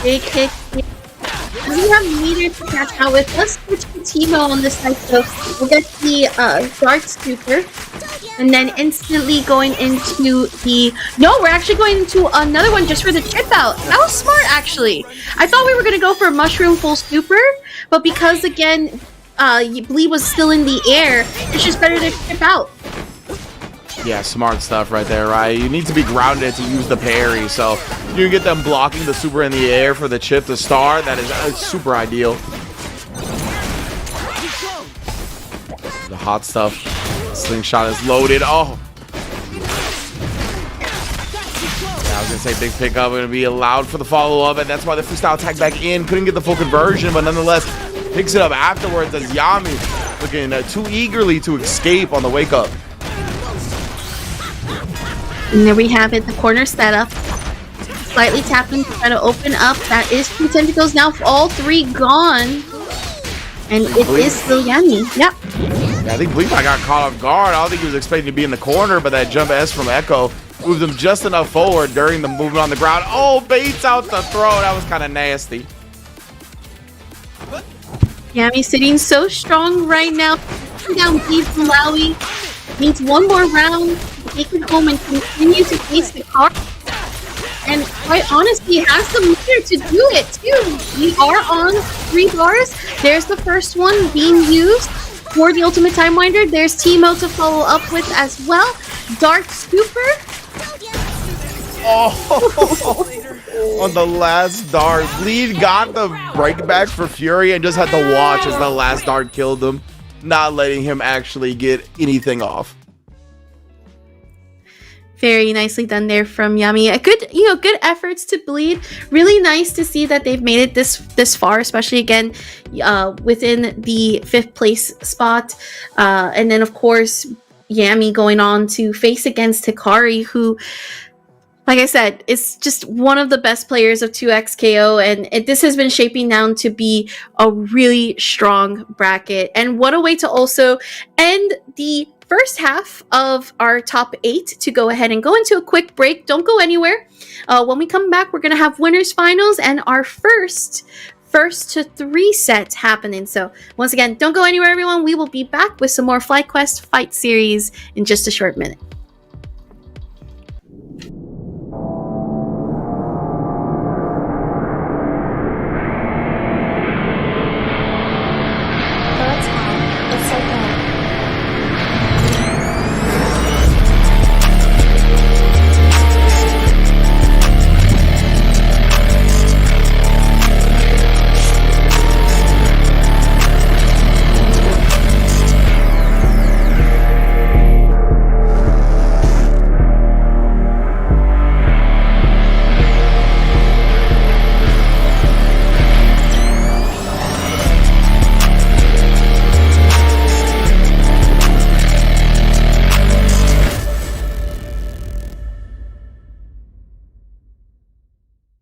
Speaker 2: Big hit. We have meter to catch out with. Let's switch to Teemo on this side, so we'll get the Dark Scooper, and then instantly going into the... No, we're actually going into another one just for the chip out. That was smart, actually. I thought we were going to go for a Mushroom full Scooper, but because, again, Bleed was still in the air, it's just better to chip out.
Speaker 1: Yeah, smart stuff right there, right? You need to be grounded to use the parry, so you can get them blocking the super in the air for the chip to star. That is super ideal. The hot stuff. Slingshot is loaded. Oh. Yeah, I was going to say big pickup going to be allowed for the follow-up, and that's why the freestyle attack back in. Couldn't get the full conversion, but nonetheless picks it up afterwards as Yami looking too eagerly to escape on the wake-up.
Speaker 2: And there we have it, the corner setup. Slightly tapping to try to open up. That is 2 tentacles now, all 3 gone. And it is still Yami. Yep.
Speaker 1: Yeah, I think Bleak got caught off guard. I don't think he was expecting to be in the corner, but that jump S from Echo moved him just enough forward during the movement on the ground. Oh, baits out the throw. That was kind of nasty.
Speaker 2: Yami sitting so strong right now. Down deep from Lowy. Needs one more round to take it home and continue to face the car. And quite honestly, has the meter to do it too. We are on 3 bars. There's the first one being used for the ultimate time winder. There's Teemo to follow up with as well. Dark Scooper.
Speaker 1: Oh, on the last dart. Bleed got the break back for Fury and just had to watch as the last dart killed him, not letting him actually get anything off.
Speaker 2: Very nicely done there from Yami. A good, good efforts to Bleed. Really nice to see that they've made it this far, especially again within the 5th place spot. And then of course Yami going on to face against Hikari, who, like I said, is just one of the best players of 2XKO, and this has been shaping down to be a really strong bracket. And what a way to also end the first half of our top 8 to go ahead and go into a quick break. Don't go anywhere. When we come back, we're going to have winners finals and our first to 3 sets happening. So once again, don't go anywhere, everyone. We will be back with some more FlyQuest Fight Series in just a short minute.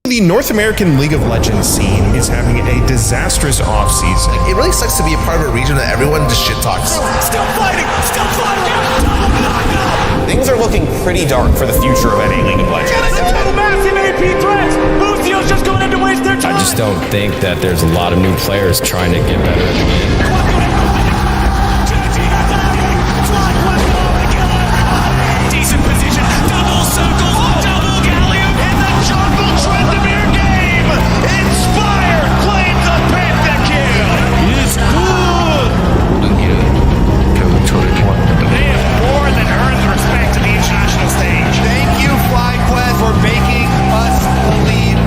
Speaker 3: The North American League of Legends scene is having a disastrous offseason.
Speaker 9: It really sucks to be a part of a region that everyone just shit talks.
Speaker 5: Still fighting! Still fighting!
Speaker 6: Things are looking pretty dark for the future of NA League of Legends.
Speaker 5: Total massive AP threats! Lucio's just going in to waste their time!
Speaker 7: I just don't think that there's a lot of new players trying to get better at the game.
Speaker 5: Decent position, double circle, double gallium, and the jungle Trendemir game! Inspired claims a pentakill! It's good! They have more than earned the respect to the international stage. Thank you, FlyQuest, for making us believe.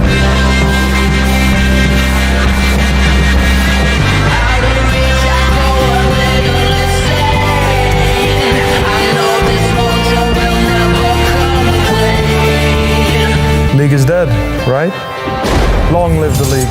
Speaker 8: League is dead, right? Long live the league.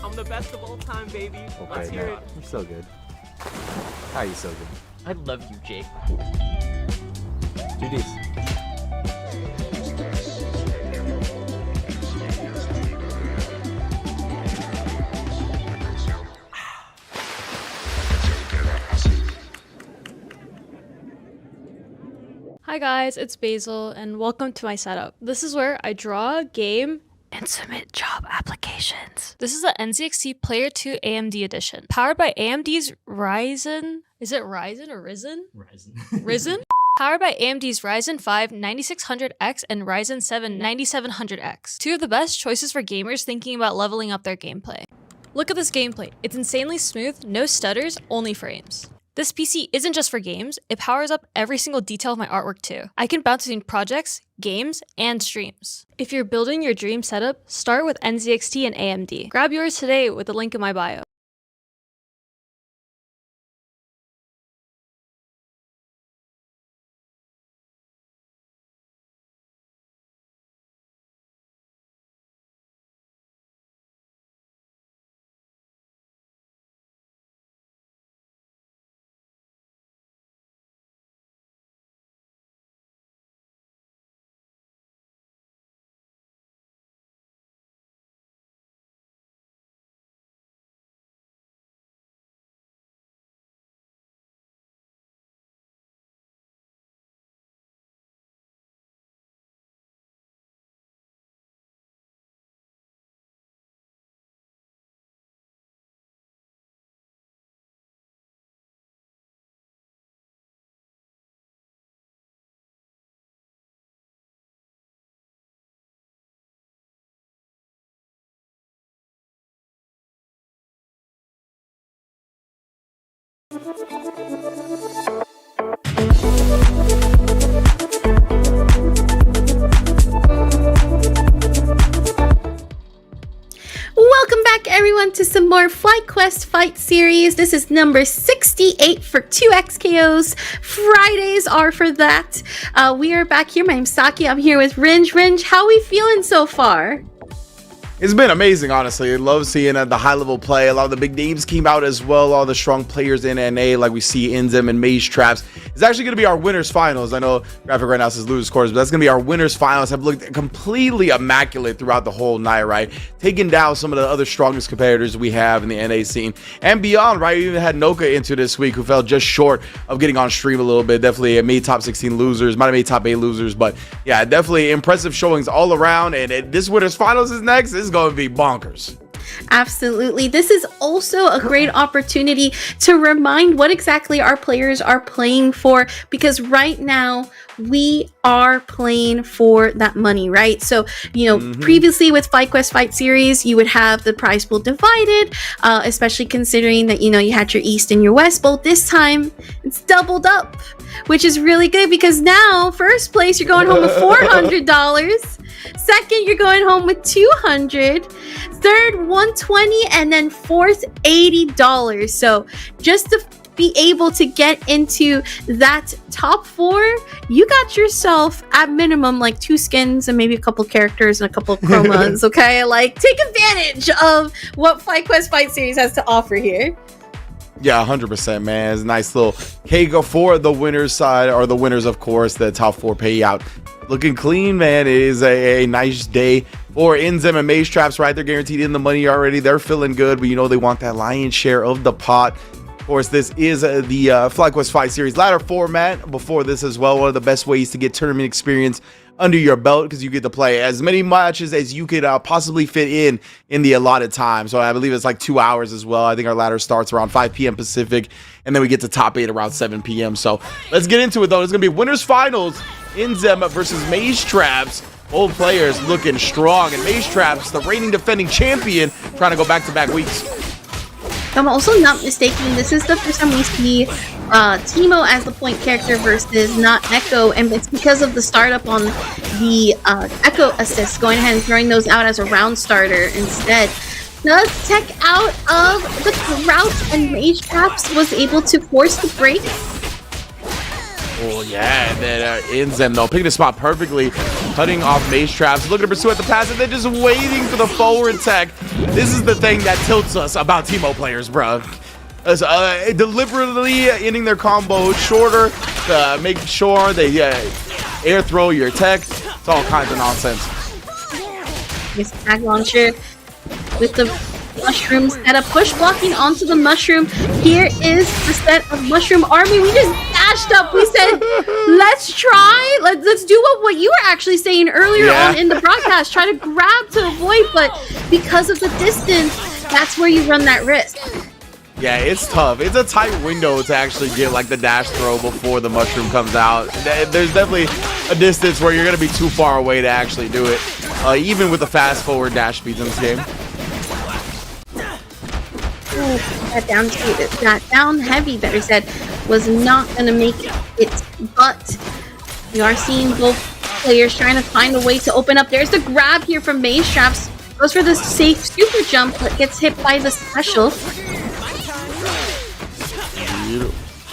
Speaker 11: I'm the best of all time, baby. Let's hear it.
Speaker 12: You're so good. How are you so good?
Speaker 11: I love you, Jake.
Speaker 12: GDs.
Speaker 10: Hi guys, it's Basil and welcome to my setup. This is where I draw, game, and submit job applications. This is the NZXT Player 2 AMD edition, powered by AMD's Ryzen. Is it Ryzen or Risen? Risen? Powered by AMD's Ryzen 5 9600X and Ryzen 7 9700X. Two of the best choices for gamers thinking about leveling up their gameplay. Look at this gameplay. It's insanely smooth, no stutters, only frames. This PC isn't just for games, it powers up every single detail of my artwork too. I can bounce between projects, games, and streams. If you're building your dream setup, start with NZXT and AMD. Grab yours today with the link in my bio.
Speaker 2: Welcome back everyone to some more FlyQuest fight series. This is number 68 for 2XKOs. Fridays are for that. We are back here. My name's Saki. I'm here with Rinj. Rinj, how are we feeling so far?
Speaker 1: It's been amazing, honestly. I love seeing the high-level play. A lot of the big names came out as well. All the strong players in NA, like we see Inzem and Mage Traps. It's actually going to be our winners finals. I know graphic right now says losers scores, but that's going to be our winners finals. Have looked completely immaculate throughout the whole night, right? Taking down some of the other strongest competitors we have in the NA scene and beyond, right? We even had Noka into this week, who fell just short of getting on stream a little bit. Definitely made top 16 losers, might have made top 8 losers, but yeah, definitely impressive showings all around. And this winners finals is next. This is going to be bonkers.
Speaker 2: Absolutely. This is also a great opportunity to remind what exactly our players are playing for, because right now we are playing for that money, right? So, previously with FlyQuest Fight Series, you would have the prize pool divided, especially considering that, you had your East and your West Bowl. This time, it's doubled up, which is really good because now, first place, you're going home with $400. Second, you're going home with $200. Third, $120, and then fourth, $80. So just to be able to get into that top 4, you got yourself at minimum like 2 skins and maybe a couple characters and a couple of chromas. Okay, like take advantage of what FlyQuest Fight Series has to offer here.
Speaker 1: Yeah, 100%, man. It's a nice little cake for the winners side, or the winners, of course, the top 4 payout. Looking clean, man. It is a nice day for Inzem and Maze Traps, right? They're guaranteed in the money already. They're feeling good, but they want that lion's share of the pot. Of course, this is the FlyQuest Fight Series ladder format. Before this as well, one of the best ways to get tournament experience under your belt, because you get to play as many matches as you could possibly fit in the allotted time. So I believe it's like 2 hours as well. I think our ladder starts around 5 p.m. Pacific, and then we get to top 8 around 7 p.m. So let's get into it, though. It's going to be winners finals. Inzem versus Maze Traps. Both players looking strong, and Maze Traps, the reigning defending champion, trying to go back-to-back weeks.
Speaker 2: If I'm also not mistaken, this is the first time we see Teemo as the point character versus not Echo, and it's because of the startup on the Echo assist, going ahead and throwing those out as a round starter instead. Does tech out of the crouch, and Maze Traps was able to force the break.
Speaker 1: Oh, yeah, and then Inzem, though, picking the spot perfectly, cutting off Maze Traps, looking to pursue at the pass, and then just waiting for the forward tech. This is the thing that tilts us about Teemo players, bro. Deliberately ending their combo shorter, making sure they air throw your tech. It's all kinds of nonsense.
Speaker 2: This tag launcher with the mushroom setup, push blocking onto the mushroom. Here is the set of mushroom army. We just dashed up. We said, let's try. Let's do what you were actually saying earlier on in the broadcast. Try to grab to avoid, but because of the distance, that's where you run that risk.
Speaker 1: Yeah, it's tough. It's a tight window to actually get like the dash throw before the mushroom comes out. There's definitely a distance where you're going to be too far away to actually do it, even with the fast forward dash speeds in this game.
Speaker 2: Ooh, that down heavy, better said, was not going to make it, but we are seeing both players trying to find a way to open up. There's the grab here from Maze Traps. Goes for the safe super jump, but gets hit by the special.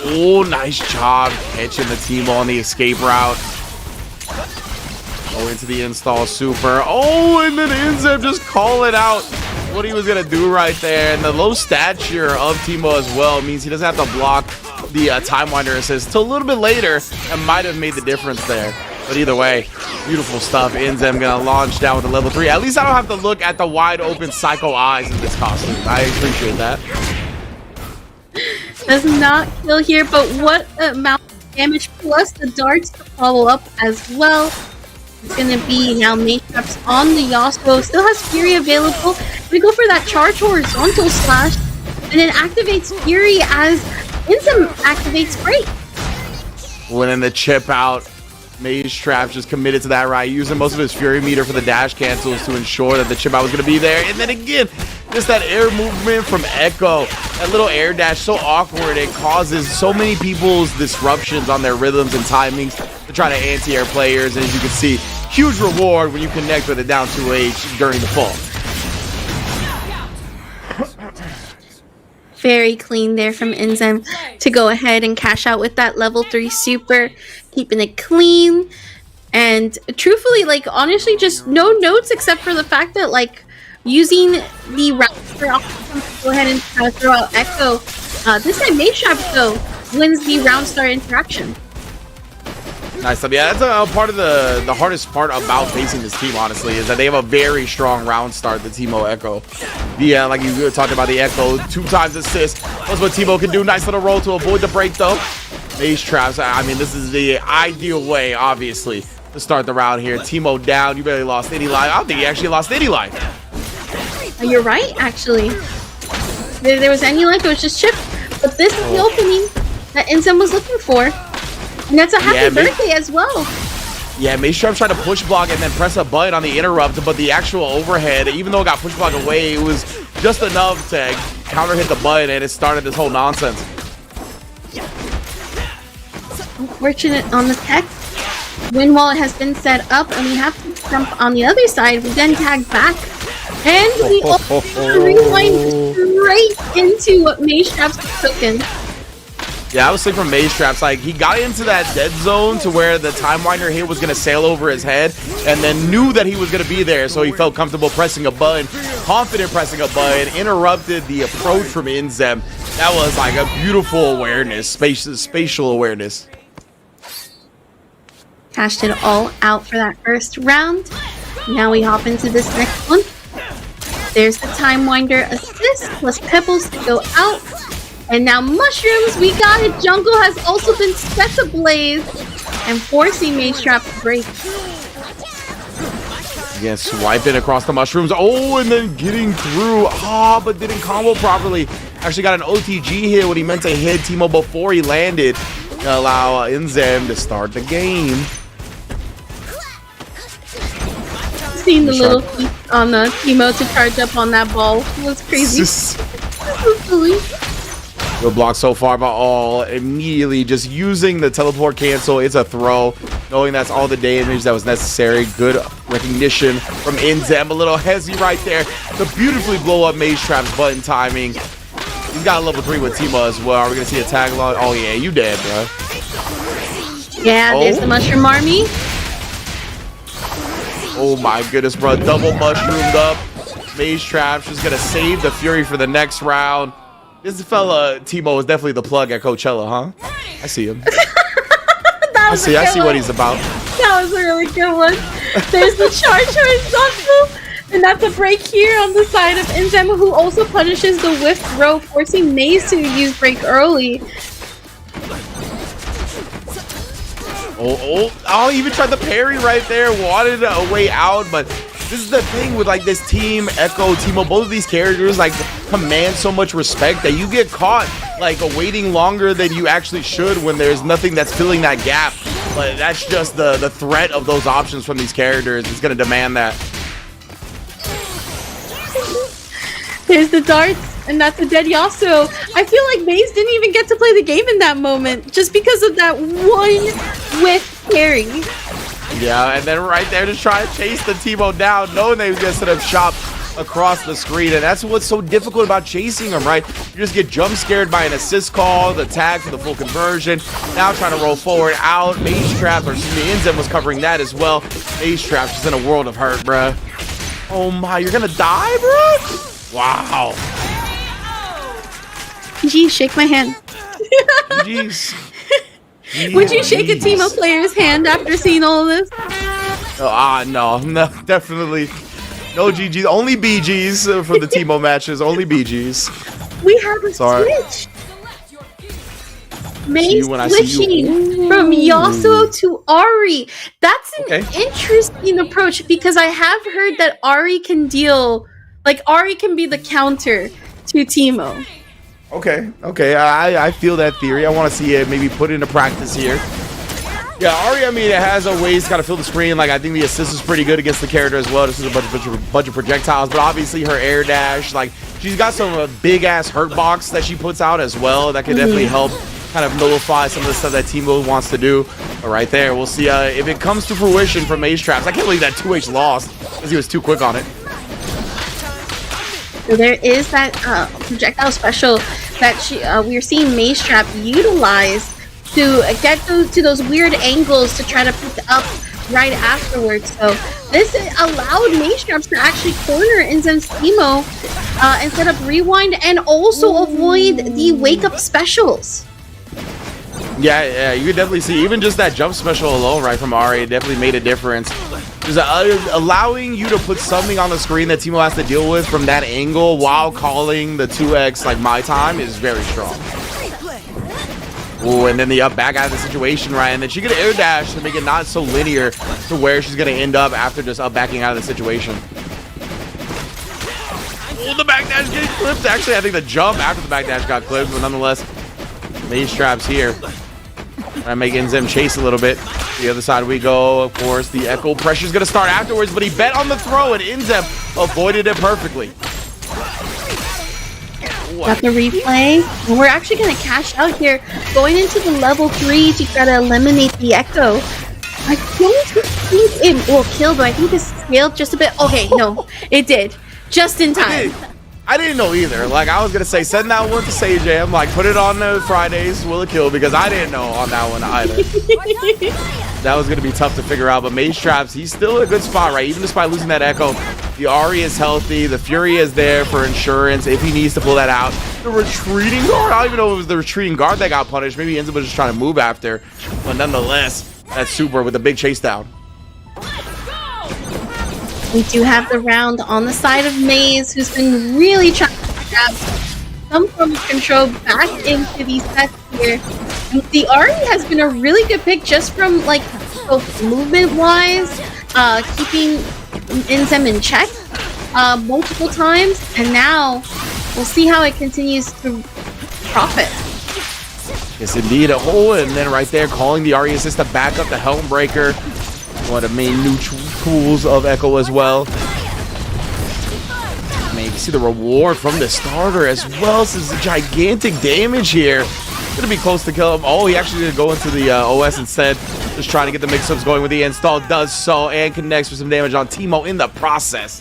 Speaker 1: Oh, nice job catching the team on the escape route. Go into the install super. Oh, and then Inzem just calling out what he was going to do right there. And the low stature of Teemo as well means he doesn't have to block the Time Winder assist till a little bit later, and might have made the difference there. But either way, beautiful stuff. Inzem going to launch down with a level 3. At least I don't have to look at the wide open psycho eyes in this costume. I appreciate that.
Speaker 2: Does not kill here, but what amount of damage, plus the darts to follow up as well. It's going to be now Maze Traps on the Yasuo. Still has Fury available. We go for that charge horizontal slash, and then activates Fury as Inzem activates Break.
Speaker 1: Winning the chip out. Maze Traps just committed to that right, using most of his Fury meter for the dash cancels to ensure that the chip out was going to be there. And then again, just that air movement from Echo. That little air dash, so awkward. It causes so many people's disruptions on their rhythms and timings to try to anti-air players. And as you can see, huge reward when you connect with a down 2H during the fall.
Speaker 2: Very clean there from Inzem to go ahead and cash out with that level 3 super, keeping it clean. And truthfully, like, honestly, just no notes except for the fact that, like, using the round for go ahead and throw out Echo. This time Maze Traps, though, wins the round start interaction.
Speaker 1: Nice stuff. Yeah, that's a part of the hardest part about facing this team, honestly, is that they have a very strong round start, the Teemo Echo. Yeah, like you talked about the Echo, 2 times assist. That's what Teemo can do. Nice little roll to avoid the break, though. Maze Traps, I mean, this is the ideal way, obviously, to start the round here. Teemo down. You barely lost any life. I don't think he actually lost any life.
Speaker 2: You're right, actually. There was any like it was just chipped, but this is the opening that Inzem was looking for, and that's a happy birthday as well.
Speaker 1: Yeah, Maystrap tried to push block and then press a button on the interrupt, but the actual overhead, even though it got push block away, it was just enough to counter hit the button, and it started this whole nonsense.
Speaker 2: Unfortunate on the tech. Wind wall has been set up, and we have to jump on the other side. We then tag back, and we rewind straight into what Maystrap's cooking.
Speaker 1: Yeah, I was saying from Maystrap's, like, he got into that dead zone to where the Time Winder hit was going to sail over his head, and then knew that he was going to be there, so he felt comfortable pressing a button, confident pressing a button, interrupted the approach from Inzem. That was like a beautiful awareness, spatial awareness.
Speaker 2: Cashed it all out for that first round. Now we hop into this next one. There's the Time Winder assist, plus Pebbles to go out. And now Mushrooms, we got it. Jungle has also been set ablaze and forcing Maystrap to break.
Speaker 1: Again, swiping across the Mushrooms. Oh, and then getting through. Ah, but didn't combo properly. Actually got an OTG hit when he meant to hit Teemo before he landed. To allow Inzem to start the game.
Speaker 2: Seeing the little feet on the Teemo to charge up on that ball was crazy. This was silly.
Speaker 1: Good block so far, but all immediately just using the teleport cancel. It's a throw, knowing that's all the damage that was necessary. Good recognition from Inzem. A little hezzy right there to beautifully blow up Maystrap's button timing. He's got a level 3 with Teemo as well. Are we gonna see a tag along? Oh yeah, you dead, bro.
Speaker 2: Yeah, there's the Mushroom Army.
Speaker 1: Oh my goodness, bro. Double mushroomed up. Maystrap's just gonna save the Fury for the next round. This fella, Teemo, is definitely the plug at Coachella, huh? I see him. I see what he's about.
Speaker 2: That was a really good one. There's the charge horizontal, and that's a break here on the side of Inzem, who also punishes the whiff throw, forcing Maze to use break early.
Speaker 1: Oh, he even tried the parry right there. Wanted a way out, but this is the thing with like this team, Echo, Teemo, both of these characters like command so much respect that you get caught like waiting longer than you actually should when there's nothing that's filling that gap. But that's just the threat of those options from these characters. It's gonna demand that.
Speaker 2: There's the darts, and that's a dead Yasuo. I feel like Maze didn't even get to play the game in that moment just because of that one whiff parry.
Speaker 1: Yeah, and then right there to try to chase the Teemo down, knowing they were gonna set up shop across the screen, and that's what's so difficult about chasing them, right? You just get jump scared by an assist call, the tag for the full conversion. Now trying to roll forward out. Maystrap, or excuse me, Inzem was covering that as well. Maystrap's just in a world of hurt, bruh. Oh my, you're gonna die, bruh? Wow.
Speaker 2: GG, shake my hand.
Speaker 1: Jeez.
Speaker 2: Would you shake a Teemo player's hand after seeing all of this?
Speaker 1: No, definitely. No GGs, only BGs for the Teemo matches, only BGs.
Speaker 2: We have a switch. Maze switching from Yasuo to Ahri. That's an interesting approach because I have heard that Ahri can deal, like Ahri can be the counter to Teemo.
Speaker 1: Okay, I feel that theory. I want to see it maybe put into practice here. Yeah, Ahri, I mean, it has a ways to kind of fill the screen. Like, I think the assist is pretty good against the character as well. This is a bunch of projectiles, but obviously her air dash, like, she's got some big-ass hurt box that she puts out as well. That could definitely help kind of nullify some of the stuff that Teemo wants to do. But right there, we'll see if it comes to fruition from Maystrap's. I can't believe that 2H lost because he was too quick on it.
Speaker 2: So there is that projectile special that we're seeing Maystrap utilize to get to those weird angles to try to pick up right afterwards. So this allowed Maystraps to actually corner Inzem's Teemo and set up rewind and also avoid the wake up specials.
Speaker 1: Yeah, you could definitely see even just that jump special alone, right, from Ahri, definitely made a difference. Just allowing you to put something on the screen that Teemo has to deal with from that angle while calling the 2x like my time is very strong. Ooh, and then the up back out of the situation, right? And then she could air dash to make it not so linear to where she's gonna end up after just up backing out of the situation. Oh, the backdash getting clipped. Actually, I think the jump after the backdash got clipped, but nonetheless, Maze Traps here. I make Inzem chase a little bit. The other side we go. Of course, the Echo pressure's gonna start afterwards, but he bet on the throw, and Inzem avoided it perfectly.
Speaker 2: Got the replay. And we're actually gonna cash out here. Going into the level 3 to try to eliminate the Echo. I don't think it will kill, but I think this scaled just a bit. Okay, no, it did. Just in time.
Speaker 1: I didn't know either. Like, I was going to say, send that one to Sage Jam. Like, put it on the Fridays, will it kill? Because I didn't know on that one either. That was going to be tough to figure out. But Maze Traps, he's still in a good spot, right? Even despite losing that Echo, the Ahri is healthy. The Fury is there for insurance if he needs to pull that out. The retreating guard, I don't even know if it was the retreating guard that got punished. Maybe Enzo was just trying to move after. But nonetheless, that's super with a big chase down.
Speaker 2: We do have the round on the side of Maze, who's been really trying to grab some form of control back into these sets here. And the Ahri has been a really good pick just from like both movement-wise, keeping Inzem in check multiple times, and now we'll see how it continues to profit.
Speaker 1: Yes, indeed, a hole, and then right there calling the Ahri assist to back up the Helmbreaker. One of the main new tools of Echo as well. Man, you can see the reward from the starter as well. This is gigantic damage here. Gonna be close to kill him. Oh, he actually did go into the OS instead. Just trying to get the mix-ups going with the install. Does so and connects for some damage on Teemo in the process.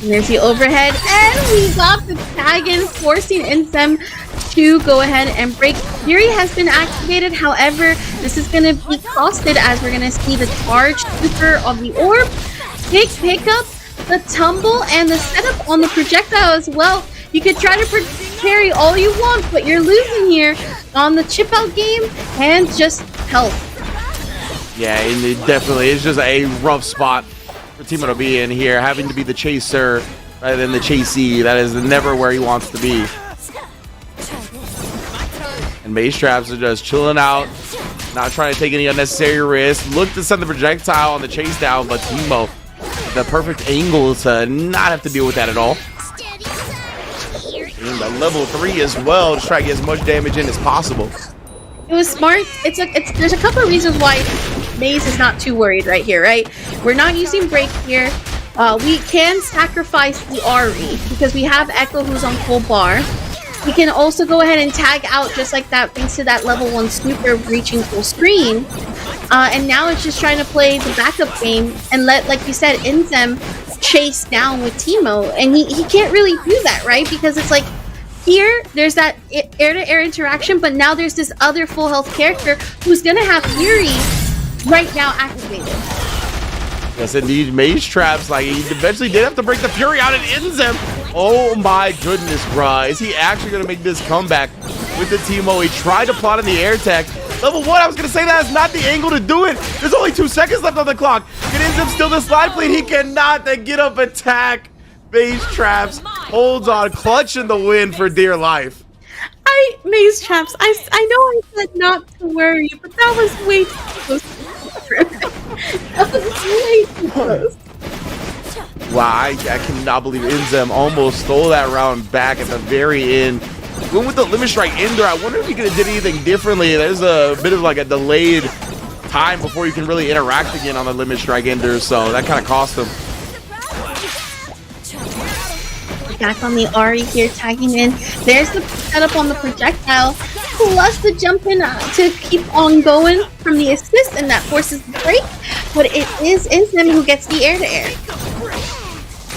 Speaker 2: And there's the overhead, and we got the tag in, forcing Inzem to go ahead and break. Fury has been activated, however, this is going to be costed as we're going to see the charge super of the orb, pick up the tumble, and the setup on the projectile as well. You could try to carry all you want, but you're losing here on the chip out game and just health.
Speaker 1: Yeah, and it definitely is just a rough spot for Teemo to be in here, having to be the chaser rather than the chasee. That is never where he wants to be. And Maze Traps are just chilling out, not trying to take any unnecessary risks. Look to send the projectile on the chase down, but Teemo, the perfect angle to not have to deal with that at all. And the level 3 as well, to try to get as much damage in as possible.
Speaker 2: It was smart. There's a couple of reasons why Maze is not too worried right here, right? We're not using break here. We can sacrifice the Ahri because we have Echo who's on full bar. We can also go ahead and tag out just like that thanks to that level 1 super reaching full screen. And now it's just trying to play the backup game and let, like you said, Inzem chase down with Teemo. And he can't really do that, right? Because it's like, here, there's that air-to-air interaction, but now there's this other full health character who's gonna have Fury right now activated.
Speaker 1: Yes, indeed. Maze Traps, like, he eventually did have to break the Fury out and Inzem. Oh my goodness, bruh. Is he actually gonna make this comeback with the Teemo? He tried to plot in the air tech. Level 1, I was gonna say that is not the angle to do it. There's only 2 seconds left on the clock. Can Inzem still the slide plate? He cannot. Then get up attack. Maze Traps holds on, clutching the win for dear life.
Speaker 2: Maze Traps, I know I said not to worry, but that was way too close. That was way too close.
Speaker 1: Wow, I cannot believe Inzem almost stole that round back at the very end. Went with the limit strike Ender. I wonder if he could have did anything differently. There's a bit of like a delayed time before you can really interact again on the limit strike Ender, so that kind of cost him.
Speaker 2: Back on the Ahri here, tagging in. There's the setup on the projectile, plus the jump in to keep on going from the assist, and that forces the break. But it is Inzem who gets the air-to-air.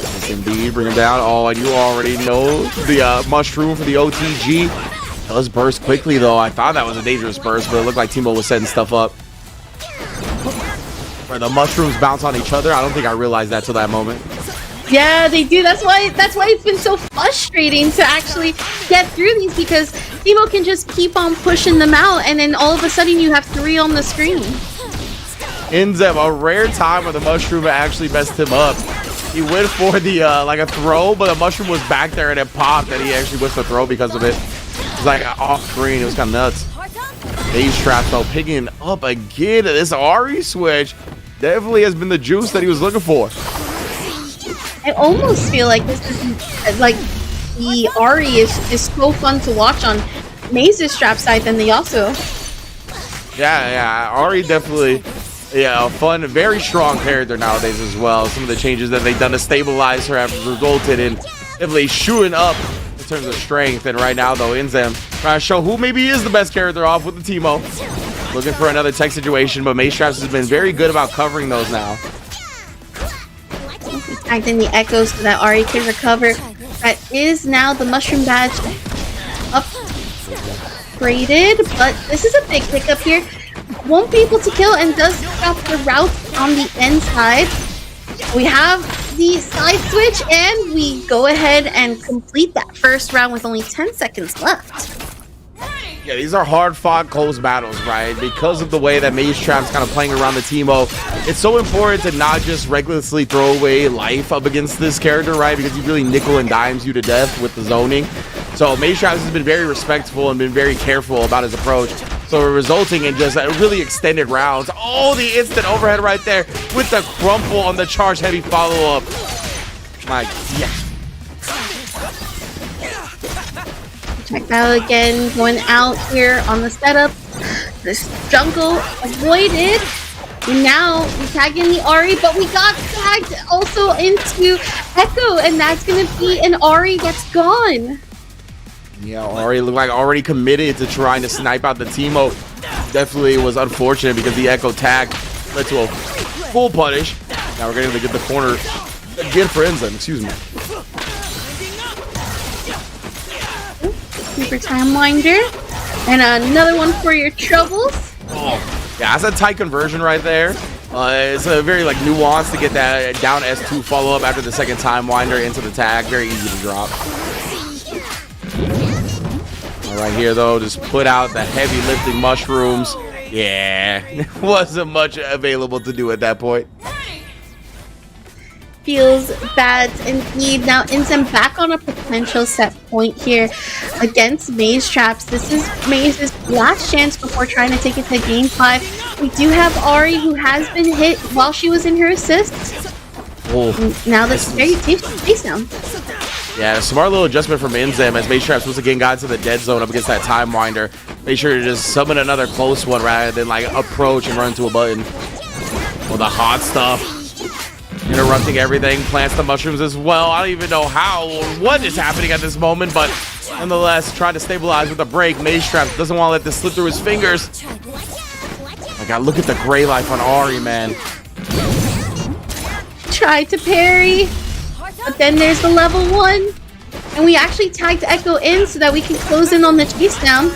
Speaker 1: Yes, indeed. Bring him down. Oh, and you already know the mushroom for the OTG. Does burst quickly, though. I thought that was a dangerous burst, but it looked like Teemo was setting stuff up. Where the mushrooms bounce on each other. I don't think I realized that till that moment.
Speaker 2: Yeah, they do. That's why it's been so frustrating to actually get through these, because Teemo can just keep on pushing them out, and then all of a sudden you have 3 on the screen.
Speaker 1: Inzem, a rare time where the mushroom actually messed him up. He went for the like a throw, but the mushroom was back there and it popped, and he actually missed the throw because of it. It was like off screen. It was kind of nuts. Maze Traps though picking up again. This Ahri switch definitely has been the juice that he was looking for.
Speaker 2: I almost feel like this is like the Ari is so fun to watch on Maze's strap side than the Yasuo.
Speaker 1: Yeah, Ari definitely, a fun, very strong character nowadays as well. Some of the changes that they've done to stabilize her have resulted in definitely shooting up in terms of strength. And right now, though, Inzem trying to show who maybe is the best character off with the Teemo. Looking for another tech situation, but Mazetraps has been very good about covering those now.
Speaker 2: Tagged in the Echo so that Ari can recover. That is now the Mushroom Badge upgraded, but this is a big pickup here. Won't be able to kill and does stop the route on the end side. We have the side switch and we go ahead and complete that first round with only 10 seconds left.
Speaker 1: Yeah, these are hard-fought close battles, right? Because of the way that Mazetrap's kind of playing around the Teemo, it's so important to not just recklessly throw away life up against this character, right? Because he really nickel and dimes you to death with the zoning. So Mazetraps has been very respectful and been very careful about his approach. So resulting in just really extended rounds. Oh, the instant overhead right there with the crumple on the charge heavy follow-up. My, yeah.
Speaker 2: Check that again, going out here on the setup. This jungle avoided. And now we tag in the Ari, but we got tagged also into Echo, and that's going to be an Ari that's gone.
Speaker 1: Yeah, Ari looked like already committed to trying to snipe out the Teemo. Definitely was unfortunate because the Echo tag led to a full punish. Now we're going to get the corner again for Inzem, excuse me.
Speaker 2: Super Time Winder. And another one for your troubles.
Speaker 1: Oh, yeah, that's a tight conversion right there. It's a very nuanced to get that down S2 follow up after the second Time Winder into the tag. Very easy to drop. All right, here though, just put out the heavy lifting mushrooms. Yeah, wasn't much available to do at that point.
Speaker 2: Feels bad indeed. Now Inzem back on a potential set point here against Mazetraps. This is Maze's last chance before trying to take it to game 5. We do have Ari who has been hit while she was in her assist.
Speaker 1: Oh,
Speaker 2: now that's very tasty face down.
Speaker 1: Yeah, a smart little adjustment from Inzem as Mazetraps once again got to the dead zone up against that Time Winder. Make sure to just summon another close one rather than approach and run into a button. Well, the hot stuff. Interrupting everything, plants the mushrooms as well. I don't even know how or what is happening at this moment, but nonetheless, trying to stabilize with a break. Mazetraps doesn't want to let this slip through his fingers. I gotta look at the gray life on Ari, man.
Speaker 2: Tried to parry, but then there's the level 1. And we actually tagged Echo in so that we can close in on the chase down.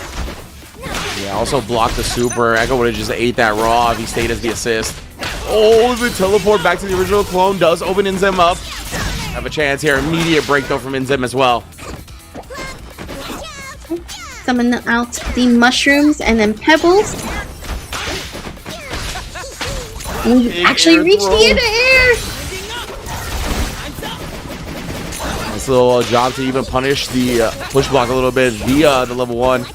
Speaker 1: Yeah, also blocked the super. Echo would have just ate that raw if he stayed as the assist. Oh, the teleport back to the original clone does open Inzem up. Have a chance here. Immediate break though from Inzem as well.
Speaker 2: Summon out the mushrooms and then pebbles. And we actually reached the air.
Speaker 1: Nice little job to even punish the push block a little bit via the level 1.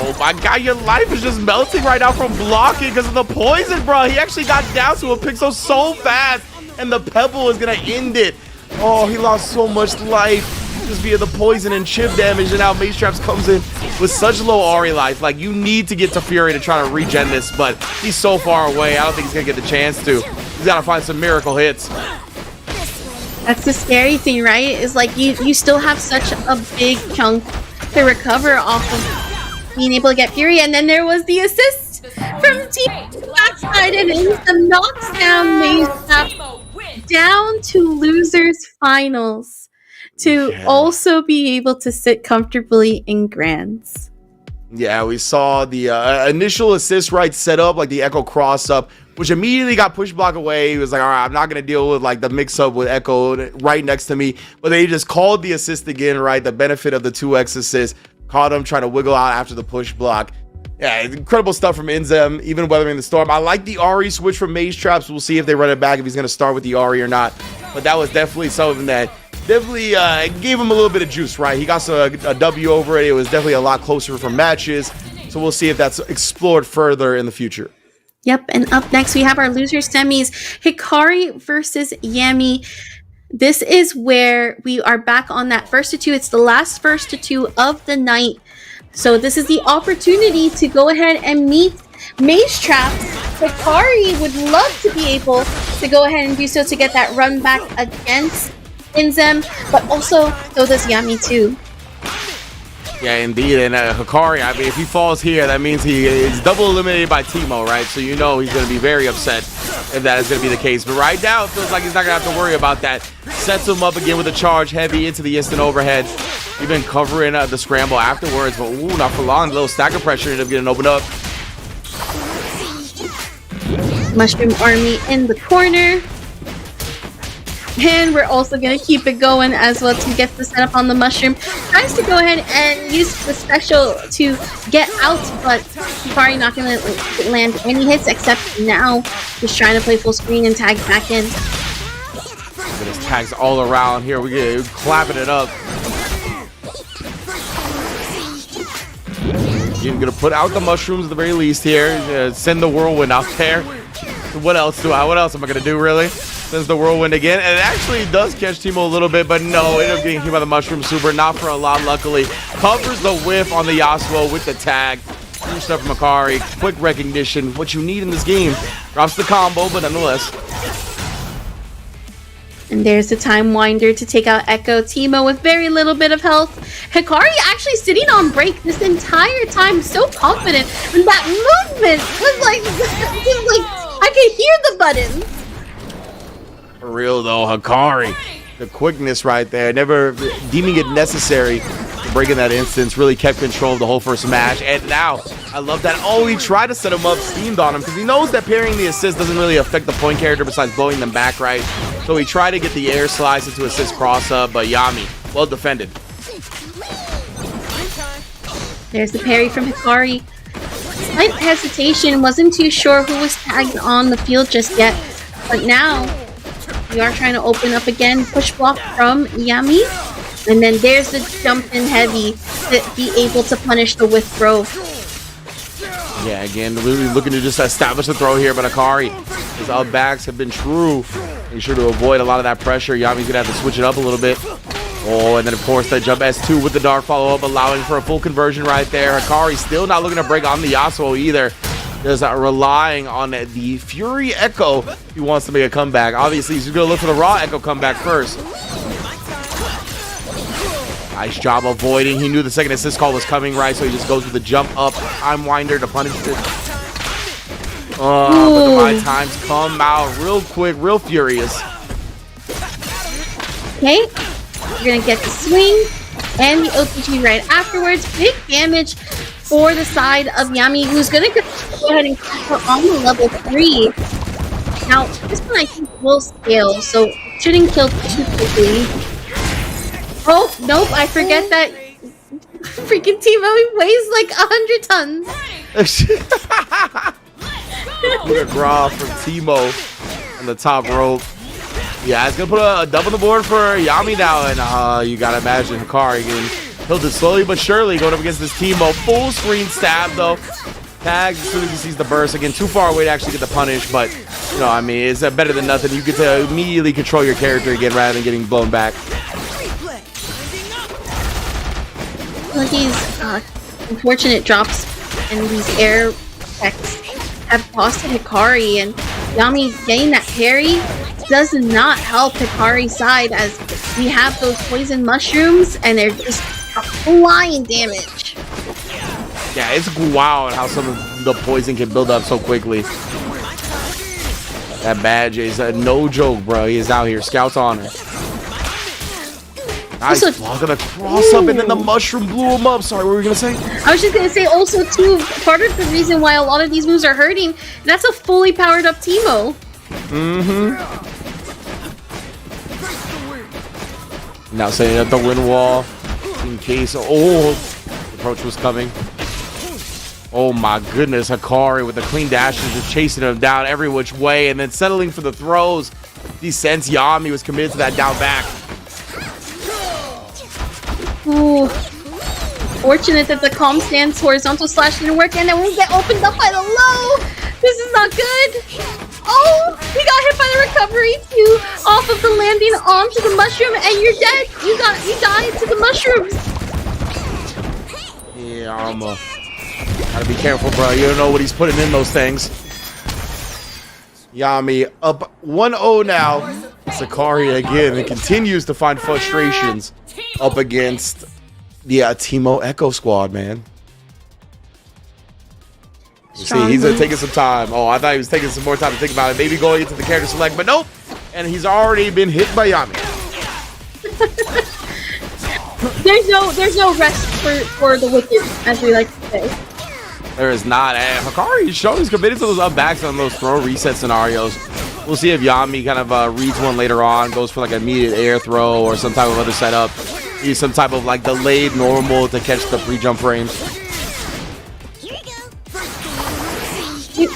Speaker 1: Oh my god, your life is just melting right now from blocking because of the poison, bro. He actually got down to a pixel so fast, and the pebble is gonna end it. Oh, he lost so much life just via the poison and chip damage, and now Mazetraps comes in with such low Ari life. You need to get to Fury to try to regen this, but he's so far away. I don't think he's gonna get the chance to. He's gotta find some miracle hits.
Speaker 2: That's the scary thing, right? Is you still have such a big chunk to recover off of being able to get Fury, and then there was the assist from Team backside, and Inzem knocks down Mazetrap down to losers finals to also be able to sit comfortably in grands.
Speaker 1: Yeah, we saw the initial assist right set up, the Echo cross up, which immediately got push block away. He was like, all right, I'm not going to deal with the mix up with Echo right next to me. But they just called the assist again, right? The benefit of the 2x assist. Caught him trying to wiggle out after the push block. Yeah, incredible stuff from Inzem, even weathering the storm. I like the Ari switch from Mazetraps. We'll see if they run it back, if he's going to start with the Ari or not. But that was definitely something that definitely gave him a little bit of juice, right? He got a W over it. It was definitely a lot closer for matches. So we'll see if that's explored further in the future.
Speaker 2: Yep, and up next we have our loser semis, Hikari versus Yami. This is where we are back on that first to two. It's the last first to two of the night. So this is the opportunity to go ahead and meet Maze Traps. Hikari would love to be able to go ahead and do so to get that run back against Inzem, but also so does Yami too.
Speaker 1: Yeah, indeed. And Hikari, I mean, if he falls here, that means he is double eliminated by Teemo, right? So you know he's going to be very upset if that is going to be the case. But right now, it feels like he's not going to have to worry about that. Sets him up again with a charge heavy into the instant overhead. Even covering the scramble afterwards. But ooh, not for long. A little stack of pressure ended up getting opened up.
Speaker 2: Mushroom Army in the corner. And we're also going to keep it going as well to get the setup on the Mushroom. Tries to go ahead and use the special to get out, but Hikari not going to land any hits except now just trying to play full screen and tag back in.
Speaker 1: There's tags all around here. We get clapping it up. You're going to put out the mushrooms at the very least here. Send the whirlwind out there. What else am I going to do, really? Sends the whirlwind again, and it actually does catch Teemo a little bit, but no, ended up getting hit by the mushroom super, not for a lot, luckily. Covers the whiff on the Yasuo with the tag. Good stuff from Hikari. Quick recognition, what you need in this game. Drops the combo, but nonetheless.
Speaker 2: And there's the Time Winder to take out Echo. Teemo with very little bit of health. Hikari actually sitting on break this entire time, so confident. And that movement was like, I could hear the button.
Speaker 1: For real though, Hikari, the quickness right there, never deeming it necessary to break in that instance, really kept control of the whole first match. And now, I love that. Oh, he tried to set him up, steamed on him, because he knows that parrying the assist doesn't really affect the point character besides blowing them back, right? So he tried to get the air slice into assist cross up, but Yami, well defended.
Speaker 2: There's the parry from Hikari. Slight hesitation, wasn't too sure who was tagged on the field just yet, but now we are trying to open up again. Push block from Yami. And then there's the jump in heavy to be able to punish the whiff throw.
Speaker 1: Yeah, again, really looking to just establish the throw here, but Hikari, his up backs have been true. Make sure to avoid a lot of that pressure. Yami's going to have to switch it up a little bit. Oh, and then of course the jump S2 with the dart follow-up, allowing for a full conversion right there. Hikari still not looking to break on the Yasuo either. Just relying on the Fury Echo if he wants to make a comeback. Obviously, he's going to look for the raw Echo comeback first. Nice job avoiding. He knew the second assist call was coming, right? So he just goes with the jump up Time Winder to punish it. But the My Times come out real quick, real furious.
Speaker 2: Okay, we're going to get the swing and the OTG right afterwards. Big damage for the side of Yami, who's going to go ahead and cover on the level 3. Now, this one I think will scale, so it shouldn't kill too quickly. Oh, nope, I forget that freaking Teemo weighs like 100 tons.
Speaker 1: Look at Graf from Teemo on the top rope. Yeah, it's going to put a double on the board for Yami now, and you got to imagine Hikari getting tilted slowly but surely going up against this Teemo. Full screen stab, though. Tags as soon as he sees the burst. Again, too far away to actually get the punish, but, you know, I mean, it's better than nothing. You get to immediately control your character again rather than getting blown back.
Speaker 2: Well, these unfortunate drops and these air effects have costed Hikari, and Yami getting that parry does not help Hikari's side, as we have those poison mushrooms and they're just flying damage.
Speaker 1: Yeah, it's wild how some of the poison can build up so quickly. That badge is no joke, bro. He is out here. Scout's honor. Nice block of the cross up, and then the mushroom blew him up. Sorry, what were you going to say?
Speaker 2: I was just going to say also, too, part of the reason why a lot of these moves are hurting, that's a fully powered up Teemo.
Speaker 1: Now setting up the wind wall in case the approach was coming. Oh my goodness, Hikari with the clean dashes just chasing him down every which way and then settling for the throws. He sense Yami was committed to that down back.
Speaker 2: Ooh. Fortunate that the calm stance horizontal slash didn't work, and then we get opened up by the low. This is not good. Oh, we got hit by the recovery too, off of the landing onto the mushroom, and you're dead. You died to the mushrooms.
Speaker 1: Yeah, gotta be careful, bro. You don't know what he's putting in those things. Yami up 1-0 now. Sakari again and continues to find frustrations up against the Teemo Echo squad, man. You see, he's taking some time. Oh, I thought he was taking some more time to think about it. Maybe going into the character select, but nope. And he's already been hit by Yami.
Speaker 2: There's no rest for the wicked, as we like to say.
Speaker 1: There is not. Hikari is showing he's committed to those up backs on those throw reset scenarios. We'll see if Yami kind of reads one later on, goes for like an immediate air throw or some type of other setup. Use some type of like delayed normal to catch the pre-jump frames.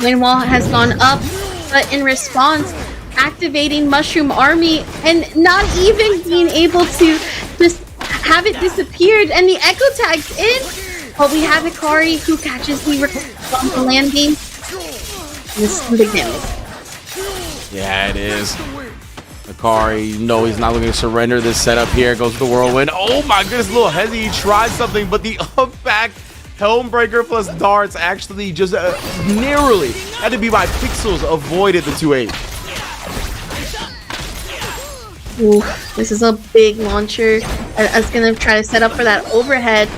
Speaker 2: Lane wall has gone up, but in response, activating Mushroom Army and not even being able to just have it disappeared, and the Echo tags in. But we have Hikari who catches the on the landing. This is some big damage.
Speaker 1: Yeah, it is. Hikari, no, he's not looking to surrender this setup here. Goes to the whirlwind. Oh my goodness, little hezzy. He tried something, but the up back Helmbreaker plus darts actually just narrowly had to be by pixels avoided the 2-8.
Speaker 2: Ooh, this is a big launcher. I was gonna try to set up for that overhead,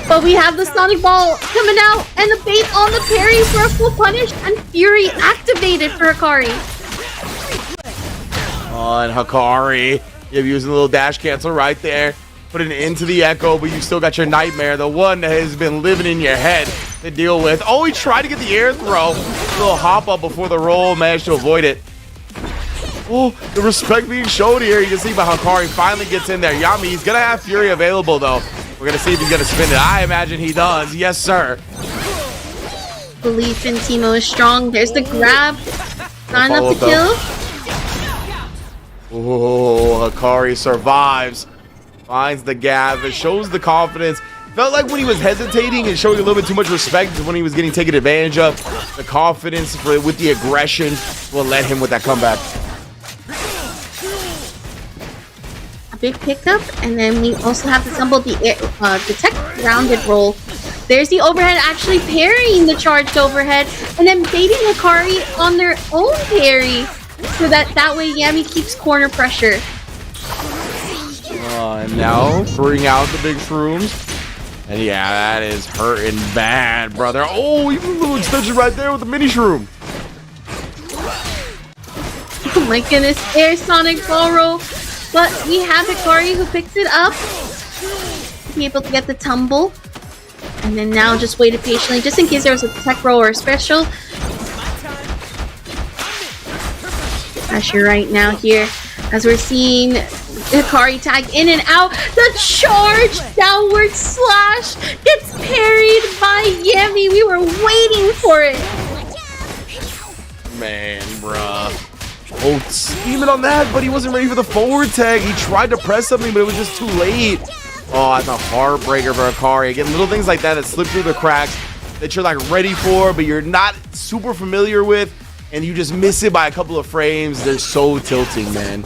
Speaker 2: but we have the Sonic Ball coming out and the bait on the parry for a full punish, and Fury activated for Hikari.
Speaker 1: Oh, and Hikari, you're using a little dash cancel right there. Put it into the Echo, but you still got your Nightmare, the one that has been living in your head to deal with. Oh, he tried to get the air throw. A little hop up before the roll, managed to avoid it. Oh, the respect being showed here. You can see by Hikari finally gets in there. Yami, he's going to have Fury available, though. We're going to see if he's going to spin it. I imagine he does. Yes, sir.
Speaker 2: Belief in Teemo is strong. There's the grab. Not enough to kill.
Speaker 1: Oh, Hikari survives. Finds the gap. It shows the confidence. Felt like when he was hesitating and showing a little bit too much respect when he was getting taken advantage of. The confidence with the aggression will let him with that comeback.
Speaker 2: A big pickup, and then we also have to stumble the detect grounded roll. There's the overhead actually parrying the charged overhead, and then baiting Hikari on their own parry, so that way Yami keeps corner pressure.
Speaker 1: And now bring out the big shrooms. And yeah, that is hurting bad, brother. Oh, even a little extension right there with the mini shroom.
Speaker 2: Oh my goodness, air Sonic ball roll. But we have Hikari who picks it up. Be able to get the tumble. And then now just waited patiently, just in case there was a tech roll or a special. Pressure right now here, as we're seeing Hikari tag in and out. The charge downward slash gets parried by Yami. We were waiting for it.
Speaker 1: Man, bruh. Oh, scheming on that, but he wasn't ready for the forward tag. He tried to press something, but it was just too late. Oh, that's a heartbreaker for Hikari. Again, little things like that slip through the cracks that you're like ready for, but you're not super familiar with, and you just miss it by a couple of frames. They're so tilting, man.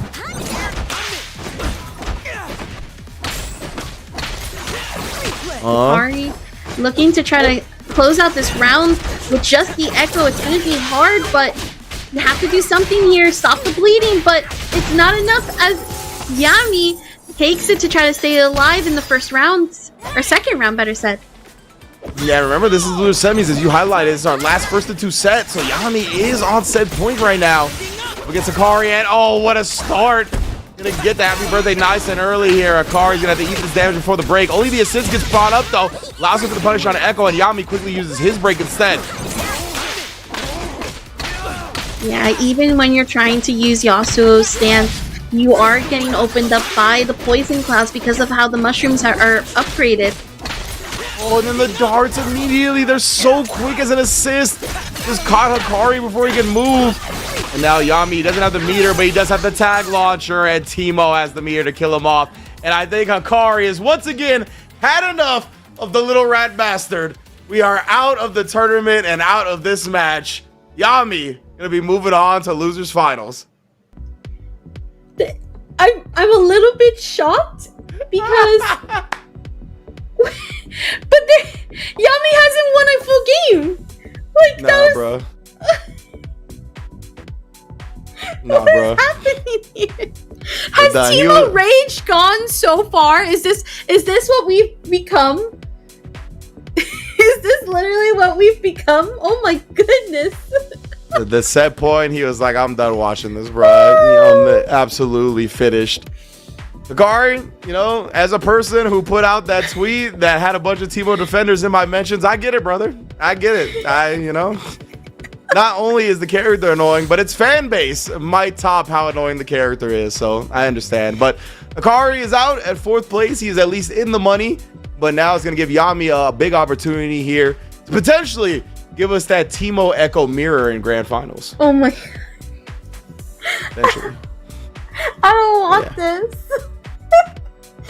Speaker 2: Hikari looking to try to close out this round with just the Echo. It's going to be hard, but you have to do something here. Stop the bleeding, but it's not enough as Yami takes it to try to stay alive in the first round, or second round, better said.
Speaker 1: Yeah, remember, this is the semis, as you highlighted. This is our last first of two sets, so Yami is on set point right now. Against Hikari, and oh, what a start. Gonna get the happy birthday nice and early here. Hikari's gonna have to eat this damage before the break. Only the assist gets brought up, though. Allows him for the punish on Echo, and Yami quickly uses his break instead.
Speaker 2: Yeah, even when you're trying to use Yasuo's stance, you are getting opened up by the poison clouds because of how the mushrooms are upgraded.
Speaker 1: Oh, and then the darts immediately. They're so quick as an assist. Just caught Hikari before he can move. And now Yami doesn't have the meter, but he does have the tag launcher, and Teemo has the meter to kill him off. And I think Hikari has once again had enough of the little rat bastard. We are out of the tournament and out of this match. Yami gonna be moving on to losers finals.
Speaker 2: I'm a little bit shocked because but Yami hasn't won a full game. Like
Speaker 1: Nah,
Speaker 2: that was
Speaker 1: bro.
Speaker 2: what is happening here? Has Teemo Rage gone so far? Is this what we've become? Is this literally what we've become? Oh my goodness.
Speaker 1: The set point, he was like, I'm done watching this, bro. I'm absolutely finished. Hikari, as a person who put out that tweet that had a bunch of Teemo defenders in my mentions, I get it, brother. I get it. Not only is the character annoying, but its fan base might top how annoying the character is, so I understand. But Hikari is out at 4th place. He's at least in the money, but now it's going to give Yami a big opportunity here to potentially give us that Teemo Echo mirror in grand finals.
Speaker 2: Oh my.
Speaker 1: Eventually.
Speaker 2: I don't want this.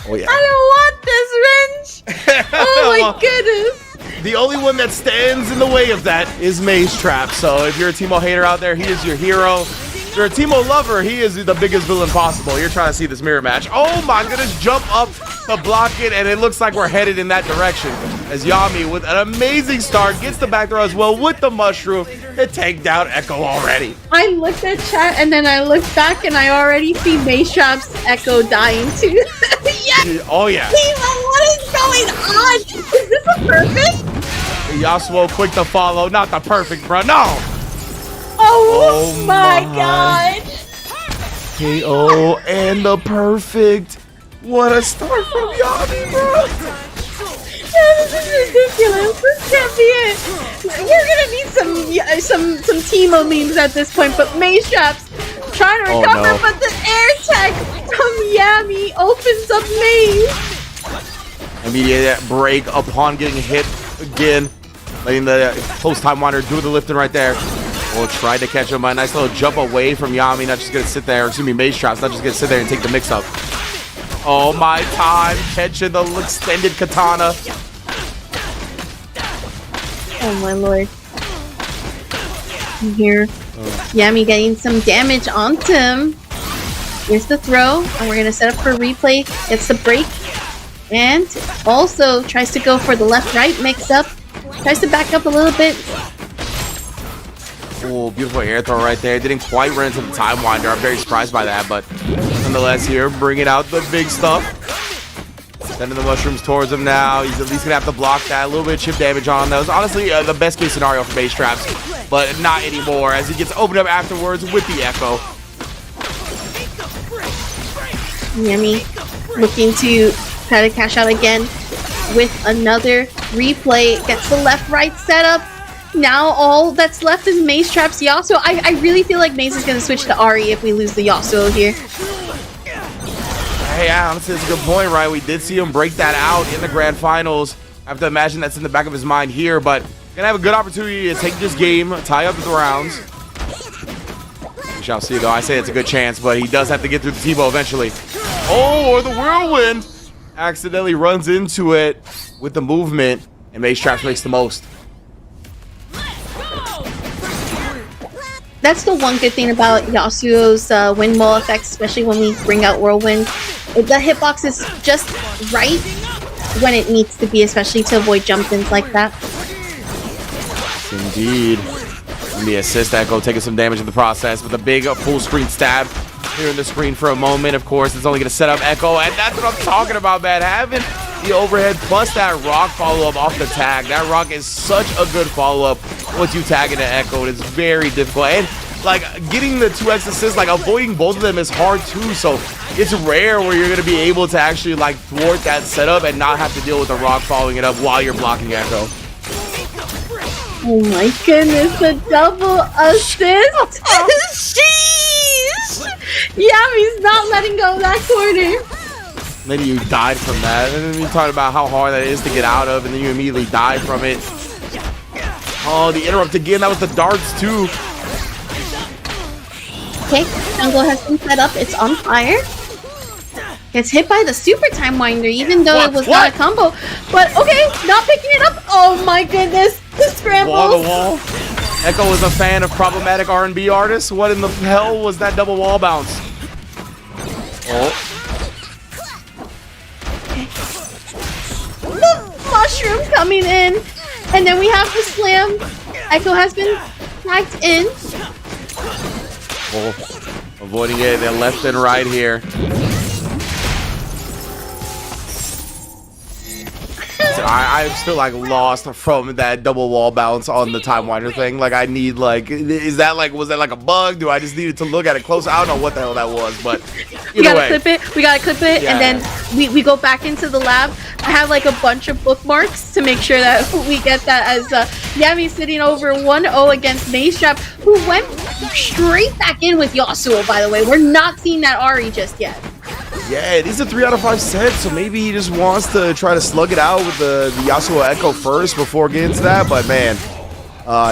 Speaker 1: Oh yeah.
Speaker 2: I don't want this, Ringe. Oh my goodness.
Speaker 1: The only one that stands in the way of that is Maze Trap. So if you're a Teemo hater out there, he is your hero. If you're a Teemo lover, he is the biggest villain possible. You're trying to see this mirror match. Oh my goodness, jump up to block it, and it looks like we're headed in that direction. As Yami, with an amazing start, gets the back throw as well with the mushroom. It take down Echo already.
Speaker 2: I looked at chat, and then I looked back, and I already see Maze Trap's Echo dying too. Yes!
Speaker 1: Oh yeah.
Speaker 2: Teemo, what is going on? Is this a perfect?
Speaker 1: Yasuo quick to follow. Not the perfect, bro. No!
Speaker 2: Oh my god!
Speaker 1: KO and the perfect. What a start from Yami, bro.
Speaker 2: This is ridiculous. This can't be it. We're gonna need some Teemo memes at this point, but Maze Trap's trying to recover, but the air tag from Yami opens up Maze.
Speaker 1: Immediate break upon getting hit again. Letting the close time wander do the lifting right there. We'll try to catch him by a nice little jump away from Yami. Not just gonna sit there, excuse me, Maze Trap's not just gonna sit there and take the mix up. Oh my time, catching the extended katana.
Speaker 2: Oh my lord. Here, Yami getting some damage onto him. Here's the throw, and we're gonna set up for replay. Gets the break, and also tries to go for the left-right mix-up. Tries to back up a little bit.
Speaker 1: Oh, beautiful air throw right there. Didn't quite run into the time winder. I'm very surprised by that, but nonetheless here, bringing out the big stuff. Sending the mushrooms towards him now. He's at least going to have to block that. A little bit of chip damage on. That was honestly the best case scenario for Maze Traps, but not anymore as he gets opened up afterwards with the Echo.
Speaker 2: Yami looking to try to cash out again with another replay. Gets the left-right setup. Now all that's left is Maze Trap's Yasuo. I really feel like Maze is going to switch to Ahri if we lose the Yasuo here.
Speaker 1: Hey, honestly, it's a good point, right? We did see him break that out in the grand finals. I have to imagine that's in the back of his mind here, but gonna have a good opportunity to take this game, tie up the rounds. We shall see, though. I say it's a good chance, but he does have to get through the T-bow eventually. Oh, or the whirlwind accidentally runs into it with the movement, and Maze Traps makes the most.
Speaker 2: That's the one good thing about Yasuo's windmill effects, especially when we bring out Whirlwind. The hitbox is just right when it needs to be, especially to avoid jump-ins like that.
Speaker 1: Indeed. And the assist Echo taking some damage in the process with a big full screen stab here in the screen for a moment. Of course, it's only going to set up Echo, and that's what I'm talking about, man. Having the overhead plus that rock follow-up off the tag. That rock is such a good follow-up once you tag into Echo. It is very difficult. And like getting the 2x assists, like avoiding both of them is hard too. So it's rare where you're going to be able to actually like thwart that setup and not have to deal with the rock following it up while you're blocking Echo.
Speaker 2: Oh my goodness, the double assist! Sheesh! Yami's not letting go of that corner.
Speaker 1: Then you died from that. And then you talk about how hard that is to get out of, and then you immediately die from it. Oh, the interrupt again. That was the darts too.
Speaker 2: Okay, jungle has been set up. It's on fire. Gets hit by the super time winder, even though it was not a combo. But okay, not picking it up. Oh my goodness, the scrambles.
Speaker 1: Wall to wall. Echo is a fan of problematic R&B artists. What in the hell was that double wall bounce? Oh.
Speaker 2: The mushroom coming in. And then we have the slam. Echo has been tagged in.
Speaker 1: Oh. Avoiding it. They're left and right here. I'm still like lost from that double wall bounce on the time winder thing. Like I need like, is that like, was that like a bug? Do I just needed to look at it closer? I don't know what the hell that was, but
Speaker 2: We gotta clip it. We gotta clip it,
Speaker 1: Yeah.
Speaker 2: and then we go back into the lab. I have like a bunch of bookmarks to make sure that we get that as Yami sitting over 1-0 against Maystrap, who went straight back in with Yasuo, by the way. We're not seeing that Ari just yet.
Speaker 1: Yeah, it is a 3 out of 5 set, so maybe he just wants to try to slug it out with the Yasuo Echo first before getting to that, but man,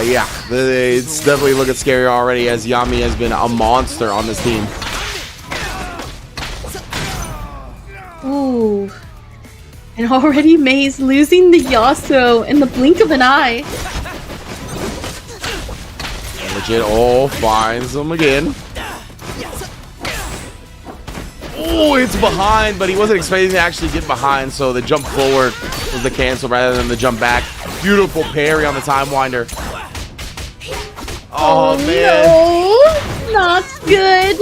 Speaker 1: yeah, it's definitely looking scary already as Yami has been a monster on this team.
Speaker 2: Ooh. And already May's losing the Yasuo in the blink of an eye.
Speaker 1: Legit, oh, finds him again. Oh, it's behind, but he wasn't expecting to actually get behind, so the jump forward was the cancel rather than the jump back. Beautiful parry on the time winder. Oh man.
Speaker 2: No, not good.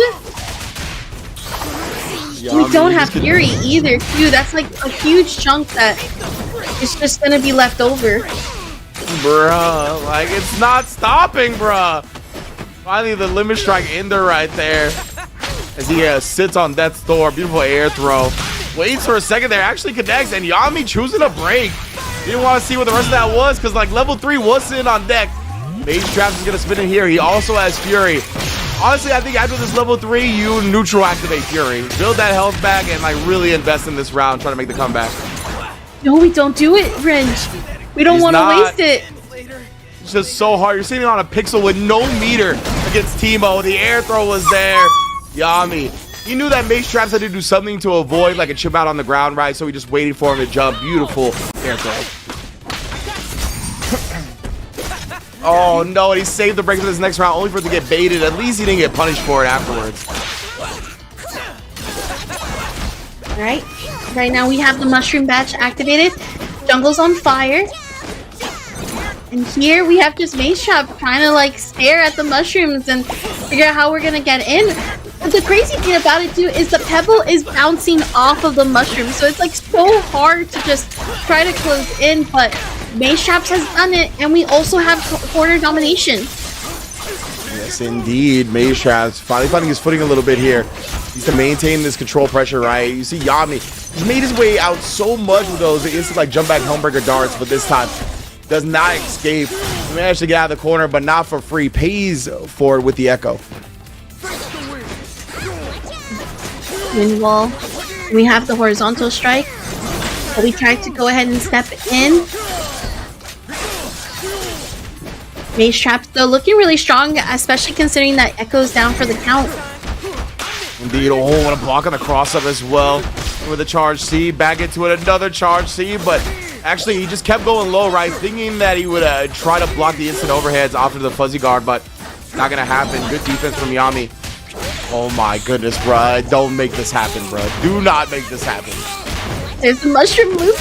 Speaker 2: We don't have Fury either, too. That's like a huge chunk that is just gonna be left over.
Speaker 1: Bruh, like it's not stopping, bruh. Finally, the limit strike ender right there. As he sits on death's door. Beautiful air throw. Waits for a second there. Actually connects. And Yami choosing a break. Didn't want to see what the rest of that was because like level 3 was sitting on deck. Mage Traps is going to spin in here. He also has Fury. Honestly, I think after this level 3, you neutral activate Fury. Build that health back and like really invest in this round. Try to make the comeback.
Speaker 2: No, we don't do it, Renge. We don't want to waste it.
Speaker 1: It's just so hard. You're sitting on a pixel with no meter against Teemo. The air throw was there. Yami. He knew that Mage Traps had to do something to avoid like a chip out on the ground, right? So he just waited for him to jump. Beautiful air throw. Oh no, and he saved the break for this next round only for it to get baited. At least he didn't get punished for it afterwards.
Speaker 2: Alright. Right now we have the mushroom badge activated. Jungle's on fire. And here we have just Maystrap trying to like stare at the mushrooms and figure out how we're gonna get in. But the crazy thing about it too is the pebble is bouncing off of the mushroom, so it's like so hard to just try to close in, but Maystraps has done it, and we also have corner domination.
Speaker 1: Yes, indeed. Maystraps finally finding his footing a little bit here. He's to maintain this control pressure, right? You see Yami, he's made his way out so much with those instant like jump back homebreaker darts, but this time does not escape. He managed to get out of the corner, but not for free. Pays for it with the Echo.
Speaker 2: Wind wall. We have the horizontal strike. But we tried to go ahead and step in. Maystrap though looking really strong, especially considering that Echo's down for the count.
Speaker 1: Indeed. Oh, what a block on the cross up as well. With a charge C, back into it, another charge C, but actually he just kept going low, right? Thinking that he would try to block the instant overheads after the fuzzy guard, but not gonna happen. Good defense from Yami. Oh my goodness, bruh. Don't make this happen, bruh. Do not make this happen.
Speaker 2: There's the mushroom loop.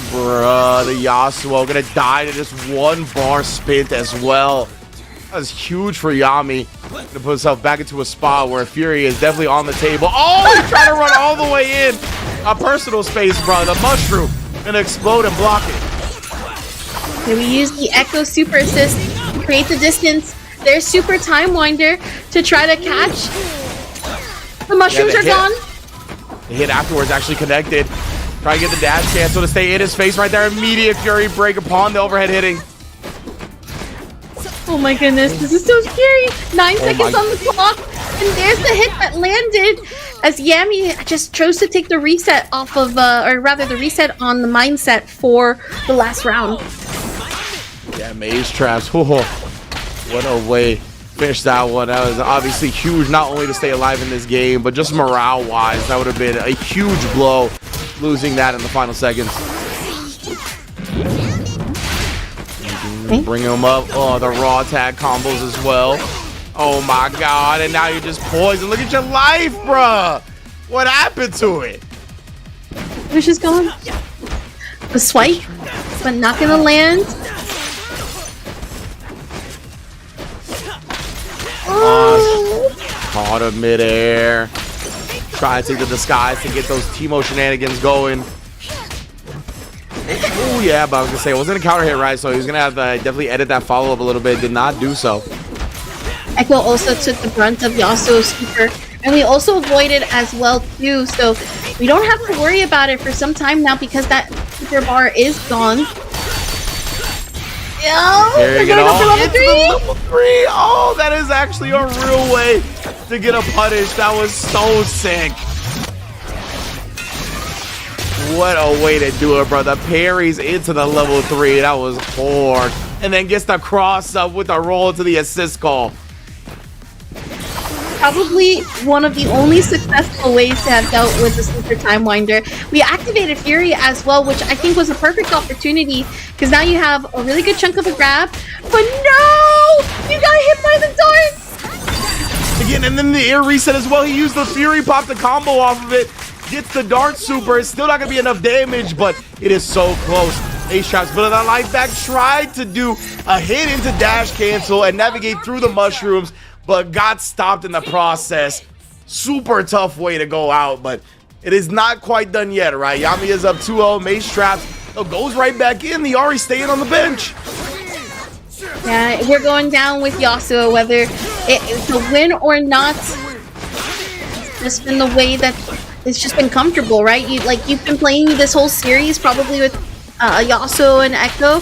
Speaker 1: Bruh, the Yasuo gonna die to just one bar spint as well. That was huge for Yami to put himself back into a spot where Fury is definitely on the table. Oh, he's trying to run all the way in. A personal space, bro. The mushroom gonna explode and block it.
Speaker 2: Okay, we use the Echo super assist to create the distance. There's super time winder to try to catch. The mushrooms are gone.
Speaker 1: The hit afterwards actually connected. Try to get the dash cancel to stay in his face right there. Immediate Fury break upon the overhead hitting.
Speaker 2: Oh my goodness, this is so scary. 9 seconds on the clock, and there's the hit that landed as Yami just chose to take the reset off of, or rather the reset on the mindset for the last round.
Speaker 1: Yeah, Mage Traps. Whoa, what a way to finish that one. That was obviously huge, not only to stay alive in this game, but just morale-wise, that would have been a huge blow, losing that in the final seconds.
Speaker 2: Okay.
Speaker 1: Bring him up. Oh, the raw tag combos as well. Oh my god, and now you're just poisoned. Look at your life, bruh. What happened to it?
Speaker 2: Which is gone. The swipe, but not gonna land. Oh.
Speaker 1: Caught him midair. Try to take the disguise to get those Teemo shenanigans going. Oh yeah, but I was gonna say it wasn't a counter hit, right? So he was gonna have to definitely edit that follow up a little bit. Did not do so.
Speaker 2: Echo also took the brunt of Yasuo's super, and we also avoided as well too. So we don't have to worry about it for some time now because that super bar is gone. Oh,
Speaker 1: There you go.
Speaker 2: Level 3.
Speaker 1: Level 3. Oh, that is actually a real way to get a punish. That was so sick. What a way to do it, brother. Parries into the level 3. That was hard. And then gets the cross up with a roll to the assist call.
Speaker 2: Probably one of the only successful ways to have dealt with the super time winder. We activated Fury as well, which I think was a perfect opportunity because now you have a really good chunk of a grab. But no! You got hit by the dart!
Speaker 1: Again, and then the air reset as well. He used the Fury pop the combo off of it. Gets the dart super. It's still not going to be enough damage, but it is so close. A-Shop's building that life back. Tried to do a hit into dash cancel and navigate through the mushrooms, but got stopped in the process. Super tough way to go out, but it is not quite done yet, right? Yami is up 2-0. Mace traps. Oh, goes right back in. The Ahri staying on the bench.
Speaker 2: Yeah, we're going down with Yasuo, whether it's a win or not. It's just been the way that it's just been comfortable, right? You've been playing this whole series probably with Yasuo and Echo,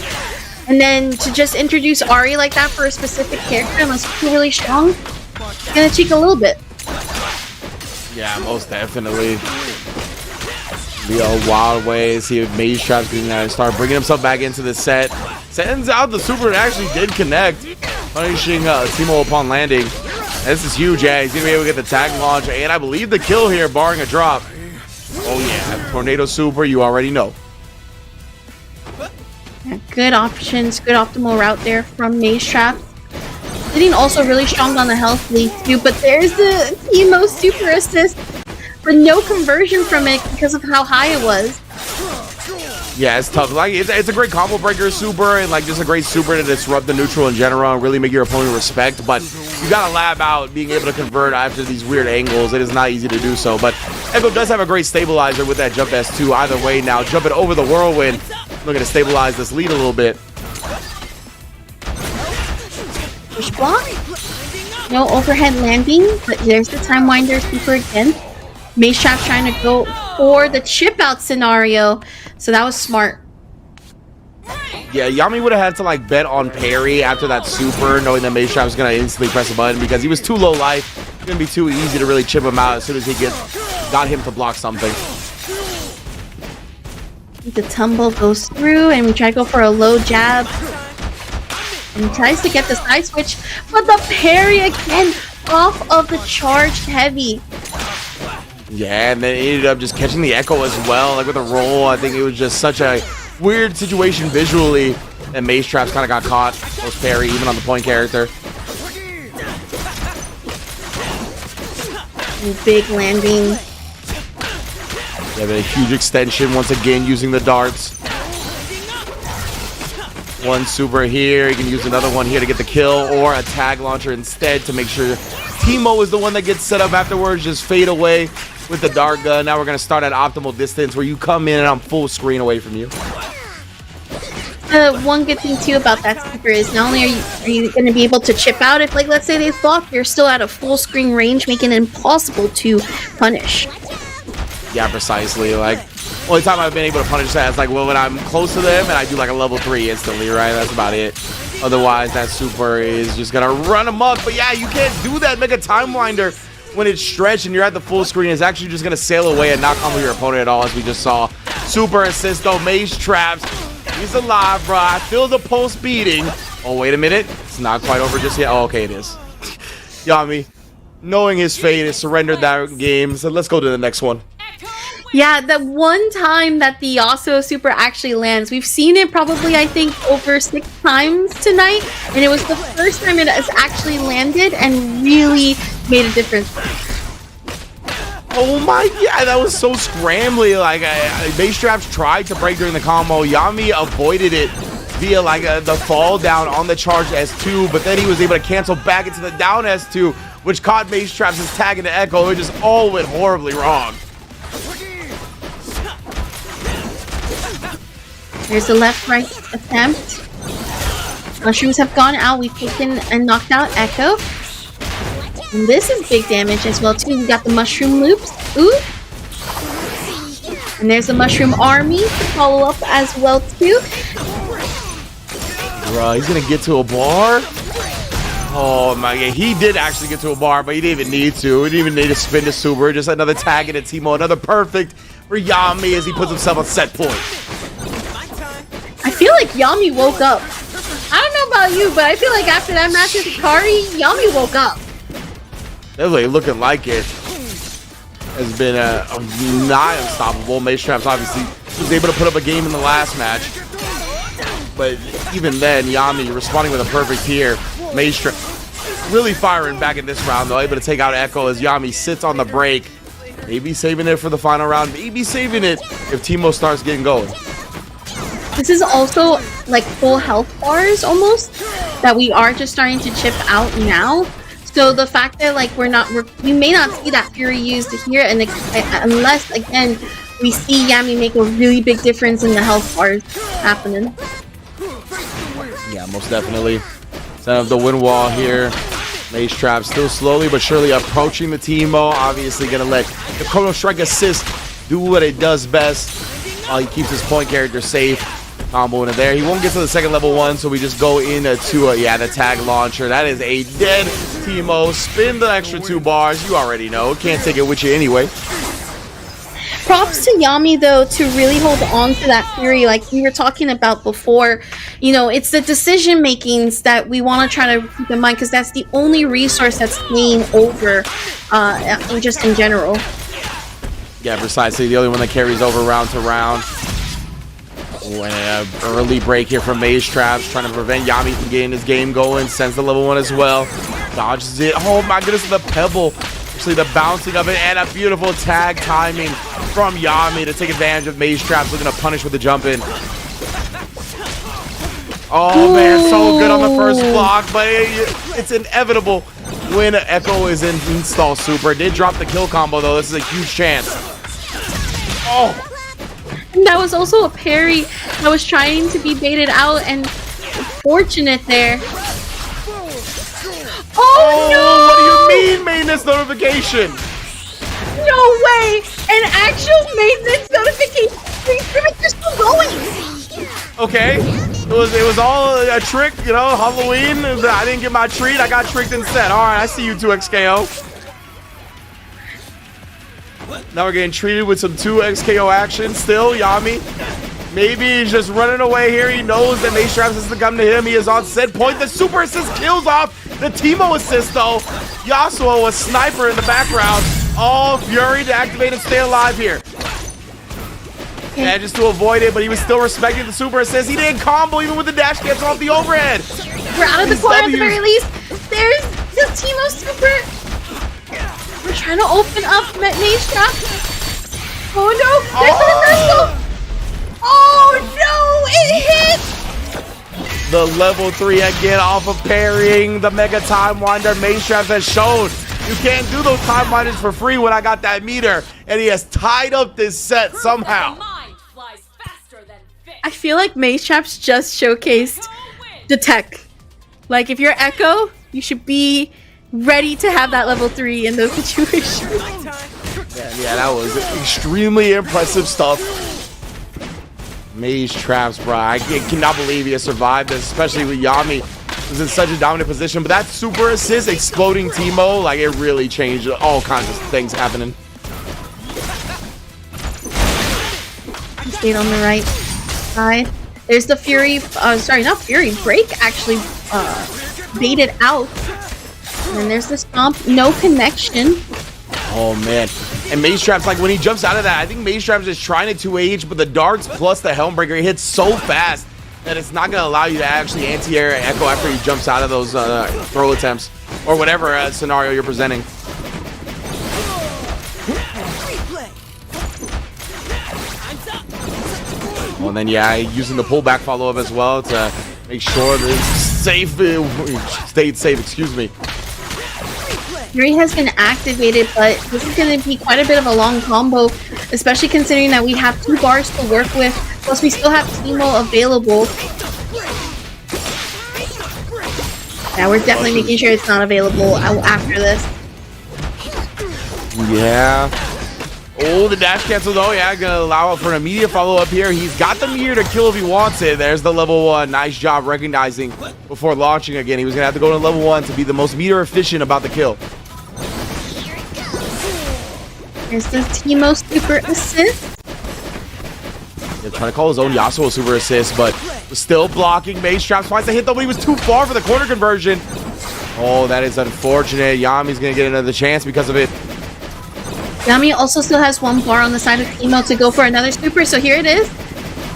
Speaker 2: and then to just introduce Ahri like that for a specific character unless you feel really strong, it's gonna cheek a little bit.
Speaker 1: Yeah, most definitely. Be a wild way to see if Maze Traps can start bringing himself back into the set. Sends out the super and actually did connect, punishing Teemo upon landing. This is huge, yeah. He's gonna be able to get the tag launch and I believe the kill here, barring a drop. Oh yeah, Tornado Super, you already know.
Speaker 2: Yeah, good options, good optimal route there from Maze Trap. Sitting also really strong on the health lead too, but there's the Teemo super assist, but no conversion from it because of how high it was.
Speaker 1: Yeah, it's tough. Like it's a great combo breaker super and like just a great super to disrupt the neutral in general and really make your opponent respect. But you gotta lab out being able to convert after these weird angles. It is not easy to do so. But Echo does have a great stabilizer with that jump S2 either way now. Jumping over the whirlwind. Looking to stabilize this lead a little bit.
Speaker 2: Push block. No overhead landing, but there's the time winder super again. Maze Trap trying to go for the chip out scenario, so that was smart.
Speaker 1: Yeah, Yami would have had to like bet on parry after that super, knowing that Maze Trap was gonna instantly press a button because he was too low life. It's gonna be too easy to really chip him out as soon as he got him to block something.
Speaker 2: The tumble goes through, and we try to go for a low jab. And he tries to get the side switch, but the parry again off of the charged heavy.
Speaker 1: Yeah, and then it ended up just catching the Echo as well, like with a roll. I think it was just such a weird situation visually, and Maze Traps kind of got caught. Those parry, even on the point character.
Speaker 2: Big landing.
Speaker 1: Yeah, but a huge extension once again using the darts. One super here, you can use another one here to get the kill, or a tag launcher instead to make sure Teemo is the one that gets set up afterwards. Just fade away with the dart gun. Now we're going to start at optimal distance where you come in and I'm full screen away from you.
Speaker 2: One good thing too about that super is not only are you going to be able to chip out if, like, let's say they block, you're still at a full screen range, making it impossible to punish.
Speaker 1: Yeah, precisely. Like, only time I've been able to punish that is like, well, when I'm close to them and I do like a level 3 instantly, right? That's about it. Otherwise, that super is just gonna run amok. But yeah, you can't do that. Make a time winder when it's stretched and you're at the full screen. It's actually just gonna sail away and not combo your opponent at all, as we just saw. Super assist though, Maze Traps. He's alive, bro. I feel the pulse beating. Oh, wait a minute. It's not quite over just yet. Oh, okay, it is. Yami, knowing his fate, has surrendered that game. So let's go to the next one.
Speaker 2: Yeah, the one time that the Yasuo super actually lands, we've seen it probably, I think, over 6 times tonight, and it was the first time it has actually landed and really made a difference.
Speaker 1: Oh my, yeah, that was so scrambly. Like, Base Traps tried to break during the combo. Yami avoided it via like the fall down on the charge S2, but then he was able to cancel back into the down S2, which caught Base Traps' tag into Echo. It just all went horribly wrong.
Speaker 2: There's a left-right attempt. Mushrooms have gone out. We've taken and knocked out Echo. And this is big damage as well too. We got the mushroom loops. Ooh. And there's a mushroom army to follow up as well too.
Speaker 1: Bro, he's gonna get to a bar? Oh my god, he did actually get to a bar, but he didn't even need to. He didn't even need to spin the super. Just another tag into Teemo, another perfect for Yami as he puts himself on set point.
Speaker 2: I feel like Yami woke up. I don't know about you, but I feel like after that match with Hikari, Yami woke up.
Speaker 1: Definitely looking like it has been nigh unstoppable. Mace Traps obviously was able to put up a game in the last match, but even then, Yami responding with a perfect here. Mace Traps really firing back in this round though, able to take out Echo as Yami sits on the break. Maybe saving it for the final round, maybe saving it if Teemo starts getting going.
Speaker 2: This is also like full health bars almost that we are just starting to chip out now. So the fact that like we may not see that Fury used here, and unless again we see Yami make a really big difference in the health bars happening.
Speaker 1: Yeah, most definitely. Set up the wind wall here. Mace Trap still slowly but surely approaching the Teemo. Obviously gonna let the Chrono Strike assist do what it does best while he keeps his point character safe. Combo into there. He won't get to the second level one, so we just go into the tag launcher. That is a dead Teemo. Spin the extra 2 bars. You already know. Can't take it with you anyway.
Speaker 2: Props to Yami though to really hold on to that Fury like we were talking about before. You know, it's the decision makings that we want to try to keep in mind because that's the only resource that's playing over just in general.
Speaker 1: Yeah, precisely. The only one that carries over round to round. And an early break here from Maze Traps, trying to prevent Yami from getting his game going. Sends the level 1 as well. Dodges it. Oh my goodness, the pebble. Actually, the bouncing of it and a beautiful tag timing from Yami to take advantage of Maze Traps, looking to punish with the jump in. Oh man, so good on the first block, but it's inevitable when Echo is in install super. Did drop the kill combo though. This is a huge chance. Oh.
Speaker 2: That was also a parry that was trying to be baited out and fortunate there. Oh no!
Speaker 1: What do you mean maintenance notification?
Speaker 2: No way! An actual maintenance notification! They're still going!
Speaker 1: Okay. It was all a trick, you know, Halloween. I didn't get my treat, I got tricked instead. Alright, I see you 2XKO. Now we're getting treated with some 2XKO action still. Yami, maybe he's just running away here. He knows that Mace Traps has to come to him. He is on set point. The super assist kills off the Teemo assist though. Yasuo, a sniper in the background. All Fury to activate and stay alive here. Yeah, just to avoid it, but he was still respecting the super assist. He didn't combo even with the dash gets off the overhead.
Speaker 2: We're out of the corner at the very least. There's the Teemo super. We're trying to open up Maze Trap. Oh no! There's the reversal! Oh no! It hit!
Speaker 1: The level 3 again off of parrying the Mega Time Winder. Maze Traps has shown you can't do those Time Winders for free when I got that meter. And he has tied up this set somehow.
Speaker 2: I feel like Maze Traps just showcased the tech. Like if you're Echo, you should be ready to have that level 3 in those situations.
Speaker 1: Yeah, that was extremely impressive stuff. Maze Traps, bro. I cannot believe he has survived this, especially with Yami. Was in such a dominant position, but that super assist exploding Teemo, like it really changed all kinds of things happening.
Speaker 2: Stayed on the right side. There's the Fury, sorry, not Fury, Break actually baited out. And then there's the stomp, no connection.
Speaker 1: Oh man, And Maze Trap's like, when he jumps out of that, I think Maze Trap's just trying to 2H, but the darts plus the Helmbreaker hits so fast that it's not going to allow you to actually anti-air Echo after he jumps out of those throw attempts or whatever scenario you're presenting. Well, and then, yeah, using the pullback follow-up as well to make sure that it's stayed safe, excuse me.
Speaker 2: Fury has been activated, but this is going to be quite a bit of a long combo, especially considering that we have 2 bars to work with, plus we still have Teemo available. Yeah, we're definitely making sure it's not available after this.
Speaker 1: Yeah. Oh, the dash cancel though. Yeah, gonna allow it for an immediate follow-up here. He's got the meter to kill if he wants it. There's the level 1. Nice job recognizing before launching again. He was gonna have to go to level 1 to be the most meter efficient about the kill.
Speaker 2: There's the Teemo super assist.
Speaker 1: Yeah, trying to call his own Yasuo super assist, but still blocking. Maze Trap finds the hit though, but he was too far for the corner conversion. Oh, that is unfortunate. Yami's gonna get another chance because of it.
Speaker 2: Yami also still has 1 bar on the side of Teemo to go for another super, so here it is.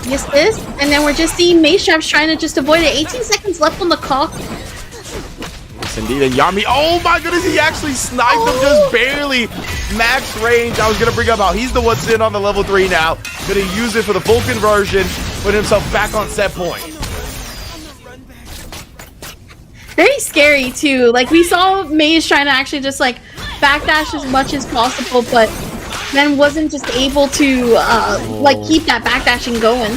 Speaker 2: Yes, this. And then we're just seeing Maze Traps trying to just avoid it. 18 seconds left on the clock.
Speaker 1: Yes, indeed. And Yami, oh my goodness, he actually sniped him just barely. Max range. I was going to bring up how he's the one sitting on the level 3 now. Going to use it for the full conversion, put himself back on set point.
Speaker 2: Very scary, too. Like, we saw Maze trying to actually just, like, backdash as much as possible, but then wasn't just able to like keep that backdashing going.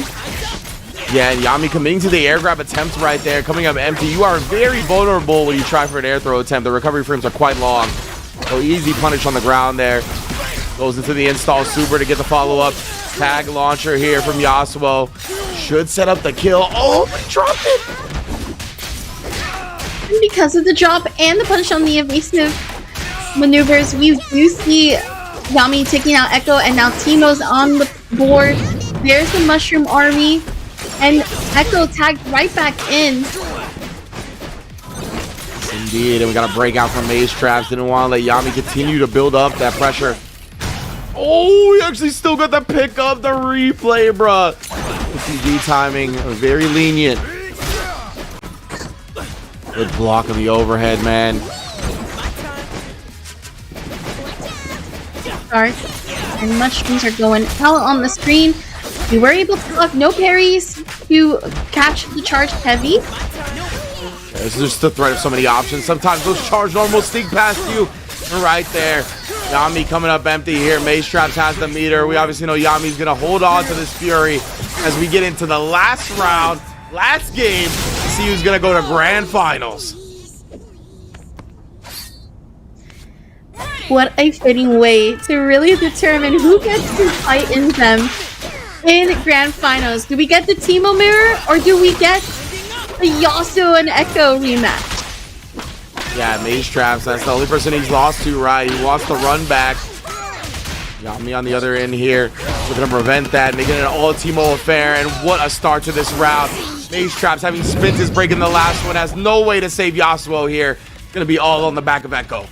Speaker 1: Yeah, and Yami committing to the air grab attempt right there, coming up empty. You are very vulnerable when you try for an air throw attempt. The recovery frames are quite long, so easy punish on the ground there. Goes into the install super to get the follow-up. Tag launcher here from Yasuo. Should set up the kill. Oh, he dropped it!
Speaker 2: And because of the drop and the punish on the evasive maneuvers, we do see Yami taking out Echo, and now Teemo's on the board. There's the Mushroom Army, and Echo tagged right back in.
Speaker 1: Yes, indeed, and we got a breakout from Maze Traps. Didn't want to let Yami continue to build up that pressure. Oh, he actually still got the pick up, the replay, bruh. TG timing, very lenient. Good block on the overhead, man.
Speaker 2: And mushrooms are going out on the screen. We were able to block no parries to catch the charge heavy.
Speaker 1: Yeah, this is just the threat of so many options. Sometimes those charge almost sneak past you. Right there. Yami coming up empty here. Maze Traps has the meter. We obviously know Yami's going to hold on to this Fury as we get into the last round, last game, to see who's going to go to Grand Finals.
Speaker 2: What a fitting way to really determine who gets to fight in them in Grand Finals. Do we get the Teemo mirror, or do we get the Yasuo and Echo rematch?
Speaker 1: Yeah, Maze Traps, that's the only person he's lost to, right? He wants to run back. Yami on the other end here, looking to prevent that, making it an all Teemo affair, and what a start to this round. Maze Traps having spins is breaking the last one, has no way to save Yasuo here. Gonna be all on the back of Echo.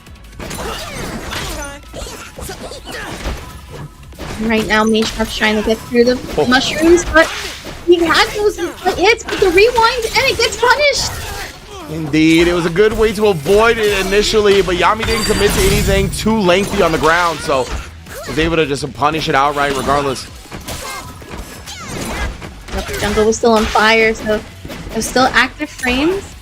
Speaker 2: Right now, Maze Traps trying to get through the mushrooms, but he had those hits with the rewind, and it gets punished.
Speaker 1: Indeed, it was a good way to avoid it initially, but Yami didn't commit to anything too lengthy on the ground, so was able to just punish it outright regardless.
Speaker 2: The jungle was still on fire, so there's still active frames.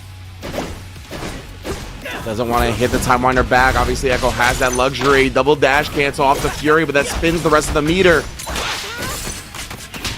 Speaker 1: Doesn't want to hit the Time Winder back. Obviously, Echo has that luxury. Double dash cancel off the Fury, but that spins the rest of the meter.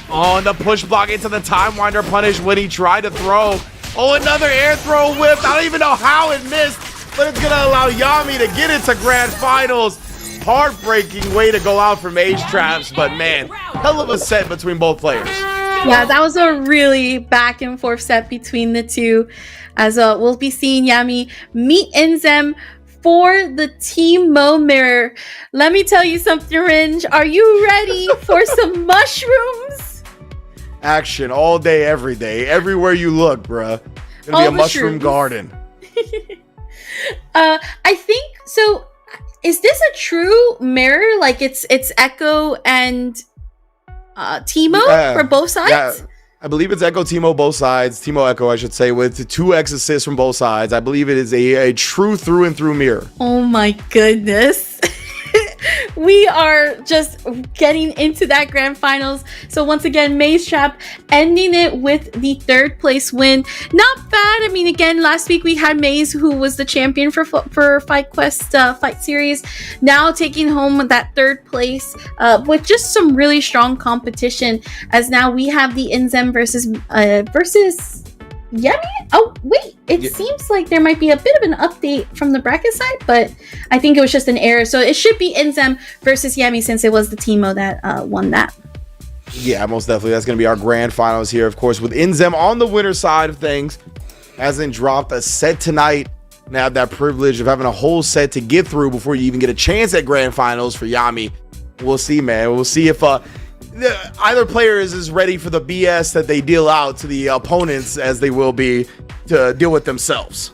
Speaker 1: Oh, and the push block into the Time Winder punish when he tried to throw. Oh, another air throw whip. I don't even know how it missed, but it's going to allow Yami to get into Grand Finals. Heartbreaking way to go out for Maze Traps, but man, hell of a set between both players.
Speaker 2: Yeah, that was a really back and forth set between the two, as we'll be seeing Yami meet Inzem for the Teemo mirror. Let me tell you something, Ringe. Are you ready for some mushrooms?
Speaker 1: Action all day, every day, everywhere you look, bruh. Gonna be a mushroom garden.
Speaker 2: I think so. Is this a true mirror? Like it's Echo and Teemo for both sides?
Speaker 1: Yeah. I believe it's Echo Teemo both sides. Teemo Echo, I should say, with 2x assists from both sides. I believe it is a true through and through mirror.
Speaker 2: Oh my goodness. We are just getting into that grand finals. So once again, Maze Trap ending it with the 3rd place win. Not bad. I mean, again, last week we had Maze, who was the champion for FlyQuest Fight Series, now taking home that 3rd place with just some really strong competition. As now we have the Inzem versus Yummy? Oh, wait. It seems like there might be a bit of an update from the bracket side, but I think it was just an error. So it should be Inzem versus Yummy, since it was the Teemo that won that.
Speaker 1: Yeah, most definitely. That's going to be our grand finals here, of course, with Inzem on the winner side of things. Hasn't dropped a set tonight. Now have that privilege of having a whole set to get through before you even get a chance at grand finals for Yami. We'll see, man. We'll see if either player is as ready for the BS that they deal out to the opponents as they will be to deal with themselves.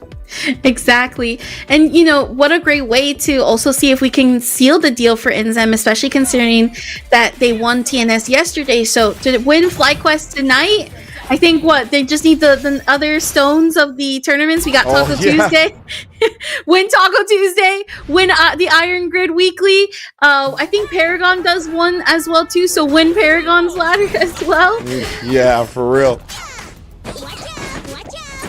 Speaker 2: Exactly. And you know, what a great way to also see if we can seal the deal for Inzem, especially considering that they won TNS yesterday. So to win FlyQuest tonight, I think they just need the other stones of the tournaments. We got Taco Tuesday, win Taco Tuesday, win the Iron Grid Weekly. I think Paragon does one as well too, so win Paragon's ladder as well.
Speaker 1: Yeah, for real.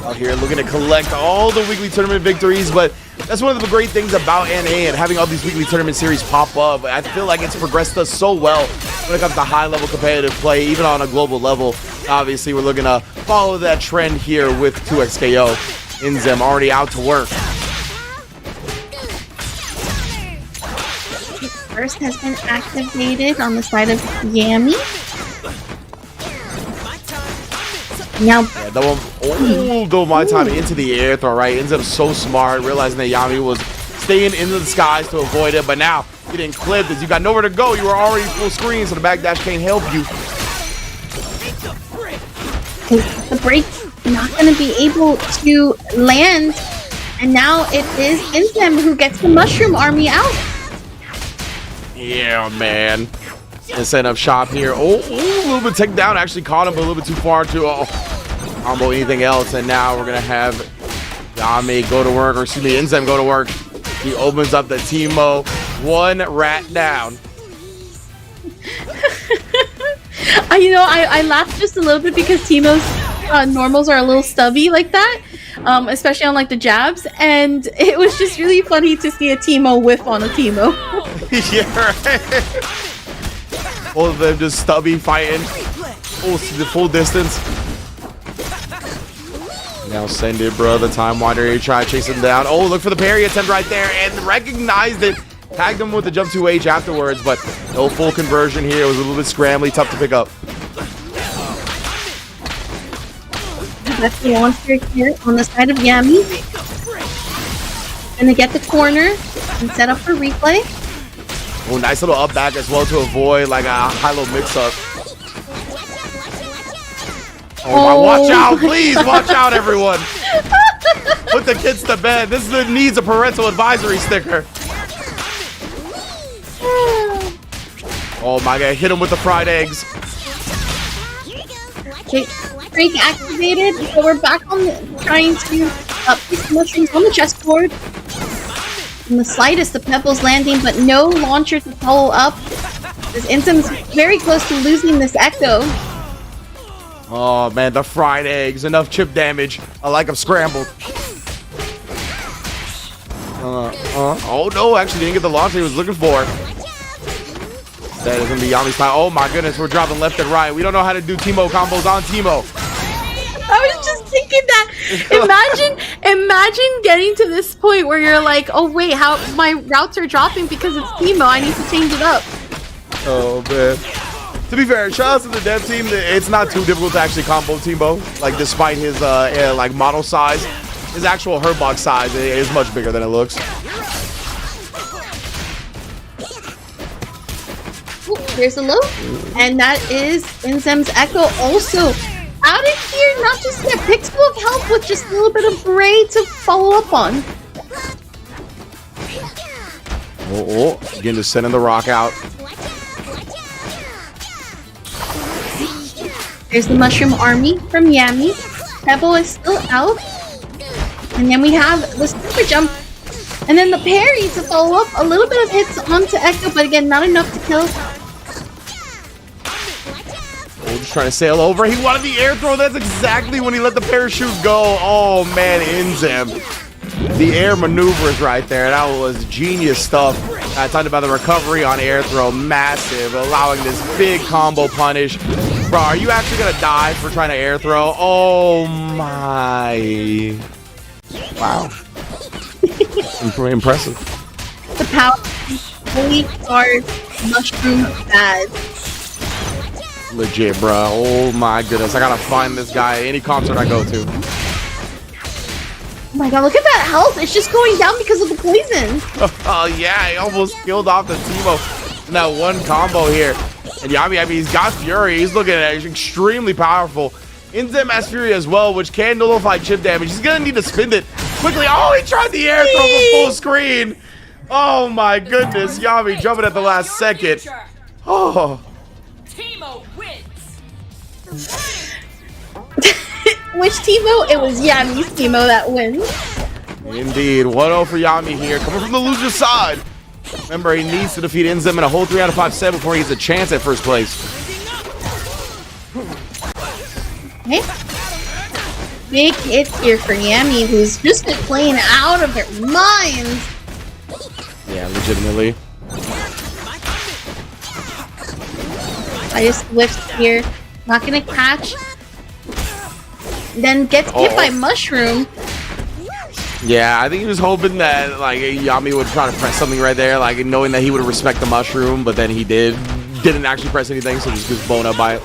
Speaker 1: Out here looking to collect all the weekly tournament victories, but that's one of the great things about NA and having all these weekly tournament series pop up. I feel like it's progressed us so well when it comes to high-level competitive play, even on a global level. Obviously, we're looking to follow that trend here with 2XKO. Inzem already out to work.
Speaker 2: First has been activated on the side of Yami. Now,
Speaker 1: yeah, that one, though my time into the air throw, right? Ends up so smart, realizing that Yami was staying into the skies to avoid it, but now getting clipped as you got nowhere to go. You were already full screen, so the backdash can't help you.
Speaker 2: The break not going to be able to land, and now it is Inzem who gets the Mushroom Army out.
Speaker 1: Yeah, man. And setting up shop here. A little bit taken down. Actually caught him, but a little bit too far to combo anything else. And now we're going to have Yami go to work, or excuse me, Inzem go to work. He opens up the Teemo. One rat down.
Speaker 2: I laughed just a little bit because Teemo's normals are a little stubby like that, especially on like the jabs, and it was just really funny to see a Teemo whiff on a Teemo.
Speaker 1: Yeah, right. All of them just stubby fighting. The full distance. Now send it, bro. The Time Wander. You try to chase him down. Oh, look for the parry attempt right there, and recognized it. Tagged him with the jump 2H afterwards, but no full conversion here. It was a little bit scrambly, tough to pick up.
Speaker 2: That's the launcher here on the side of Yami. Gonna get the corner and set up for replay.
Speaker 1: Oh, nice little up back as well to avoid like a high-low mix-up. Oh, watch out, please, watch out, everyone. Put the kids to bed. This needs a parental advisory sticker. Oh my god, hit him with the fried eggs.
Speaker 2: Okay, break activated, so we're back on trying to place mushrooms on the chessboard. In the slightest, the pebbles landing, but no launcher to follow up. This Inzem's very close to losing this Echo.
Speaker 1: Oh man, the fried eggs, enough chip damage. I like them scrambled. Oh no, actually didn't get the launcher he was looking for. That is gonna be Yami's time. Oh my goodness, we're dropping left and right. We don't know how to do Teemo combos on Teemo.
Speaker 2: I was just thinking that. Imagine getting to this point where you're like, oh wait, how my routes are dropping because it's Teemo. I need to change it up.
Speaker 1: Oh man. To be fair, shout out to the dev team. It's not too difficult to actually combo Teemo. Like despite his like model size, his actual hurtbox size is much bigger than it looks.
Speaker 2: Ooh, there's a low, and that is Inzem's Echo also out of here. Not just get pixel of help with just a little bit of Bray to follow up on.
Speaker 1: Again, just sending the rock out.
Speaker 2: There's the Mushroom Army from Yami. Pebble is still out. And then we have the super jump. And then the parry to follow up. A little bit of hits onto Echo, but again, not enough to kill.
Speaker 1: Just trying to sail over. He wanted the air throw. That's exactly when he let the parachute go. Oh, man, Inzem. The air maneuvers right there. That was genius stuff. I talked about the recovery on air throw. Massive. Allowing this big combo punish. Bro, are you actually going to die for trying to air throw? Oh, my. Wow. Impressive.
Speaker 2: The power really hard mushroom bad.
Speaker 1: Legit, bro. Oh my goodness. I gotta find this guy any concert I go to.
Speaker 2: Oh my god, look at that health. It's just going down because of the poison.
Speaker 1: Oh yeah, he almost killed off the Teemo in that one combo here. And Yami, I mean, he's got Fury. He's looking at it. He's extremely powerful. Inzem has Fury as well, which can nullify chip damage. He's gonna need to spin it quickly. Oh, he tried the air throw for full screen. Oh my goodness. Yami jumping at the last second. Oh.
Speaker 2: Which Teemo? It was Yami's Teemo that wins.
Speaker 1: Indeed. 1-0 for Yami here. Coming from the loser's side. Remember, he needs to defeat Inzem in a whole 3 out of 5 set before he gets a chance at first place.
Speaker 2: Okay. Big hits here for Yami, who's just been playing out of their minds.
Speaker 1: Yeah, legitimately.
Speaker 2: I just whiffed here. Not gonna catch. Then gets hit by Mushroom.
Speaker 1: Yeah, I think he was hoping that like Yami would try to press something right there, like knowing that he would respect the Mushroom, but then he didn't actually press anything, so just gets blown up by it.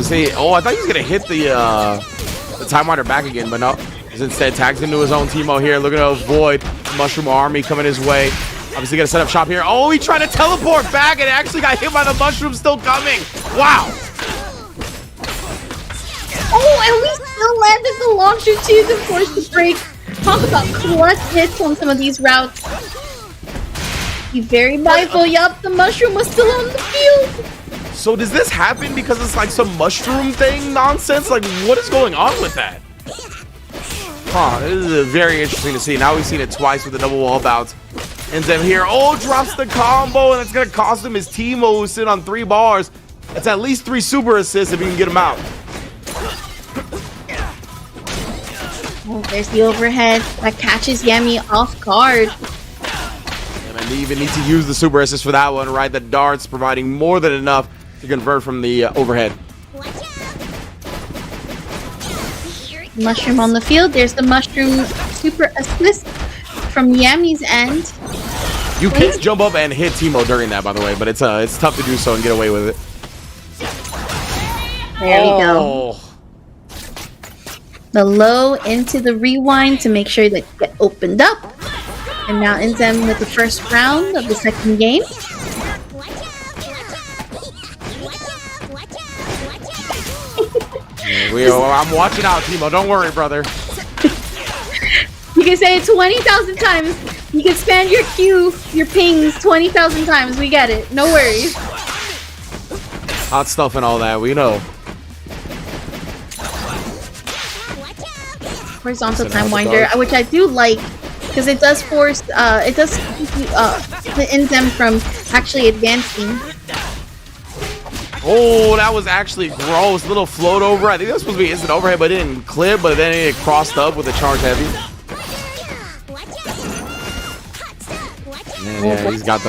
Speaker 1: See, oh, I thought he was gonna hit the Time Winder back again, but no. He's instead tags into his own Teemo here, looking to avoid Mushroom Army coming his way. Obviously gonna set up shop here. Oh, he tried to teleport back and actually got hit by the Mushroom still coming. Wow.
Speaker 2: Oh, and we still landed the launcher too to force the break. Talk about clutch hits on some of these routes. Be very mindful. Yup, the Mushroom was still on the field.
Speaker 1: So does this happen because it's like some mushroom thing nonsense? Like, what is going on with that? Huh, this is very interesting to see. Now we've seen it twice with the double wall bounce. Inzem here, oh, drops the combo, and it's going to cost him his Teemo, who's sitting on 3 bars. It's at least 3 super assists if he can get him out.
Speaker 2: Oh, there's the overhead that catches Yami off guard.
Speaker 1: And I even need to use the super assist for that one, right? The darts providing more than enough to convert from the overhead.
Speaker 2: Mushroom on the field. There's the Mushroom super assist from Yami's end.
Speaker 1: You can jump up and hit Teemo during that, by the way, but it's tough to do so and get away with it.
Speaker 2: There we go. The low into the rewind to make sure that get opened up. And now Inzem with the first round of the second game.
Speaker 1: I'm watching out, Teemo. Don't worry, brother.
Speaker 2: You can say it 20,000 times. You can spam your Q, your pings 20,000 times. We get it. No worries.
Speaker 1: Hot stuff and all that. We know.
Speaker 2: Horizontal Time Winder, which I do like, because it does force, it does keep the Inzem from actually advancing.
Speaker 1: Oh, that was actually gross. Little float over. I think that was supposed to be instant overhead, but it didn't clip, but then it crossed up with a charge heavy. And yeah, he's got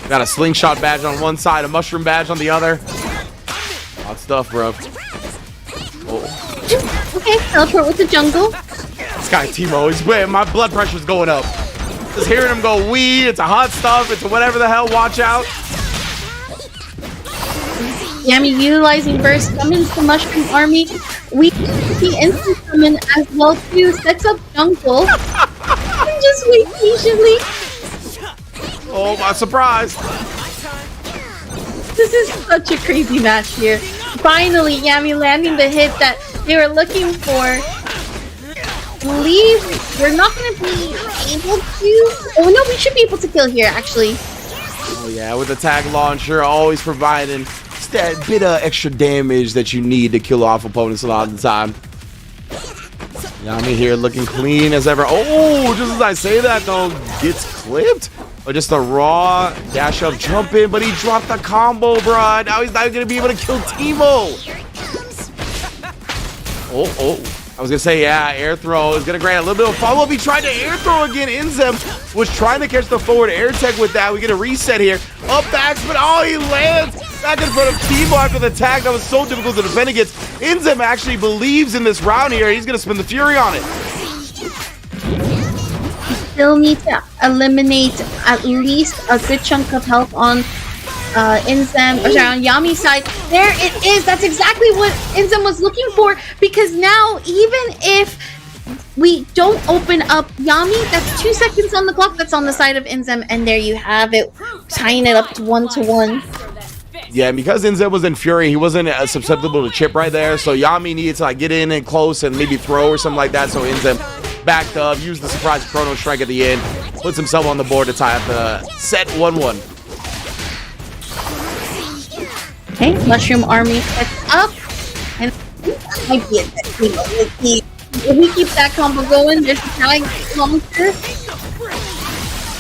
Speaker 1: got a slingshot badge on one side, a mushroom badge on the other. Hot stuff, bro. Oh.
Speaker 2: Okay, teleport with the jungle.
Speaker 1: This guy Teemo, my blood pressure's going up. Just hearing him go wee, it's a hot stuff, it's a whatever the hell, watch out.
Speaker 2: Yami utilizing burst, summons the Mushroom Army. We see instant summon as well too, sets up jungle. And just wait patiently.
Speaker 1: Oh, my surprise.
Speaker 2: This is such a crazy match here. Finally, Yami landing the hit that they were looking for. believe we're not going to be able to. Oh no, we should be able to kill here actually.
Speaker 1: Oh yeah, with the tag launcher, always providing that bit of extra damage that you need to kill off opponents a lot of the time. Yami here looking clean as ever. Oh, just as I say that though, gets clipped. Or just a raw dash up jump in, but he dropped the combo, bro. Now he's not gonna be able to kill Teemo. I was gonna say, yeah, air throw is gonna grant a little bit of follow-up. He tried to air throw again. Inzem was trying to catch the forward air tech with that. We get a reset here. Up backs, but he lands back in front of Teemo after the tag. That was so difficult to defend against. Inzem actually believes in this round here. He's gonna spin the Fury on it.
Speaker 2: Still need to eliminate at least a good chunk of health on Inzem, or sorry, on Yami's side. There it is. That's exactly what Inzem was looking for, because now even if we don't open up Yami, that's 2 seconds on the clock. That's on the side of Inzem, and there you have it, tying it up to 1-1.
Speaker 1: Yeah, and because Inzem was in Fury, he wasn't susceptible to chip right there, so Yami needed to like get in and close and maybe throw or something like that, so Inzem backed up, used the surprise Chrono Strike at the end, puts himself on the board to tie up the set 1-1.
Speaker 2: Okay, Mushroom Army sets up, and that might be it. If we keep that combo going, there's a tag launcher.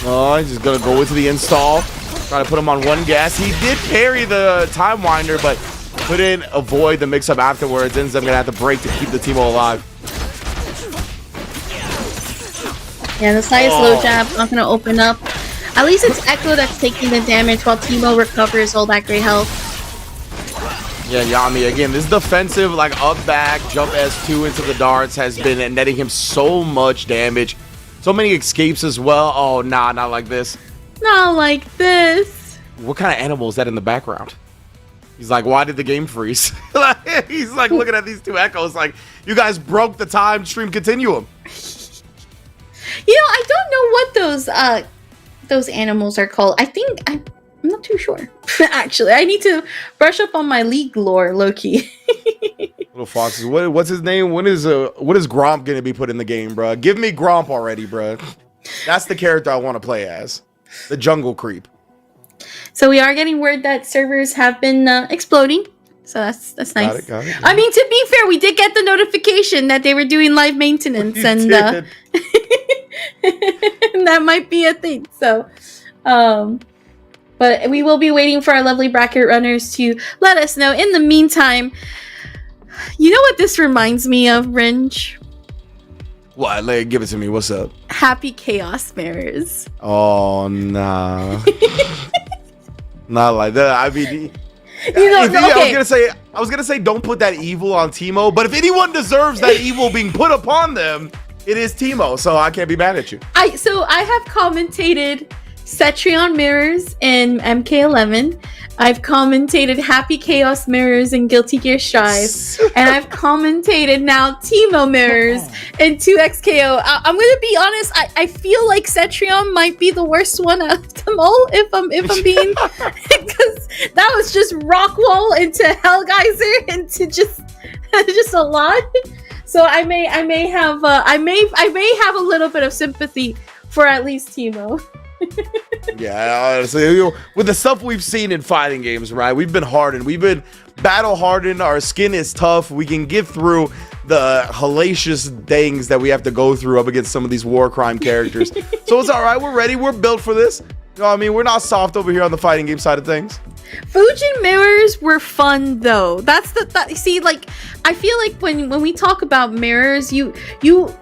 Speaker 1: Oh, he's just gonna go into the install, try to put him on one gas. He did parry the Time Winder, but couldn't avoid the mix-up afterwards. Inzem gonna have to break to keep the Teemo alive.
Speaker 2: Yeah, the side slow jab not gonna open up. At least it's Echo that's taking the damage while Teemo recovers all that great health.
Speaker 1: Yeah, Yami, again, this defensive, like, up-back, jump S2 into the darts has been netting him so much damage. So many escapes as well. Oh, nah, not like this.
Speaker 2: Not like this.
Speaker 1: What kind of animal is that in the background? He's like, why did the game freeze? He's like looking at these two Echoes like, you guys broke the time stream continuum.
Speaker 2: You know, I don't know what those animals are called. I'm not too sure. Actually, I need to brush up on my League lore, low-key.
Speaker 1: Little foxes. What's his name? What is Gromp gonna be put in the game, bro? Give me Gromp already, bro. That's the character I want to play as. The jungle creep.
Speaker 2: So we are getting word that servers have been exploding. So that's nice.
Speaker 1: Got it.
Speaker 2: I mean, to be fair, we did get the notification that they were doing live maintenance, and that might be a thing. So, but we will be waiting for our lovely bracket runners to let us know. In the meantime, you know what this reminds me of, Ringe?
Speaker 1: What? Give it to me. What's up?
Speaker 2: Happy Chaos Mirrors.
Speaker 1: Oh, nah. Not like that. I mean... I was gonna say don't put that evil on Teemo, but if anyone deserves that evil being put upon them, it is Teemo, so I can't be mad at you.
Speaker 2: I have commentated Cetrion Mirrors in MK11. I've commentated Happy Chaos Mirrors in Guilty Gear Strive, and I've commentated now Teemo Mirrors in 2XKO. I'm gonna be honest. I feel like Cetrion might be the worst one out of them all, if I'm being, because that was just rock wall into Hellgeyser into just a lot. So I may have a little bit of sympathy for at least Teemo.
Speaker 1: Yeah, honestly, with the stuff we've seen in fighting games, right? We've been hardened. We've been battle hardened. Our skin is tough. We can get through the hellacious things that we have to go through up against some of these war crime characters. So it's all right. We're ready. We're built for this. You know what I mean? We're not soft over here on the fighting game side of things.
Speaker 2: Fujin mirrors were fun though. See, like, I feel like when we talk about mirrors, you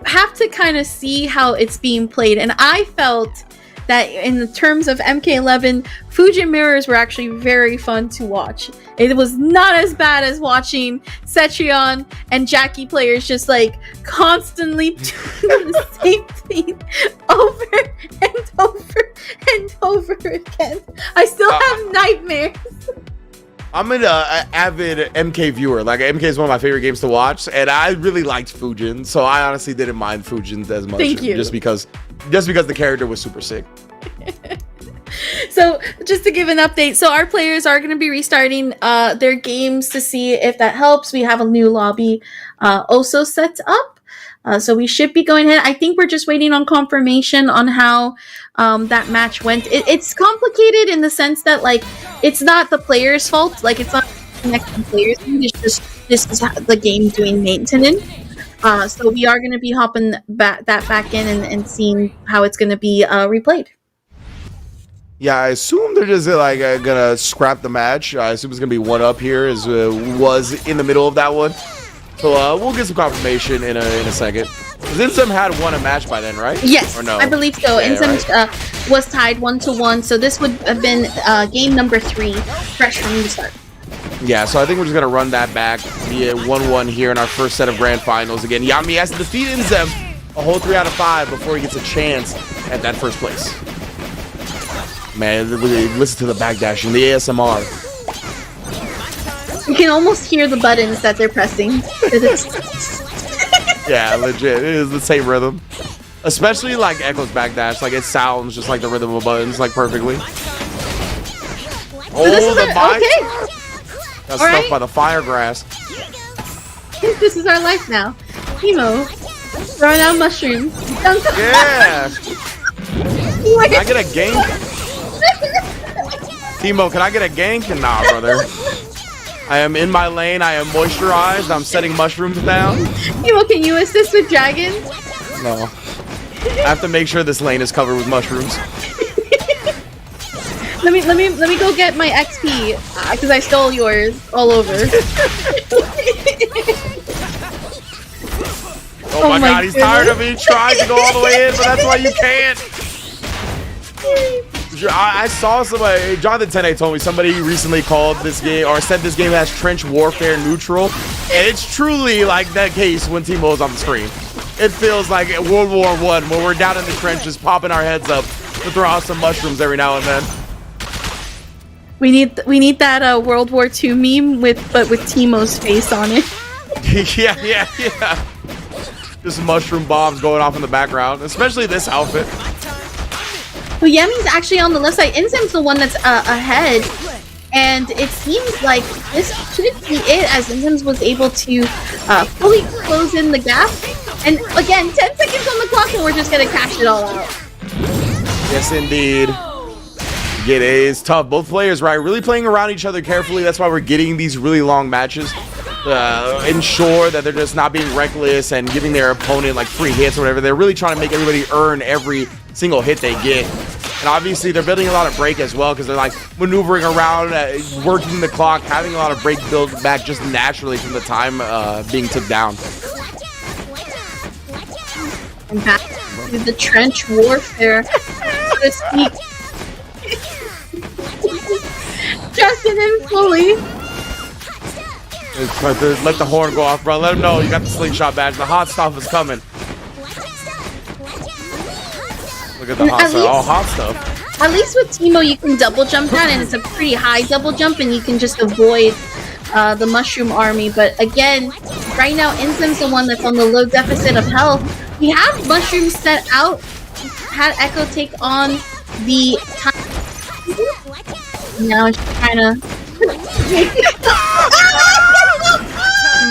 Speaker 2: have to kind of see how it's being played, and I felt that in the terms of MK11, Fujin mirrors were actually very fun to watch. It was not as bad as watching Cetrion and Jackie players just like constantly doing the same thing over and over and over again. I still have nightmares.
Speaker 1: I'm an avid MK viewer. Like, MK is one of my favorite games to watch, and I really liked Fujin, so I honestly didn't mind Fujin as much.
Speaker 2: Thank you.
Speaker 1: Just because the character was super sick.
Speaker 2: So just to give an update, so our players are going to be restarting their games to see if that helps. We have a new lobby also set up. So we should be going ahead. I think we're just waiting on confirmation on how that match went. It's complicated in the sense that like it's not the player's fault. Like it's not connecting the players. It's just this is the game doing maintenance. So we are going to be hopping that back in and seeing how it's going to be replayed.
Speaker 1: Yeah, I assume they're just like gonna scrap the match. I assume it's gonna be one up here, as was in the middle of that one. So we'll get some confirmation in a second. Insem had won a match by then, right?
Speaker 2: Yes,
Speaker 1: or no?
Speaker 2: I believe so.
Speaker 1: Yeah,
Speaker 2: Insem
Speaker 1: right.
Speaker 2: Was tied 1-1, so this would have been game number 3, fresh from the start.
Speaker 1: Yeah, so I think we're just gonna run that back. Be a 1-1 here in our first set of grand finals. Again, Yami has to defeat Insem a whole 3 out of 5 before he gets a chance at that first place. Man, listen to the backdashing, the ASMR.
Speaker 2: You can almost hear the buttons that they're pressing.
Speaker 1: Yeah, legit. It is the same rhythm. Especially like Echo's backdash. Like it sounds just like the rhythm of buttons, like perfectly.
Speaker 2: So this is the mic. Okay.
Speaker 1: Got stuffed by the fire grass.
Speaker 2: This is our life now. Emo, throwing out mushrooms.
Speaker 1: Yeah. Can I get a gank? Timo, can I get a gank? Nah, brother. I am in my lane. I am moisturized. I'm setting mushrooms down.
Speaker 2: Timo, can you assist with dragons?
Speaker 1: No. I have to make sure this lane is covered with mushrooms.
Speaker 2: Let me go get my XP because I stole yours all over.
Speaker 1: Oh my god, he's tired of me trying to go all the way in, but that's why you can't. I saw somebody, Jonathan Tene told me somebody recently called this game or said this game has trench warfare neutral, and it's truly like that case when Timo is on the screen. It feels like World War I when we're down in the trenches popping our heads up to throw out some mushrooms every now and then.
Speaker 2: We need that World War II meme with Timo's face on it.
Speaker 1: yeah. Just mushroom bombs going off in the background, especially this outfit.
Speaker 2: Well, Yami's actually on the left side. Insem's the one that's ahead. And it seems like this should be it, as Insems was able to fully close in the gap. And again, 10 seconds on the clock and we're just going to cash it all out.
Speaker 1: Yes, indeed. It is tough. Both players, right, really playing around each other carefully. That's why we're getting these really long matches. Ensure that they're just not being reckless and giving their opponent like free hits or whatever. They're really trying to make everybody earn every single hit they get. And obviously they're building a lot of break as well because they're like maneuvering around, working the clock, having a lot of break build back just naturally from the time being took down.
Speaker 2: And back to the trench warfare, so to speak. Justin in fully.
Speaker 1: Let the horn go off, bro. Let him know you got the slingshot badge. The hot stuff is coming. Look at the hot stuff. All hot stuff.
Speaker 2: At least with Timo, you can double jump that, and it's a pretty high double jump, and you can just avoid the mushroom army. But again, right now, Insem's the one that's on the low deficit of health. We have mushrooms set out. Had Echo take on the time. Now she's trying to.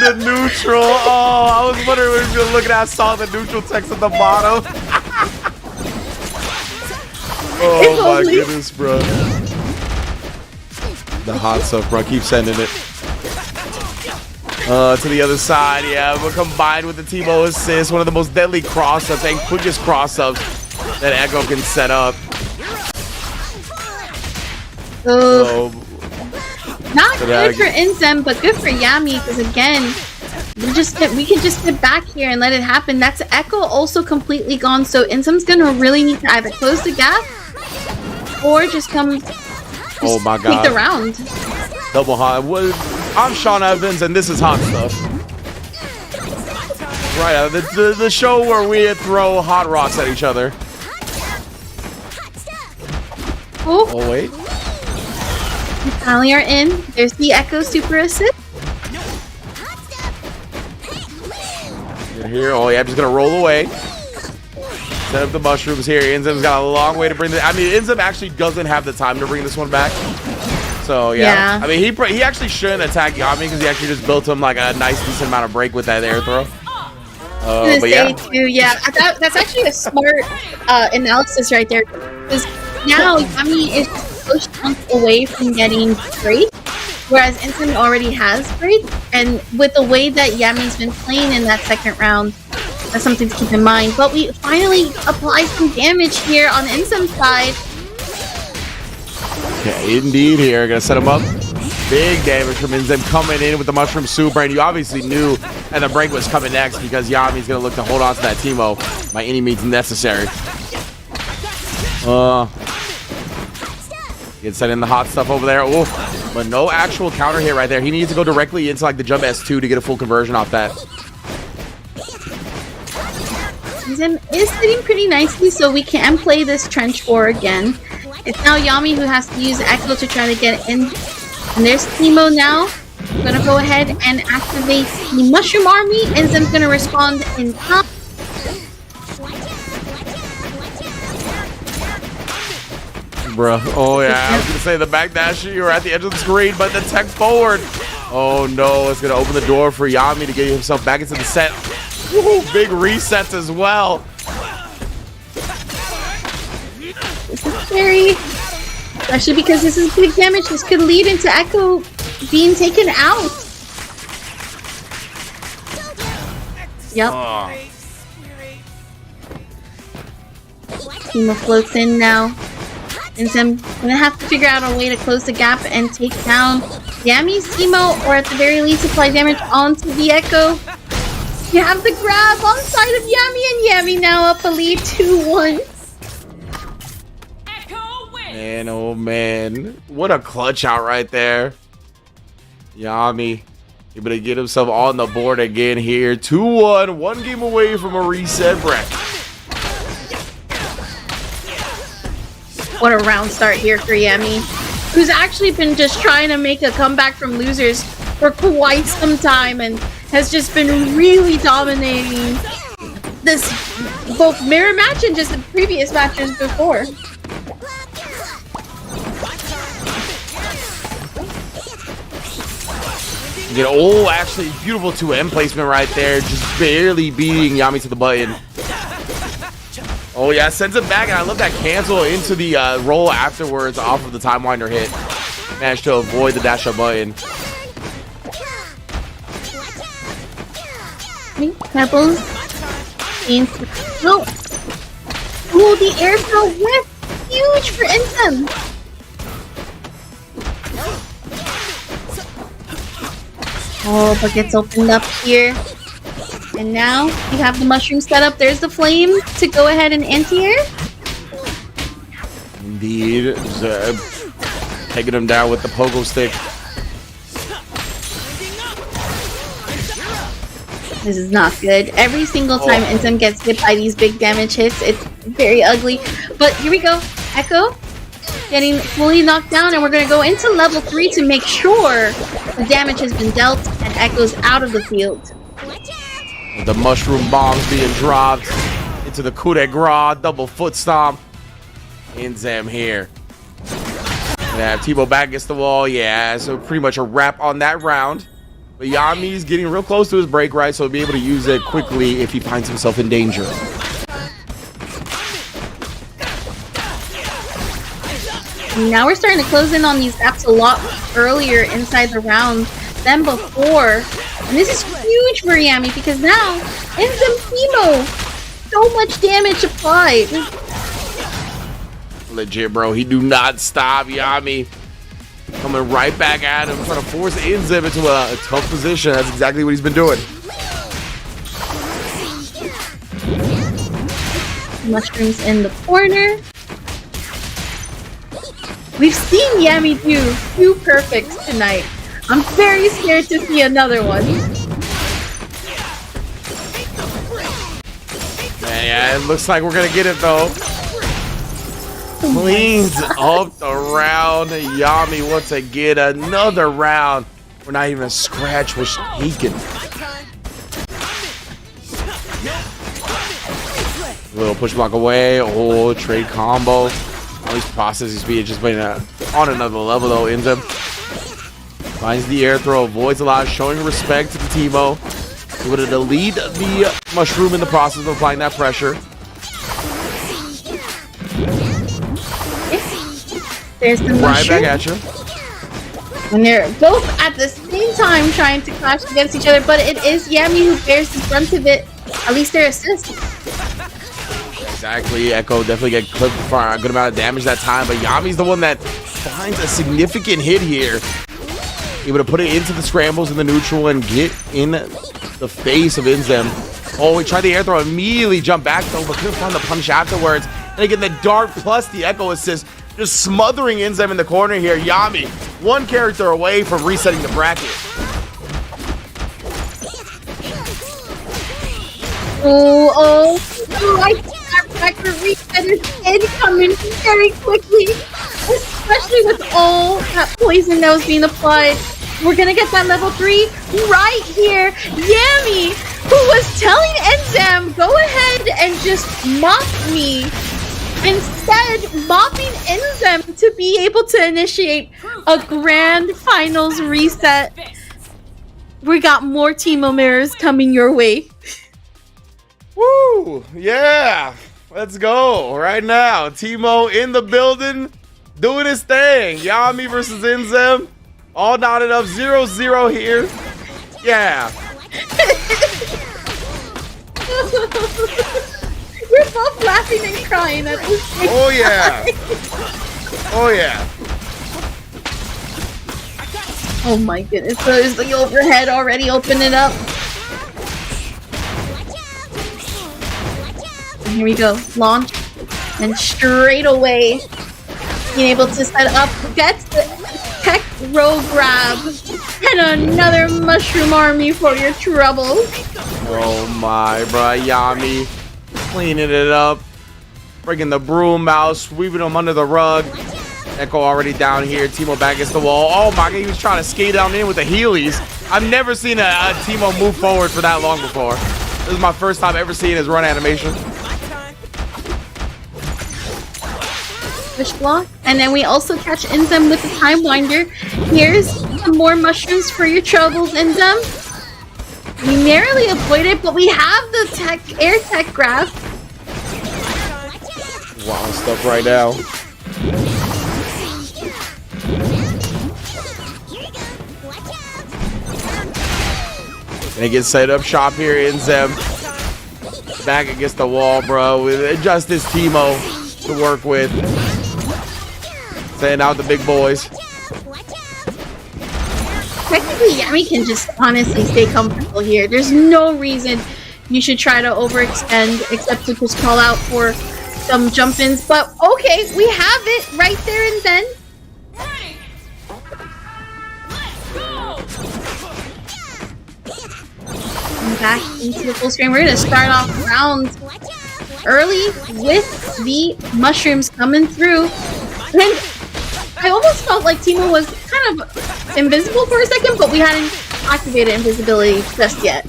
Speaker 1: The neutral. Oh, I was wondering when we were looking at. I saw the neutral text at the bottom. Oh my goodness, bro. The hot stuff, bro. Keep sending it. To the other side, yeah. But combined with the Timo assist, one of the most deadly cross-ups and quickest cross-ups that Echo can set up.
Speaker 2: Not good for Insem, but good for Yami, because again, we can just sit back here and let it happen. That's Echo also completely gone, so Insem's gonna really need to either close the gap or just come
Speaker 1: oh my god,
Speaker 2: take the round.
Speaker 1: Double hot. I'm Sean Evans, and this is hot stuff. Right, the show where we throw hot rocks at each other. Oh wait.
Speaker 2: We finally are in. There's the Echo super assist.
Speaker 1: Get here. Oh yeah, I'm just gonna roll away. Set up the mushrooms here. Inzem's got a long way to bring this. I mean, Inzem actually doesn't have the time to bring this one back. So yeah. I mean, he actually shouldn't attack Yami because he actually just built him like a nice decent amount of break with that air throw. But yeah.
Speaker 2: That's actually a smart analysis right there. Because now Yami is pushed away from getting break, whereas Insem already has break. And with the way that Yami's been playing in that second round, that's something to keep in mind. But we finally apply some damage here on Insem's side.
Speaker 1: Okay, indeed here. Gonna set him up. Big damage from Inzem coming in with the Mushroom Super, and you obviously knew that the break was coming next because Yami's gonna look to hold on to that Teemo by any means necessary. Get set in the hot stuff over there. Oh, but no actual counter hit right there. He needs to go directly into like the jump S2 to get a full conversion off that.
Speaker 2: Inzem is sitting pretty nicely, so we can play this Trench War again. It's now Yami who has to use Echo to try to get in. And there's Teemo now. I'm gonna go ahead and activate the Mushroom Army. Inzem's gonna respond in time.
Speaker 1: Bruh. Oh yeah, I was gonna say the backdash, you were at the edge of the screen, but the tech forward. Oh no, it's gonna open the door for Yami to get himself back into the set. Woo, big resets as well.
Speaker 2: This is scary. Especially because this is big damage. This could lead into Echo being taken out. Yep. Teemo floats in now. Insem gonna have to figure out a way to close the gap and take down Yami's Teemo, or at the very least apply damage onto the Echo. You have the grab on side of Yami, and Yami now up a lead 2-1.
Speaker 1: Man, oh man. What a clutch out right there. Yami able to get himself on the board again here. 2-1, one game away from a reset break.
Speaker 2: What a round start here for Yami, who's actually been just trying to make a comeback from losers for quite some time and has just been really dominating this both mirror match and just the previous matches before.
Speaker 1: You know, oh, actually, beautiful 2M placement right there. Just barely beating Yami to the button. Oh, yeah, sends it back, and I love that cancel into the roll afterwards off of the Time Winder hit. Managed to avoid the dash up button.
Speaker 2: Pebbles. No. Oh, the air throw whip. Huge for Insem. Oh, but gets opened up here. And now we have the mushroom set up. There's the flame to go ahead and anti-air.
Speaker 1: Indeed. Zeb taking him down with the pogo stick.
Speaker 2: This is not good. Every single time Insem gets hit by these big damage hits, it's very ugly. But here we go. Echo getting fully knocked down, and we're going to go into level 3 to make sure the damage has been dealt and Echo's out of the field.
Speaker 1: The mushroom bombs being dropped into the coup de grace, double foot stomp. Inzem here. Yeah, Teemo back against the wall. Yeah, so pretty much a wrap on that round. But Yami's getting real close to his break, right? So he'll be able to use it quickly if he finds himself in danger.
Speaker 2: Now we're starting to close in on these gaps a lot earlier inside the round than before. And this is huge for Yami because now Insem Teemo, so much damage applied.
Speaker 1: Legit, bro. He do not stop. Yami coming right back at him, trying to force Inzem into a tough position. That's exactly what he's been doing.
Speaker 2: Mushrooms in the corner. We've seen Yami do 2 perfects tonight. I'm very scared to see another one.
Speaker 1: Man, yeah, it looks like we're gonna get it though. Cleans up the round. Yami once again, another round. We're not even a scratch was taken. Little push block away. Oh, trade combo. All these processing speed just been on another level though. Inzem finds the air throw, avoids a lot, showing respect to the Teemo. Able to delete the mushroom in the process of applying that pressure.
Speaker 2: There's the mushroom.
Speaker 1: Right back at you.
Speaker 2: And they're both at the same time trying to clash against each other, but it is Yami who bears the brunt of it. At least their assist.
Speaker 1: Exactly. Echo definitely get clipped for a good amount of damage that time, but Yami's the one that finds a significant hit here. Able to put it into the scrambles in the neutral and get in the face of Inzem. Oh, he tried the air throw, immediately jumped back though, but couldn't find the punish afterwards. And again, the dart plus the Echo assist, just smothering Inzem in the corner here. Yami, one character away from resetting the bracket.
Speaker 2: Oh, I see that bracket reset is incoming very quickly. Especially with all that poison that was being applied. We're gonna get that level 3 right here. Yami, who was telling Enzam, go ahead and just mop me. Instead, mopping Enzam to be able to initiate a grand finals reset. We got more Teemo mirrors coming your way.
Speaker 1: Woo! Yeah! Let's go right now. Teemo in the building, doing his thing. Yami versus Inzem. All knotted up, 0-0 here. Yeah.
Speaker 2: We're both laughing and crying at the same
Speaker 1: Oh yeah. Oh yeah.
Speaker 2: Oh my goodness, so there's the overhead already opening up. And here we go, launch, and straight away being able to set up, gets the tech row grab, and another mushroom army for your troubles.
Speaker 1: Oh my, bro. Yami cleaning it up, bringing the broom out, sweeping them under the rug. Echo already down here. Teemo back against the wall. Oh my god, he was trying to skate down in with the heelys. I've never seen a Teemo move forward for that long before. This is my first time ever seeing his run animation.
Speaker 2: Push block, and then we also catch Inzem with the time winder. Here's some more mushrooms for your troubles, Inzem. We narrowly avoided, but we have the tech air tech grab.
Speaker 1: Wow, stuff right now. And it gets set up shop here, Inzem. Back against the wall, bro. With just this Teemo to work with. Sending out the big boys.
Speaker 2: Technically, Yami can just honestly stay comfortable here. There's no reason you should try to overextend except to just call out for some jump-ins. But okay, we have it right there and then. And back into the full screen. We're going to start off round early with the mushrooms coming through. And I almost felt like Teemo was kind of invisible for a second, but we hadn't activated invisibility just yet.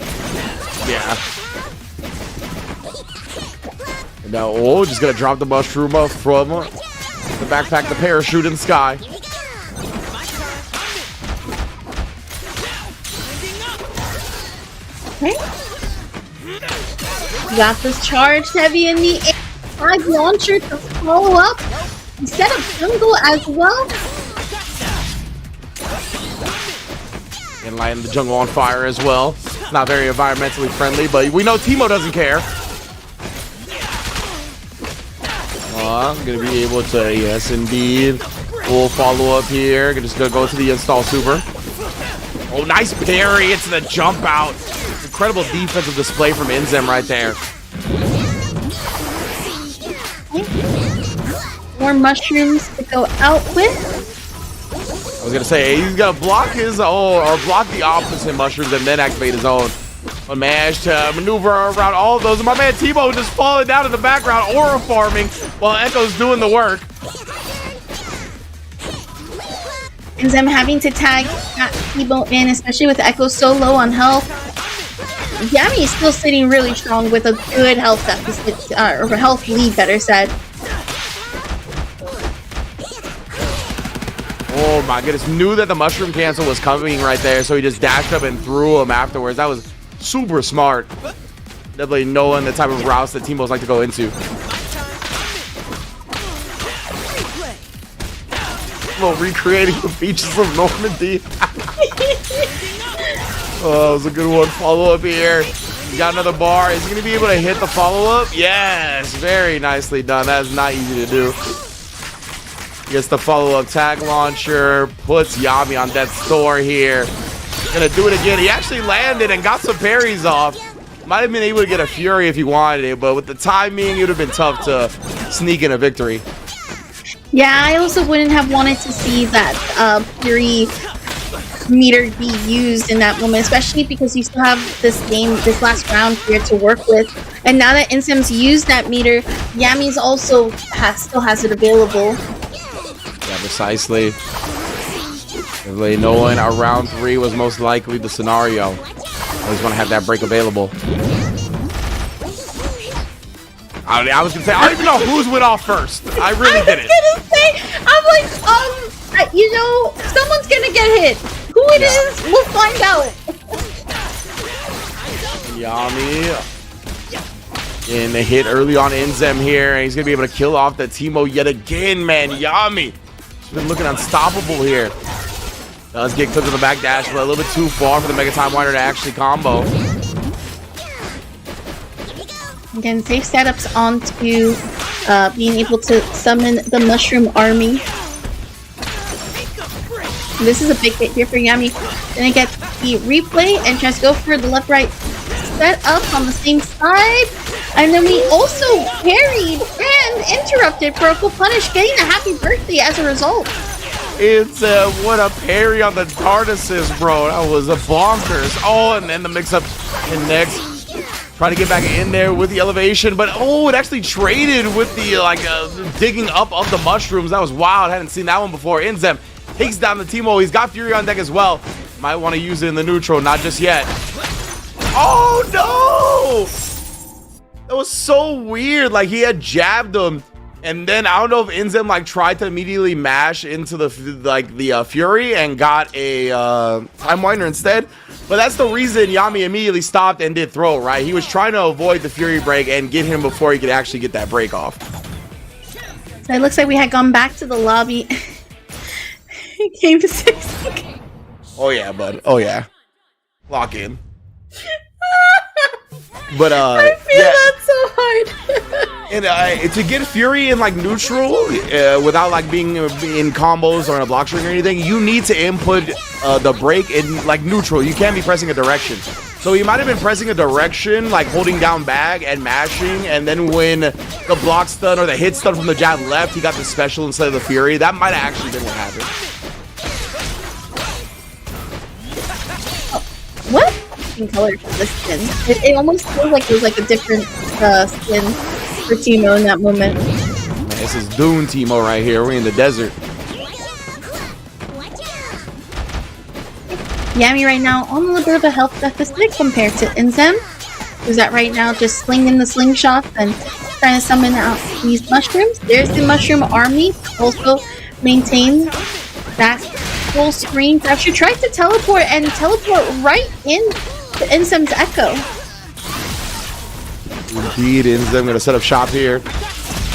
Speaker 1: Yeah. And now, oh, just gonna drop the mushroom up from the backpack, the parachute in the sky.
Speaker 2: Okay. We got this charged heavy in the air. Flag launcher to follow up. We set up jungle as well.
Speaker 1: And lighting the jungle on fire as well. Not very environmentally friendly, but we know Teemo doesn't care. Gonna be able to, yes indeed. We'll follow up here. Just gonna go to the install super. Oh, nice parry into the jump out. Incredible defensive display from Inzem right there.
Speaker 2: More mushrooms to go out with.
Speaker 1: I was gonna say he's gonna block his own or block the opposite mushrooms and then activate his own. But managed to maneuver around all of those. And my man Teemo just falling down in the background, aura farming while Echo's doing the work.
Speaker 2: Inzem having to tag Teemo in, especially with Echo so low on health. Yami is still sitting really strong with a good health deficit, or health lead, better said.
Speaker 1: Oh my goodness, knew that the mushroom cancel was coming right there, so he just dashed up and threw him afterwards. That was super smart. Definitely knowing the type of routes that Teamos like to go into. Well, recreating the features of Normandy. Oh, that was a good one. Follow up here. He's got another bar. Is he going to be able to hit the follow-up? Yes, very nicely done. That is not easy to do. Gets the follow-up tag launcher. Puts Yami on death's door here. Gonna do it again. He actually landed and got some parries off. Might have been able to get a Fury if he wanted it, but with the timing, it would have been tough to sneak in a victory.
Speaker 2: Yeah, I also wouldn't have wanted to see that Fury meter be used in that moment, especially because you still have this last round here to work with. And now that Insem's used that meter, Yami's also still has it available.
Speaker 1: Yeah, precisely. Really knowing our round 3 was most likely the scenario. Always want to have that break available. I was gonna say, I don't even know whose went off first. I really didn't.
Speaker 2: I was gonna say, I'm like, you know, someone's gonna get hit. Who it is, we'll find out.
Speaker 1: Yami in the hit early on Inzem here, and he's gonna be able to kill off the Teemo yet again, man. Yami, he's been looking unstoppable here. Does get clipped in the back dash, but a little bit too far for the Mega Time Winder to actually combo.
Speaker 2: Again, safe setups onto being able to summon the Mushroom Army. This is a big hit here for Yami. Gonna get the replay and just go for the left-right set up on the same side. And then we also parried and interrupted Purple Punish, getting a happy birthday as a result.
Speaker 1: It's what a parry on the Tardises, bro. That was a bonkers. Oh, and then the mix-up connects. Trying to get back in there with the elevation, but oh, it actually traded with the digging up of the mushrooms. That was wild. Hadn't seen that one before. Inzem takes down the Teemo. He's got Fury on deck as well. Might want to use it in the neutral, not just yet. Oh no! That was so weird. Like, he had jabbed him, and then I don't know if Inzem like tried to immediately mash into the Fury and got a Time Winder instead. But that's the reason Yami immediately stopped and did throw, right? He was trying to avoid the Fury break and get him before he could actually get that break off.
Speaker 2: So it looks like we had gone back to the lobby. Game 6.
Speaker 1: Oh yeah, bud. Oh yeah. Lock in. But
Speaker 2: I feel that so hard.
Speaker 1: And to get Fury in like neutral without like being in combos or in a block string or anything, you need to input the break in like neutral. You can't be pressing a direction. So he might have been pressing a direction, like holding down bag and mashing, and then when the block stun or the hit stun from the jab left, he got the special instead of the Fury. That might have actually been what happened.
Speaker 2: What color for this skin? It almost feels like it was like a different skin for Teemo in that moment.
Speaker 1: Man, this is Dune Teemo right here. We're in the desert.
Speaker 2: Yami right now on a little bit of a health deficit compared to Inzem, who's at right now just slinging the slingshots and trying to summon out these mushrooms. There's the Mushroom Army, also maintain that full screen. Actually tried to teleport right in to Inzem's Echo.
Speaker 1: Indeed, Inzem gonna set up shop here.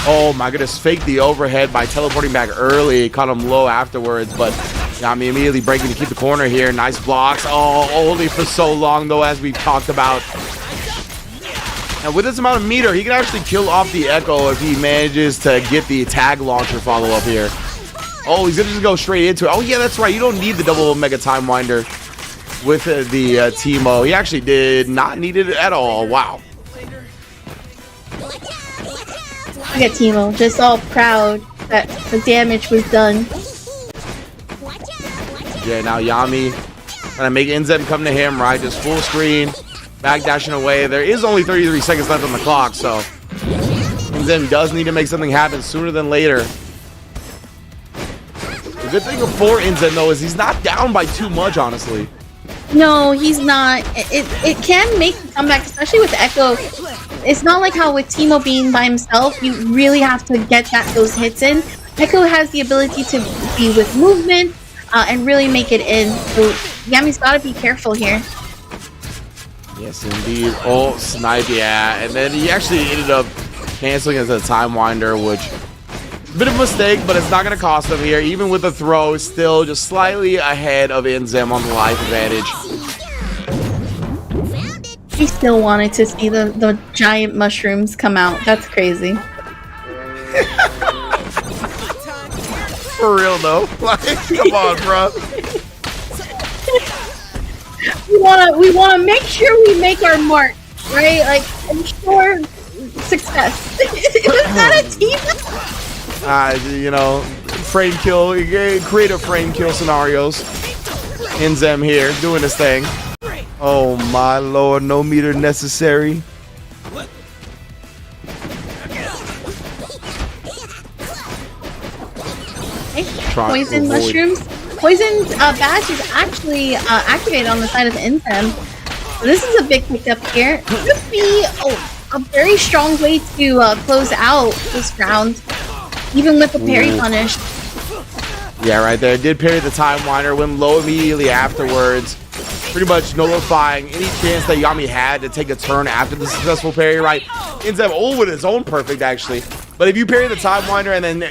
Speaker 1: Oh my goodness, fake the overhead by teleporting back early. Caught him low afterwards, but Yami immediately breaking to keep the corner here. Nice blocks. Oh, only for so long though, as we've talked about. And with this amount of meter, he can actually kill off the Echo if he manages to get the tag launcher follow-up here. Oh, he's gonna just go straight into it. Oh yeah, that's right. You don't need the double Mega Time Winder with the Teemo. He actually did not need it at all. Wow.
Speaker 2: Look at Teemo, just all proud that the damage was done.
Speaker 1: Yeah, now Yami trying to make Inzem come to him, right? Just full screen, backdashing away. There is only 33 seconds left on the clock, so Inzem does need to make something happen sooner than later. The good thing for Inzem, though, is he's not down by too much, honestly.
Speaker 2: No, he's not. It can make a comeback, especially with Echo. It's not like how with Teemo being by himself, you really have to get those hits in. Echo has the ability to be with movement and really make it in. So Yami's got to be careful here.
Speaker 1: Yes, indeed. Oh, snipe, yeah. And then he actually ended up canceling as a time winder, which bit of a mistake, but it's not going to cost him here. Even with the throw, still just slightly ahead of Inzem on the life advantage.
Speaker 2: He still wanted to see the giant mushrooms come out. That's crazy.
Speaker 1: For real, though. Like, come on, bro.
Speaker 2: We wanna make sure we make our mark, right? Like, ensure success. Was that a team?
Speaker 1: You know, frame kill, creative frame kill scenarios. Inzem here doing his thing. Oh my lord, no meter necessary.
Speaker 2: Poison mushrooms. Poison's badge is actually activated on the side of Inzem. So this is a big pickup here. Could be a very strong way to close out this round, even with the parry punish.
Speaker 1: Yeah, right there. Did parry the time winder, went low immediately afterwards. Pretty much nullifying any chance that Yami had to take a turn after the successful parry, right? Inzem with his own perfect, actually. But if you parry the time winder and then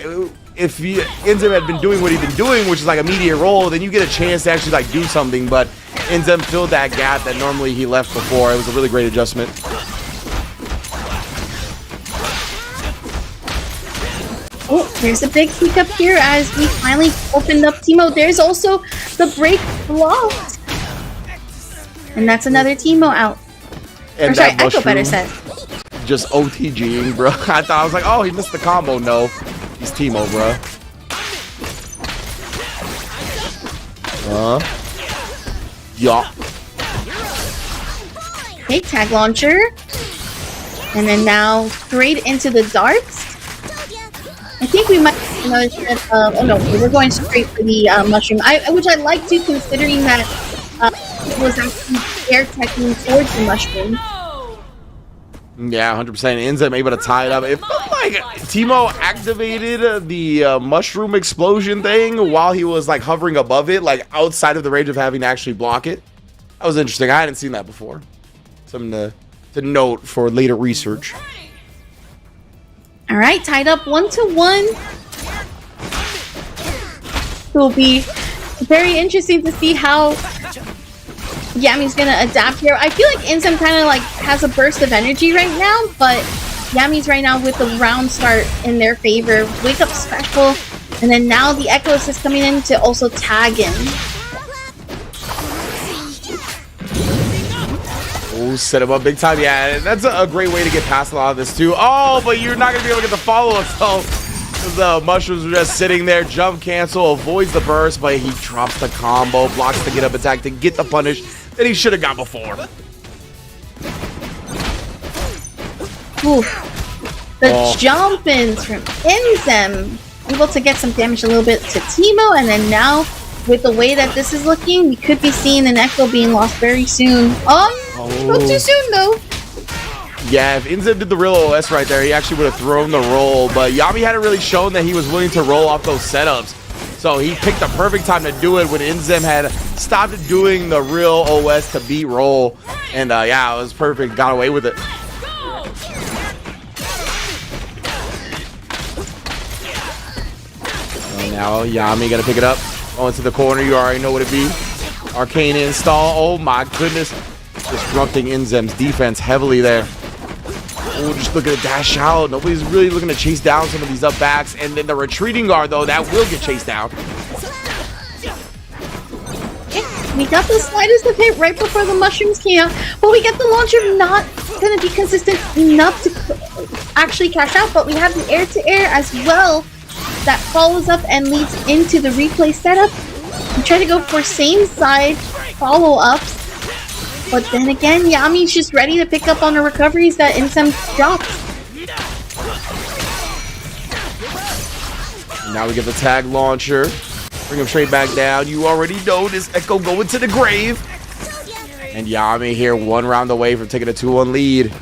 Speaker 1: if Inzem had been doing what he'd been doing, which is like a immediate roll, then you get a chance to actually like do something. But Inzem filled that gap that normally he left before. It was a really great adjustment.
Speaker 2: Oh, there's a big hiccup here as we finally opened up Teemo. There's also the break blocked. And that's another Teemo out.
Speaker 1: And
Speaker 2: or sorry, Echo better said.
Speaker 1: Just OTGing, bro. I was like, oh, he missed the combo. No, he's Teemo, bro. Yeah.
Speaker 2: Okay, tag launcher. And then now straight into the darts. I think we might notice that, oh no, we're going straight for the mushroom. Which I like to, considering that it was actually air teching towards the mushroom.
Speaker 1: Yeah, 100%. Inzem able to tie it up. It felt like Teemo activated the mushroom explosion thing while he was like hovering above it, like outside of the range of having to actually block it. That was interesting. I hadn't seen that before. Something to note for later research.
Speaker 2: All right, tied up 1-1. It will be very interesting to see how Yami's gonna adapt here. I feel like Inzem kind of like has a burst of energy right now, but Yami's right now with the round start in their favor. Wake up special, and then now the Echoes is coming in to also tag in.
Speaker 1: Oh, set him up big time. Yeah, that's a great way to get past a lot of this too. Oh, but you're not gonna be able to get the follow-up, so the mushrooms are just sitting there. Jump cancel, avoids the burst, but he drops the combo, blocks the get-up attack to get the punish that he should have got before.
Speaker 2: Oof. The jump-ins from Inzem, able to get some damage a little bit to Teemo, and then now with the way that this is looking, we could be seeing an Echo being lost very soon. Not too soon though.
Speaker 1: Yeah, if Inzem did the real OS right there, he actually would have thrown the roll, but Yami hadn't really shown that he was willing to roll off those setups. So he picked the perfect time to do it when Inzem had stopped doing the real OS to beat roll. And yeah, it was perfect. Got away with it. And now Yami got to pick it up. Going to the corner. You already know what it be. Arcane install. Oh my goodness. Disrupting Inzem's defense heavily there. Oh, just looking to dash out. Nobody's really looking to chase down some of these up backs. And then the retreating guard, though, that will get chased down.
Speaker 2: We got the slightest of hit right before the mushrooms came out, but we get the launcher not going to be consistent enough to actually cash out, but we have the air-to-air as well that follows up and leads into the replay setup. We try to go for same side follow-ups. But then again, Yami's just ready to pick up on the recoveries that Inzem dropped.
Speaker 1: Now we get the tag launcher. Bring him straight back down. You already know this Echo going to the grave. And Yami here, one round away from taking a 2-1 lead.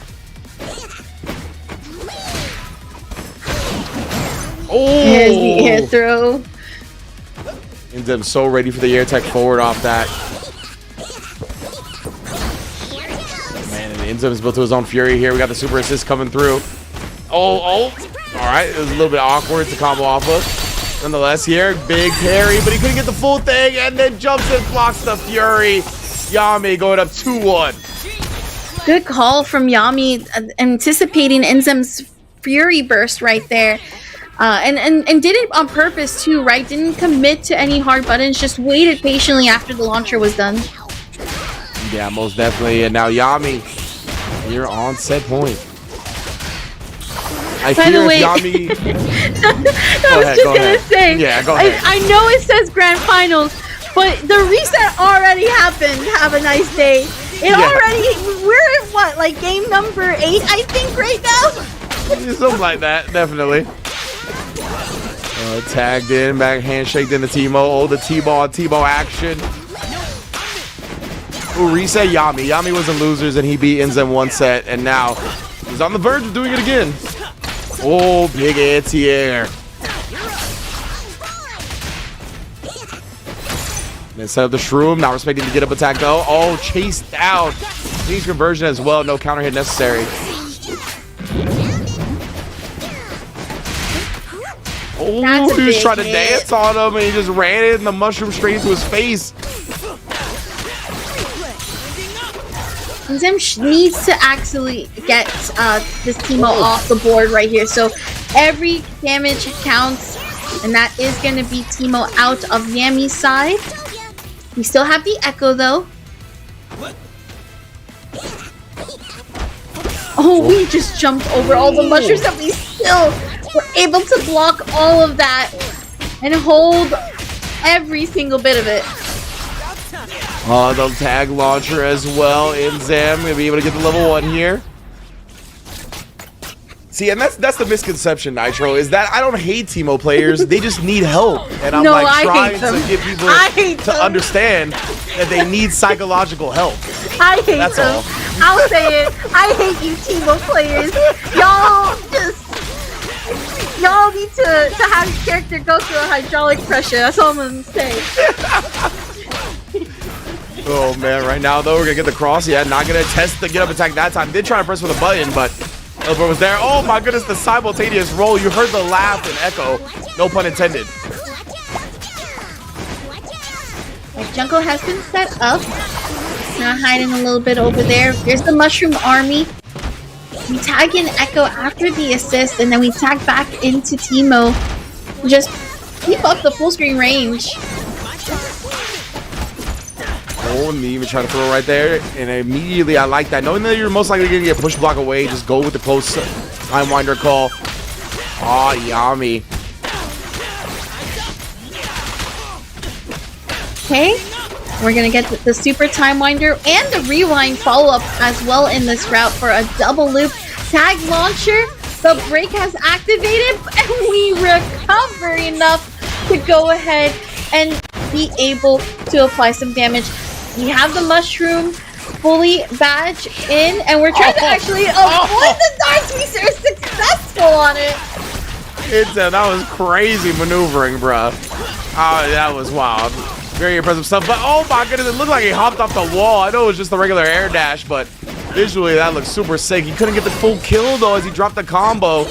Speaker 1: Oh!
Speaker 2: There's the air throw.
Speaker 1: Inzem so ready for the air tech forward off that. Inzem's built to his own fury here. We got the super assist coming through. Oh. All right, it was a little bit awkward to combo off of. Nonetheless here, big parry, but he couldn't get the full thing, and then jumps and blocks the fury. Yami going up 2-1.
Speaker 2: Good call from Yami, anticipating Inzem's fury burst right there. And did it on purpose too, right? Didn't commit to any hard buttons, just waited patiently after the launcher was done.
Speaker 1: Yeah, most definitely. And now Yami, you're on set point. I
Speaker 2: By the way,
Speaker 1: Yami.
Speaker 2: I was just gonna say.
Speaker 1: Yeah, go ahead.
Speaker 2: I know it says grand finals, but the reset already happened. Have a nice day. We're at what, like game number 8, I think, right now.
Speaker 1: Something like that, definitely. Tagged in, back handshake into Timo. Oh, the T-ball on Timo action. Ooh, reset Yami. Yami was in losers and he beat Inzem 1 set, and now he's on the verge of doing it again. Oh, big anti-air. Then set up the shroom, not respecting the get up attack though. Oh, chased down. Needs conversion as well, no counter hit necessary. Oh, he was trying to dance on him and he just ran it and the mushroom straight into his face.
Speaker 2: Inzem needs to actually get this Timo off the board right here. So every damage counts, and that is going to be Timo out of Yami's side. We still have the Echo though. Oh, we just jumped over all the mushrooms, and we still were able to block all of that and hold every single bit of it.
Speaker 1: The tag launcher as well. Inzem gonna be able to get the level 1 here. See, and that's the misconception, Nitro, is that I don't hate Timo players. They just need help. And I'm trying to get people to understand that they need psychological help.
Speaker 2: I hate
Speaker 1: That's
Speaker 2: them.
Speaker 1: all.
Speaker 2: I'll say it. I hate you Timo players. Y'all need to have your character go through a hydraulic pressure. That's all I'm gonna say.
Speaker 1: Oh man, right now though, we're gonna get the cross. Yeah, not gonna test the get up attack that time. Did try to press with a button, but Elbow was there. Oh my goodness, the simultaneous roll. You heard the laugh and echo. No pun intended.
Speaker 2: Jungle has been set up. Now hiding a little bit over there. There's the Mushroom Army. We tag in Echo after the assist, and then we tag back into Timo. Just keep up the full screen range.
Speaker 1: Oh, and even trying to throw right there. And immediately I like that. Knowing that you're most likely going to get push block away, just go with the close time winder call. Ah, Yami.
Speaker 2: Okay. We're going to get the super time winder and the rewind follow-up as well in this route for a double loop. Tag launcher. The break has activated, and we recover enough to go ahead and be able to apply some damage. We have the mushroom fully badge in, and we're trying to actually avoid the darts. We are successful on it.
Speaker 1: That was crazy maneuvering, bruh. Oh, that was wild. Very impressive stuff. But oh my goodness, it looked like he hopped off the wall. I know it was just the regular air dash, but visually that looks super sick. He couldn't get the full kill though as he dropped the combo.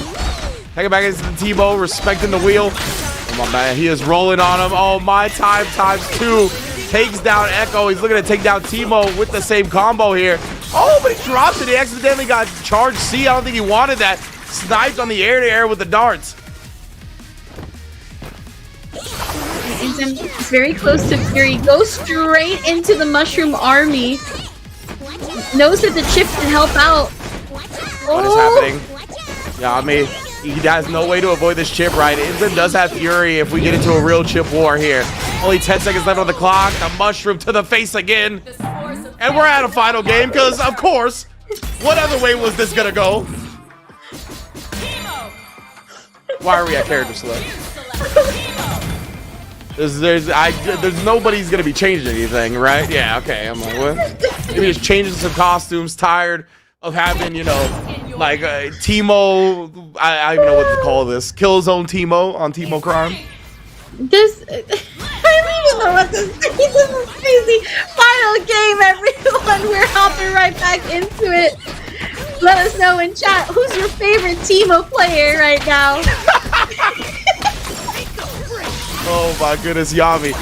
Speaker 1: Take it back into the Timo, respecting the wheel. Oh my man, he is rolling on him. Oh, my time ×2. Takes down Echo. He's looking to take down Timo with the same combo here. Oh, but he dropped it. He accidentally got charged C. I don't think he wanted that. Sniped on the air-to-air with the darts.
Speaker 2: Inzem is very close to Fury. Goes straight into the Mushroom Army. Knows that the chip can help out.
Speaker 1: What is happening? Yeah, I mean, he has no way to avoid this chip, right? Inzem does have Fury if we get into a real chip war here. Only 10 seconds left on the clock. The mushroom to the face again. And we're at a final game because, of course, what other way was this going to go? Why are we at character select? There's nobody's going to be changing anything, right? Yeah, okay. I'm like, what? Maybe just changing some costumes. Tired of having, you know, like Timo, I don't even know what to call this. Killzone Timo on Timo Crime.
Speaker 2: I mean, don't know what to say. This is crazy. Final game, everyone. We're hopping right back into it. Let us know in chat who's your favorite Teemo player right now.
Speaker 1: Oh my goodness, Yami.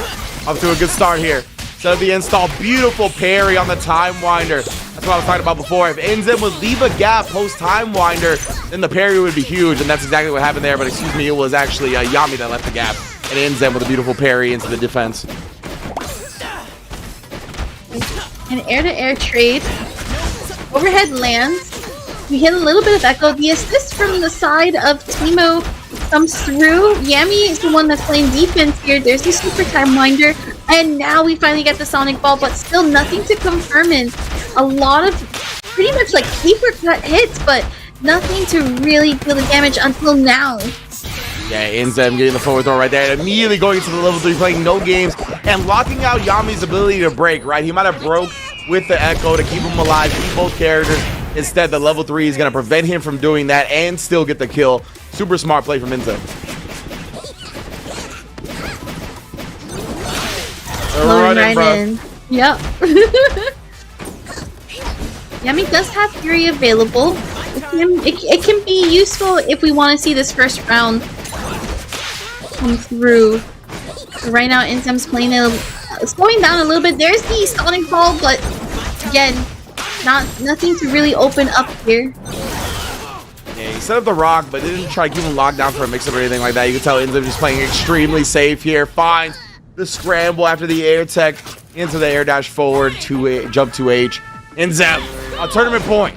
Speaker 1: Off to a good start here. Set up the install. Beautiful parry on the Time Winder. That's what I was talking about before. If Enzem would leave a gap post Time Winder, then the parry would be huge, and that's exactly what happened there. But excuse me, it was actually Yami that left the gap, and Enzem with a beautiful parry into the defense.
Speaker 2: An air-to-air trade. Overhead lands. We hit a little bit of echo. The assist from the side of Teemo comes through. Yami is the one that's playing defense here. There's the super Time Winder. And now we finally get the Sonic Ball, but still nothing to confirm in. A lot of pretty much like sleeper cut hits, but nothing to really deal the damage until now.
Speaker 1: Yeah, Enzem getting the forward throw right there, and immediately going into the level 3, playing no games, and locking out Yami's ability to break, right? He might have broke with the Echo to keep him alive, keep both characters. Instead, the level 3 is going to prevent him from doing that and still get the kill. Super smart play from Enzem.
Speaker 2: Running, right in. Yep. Yami does have Fury available. It can be useful if we want to see this first round come through. So right now, Enzem's playing it's going down a little bit. There's the Sonic Ball, but again, nothing to really open up here.
Speaker 1: Yeah, he set up the rock, but didn't try to keep him locked down for a mix-up or anything like that. You can tell Enzem just playing extremely safe here. Finds the scramble after the air tech into the air dash forward to jump 2H. Enzem, a tournament point.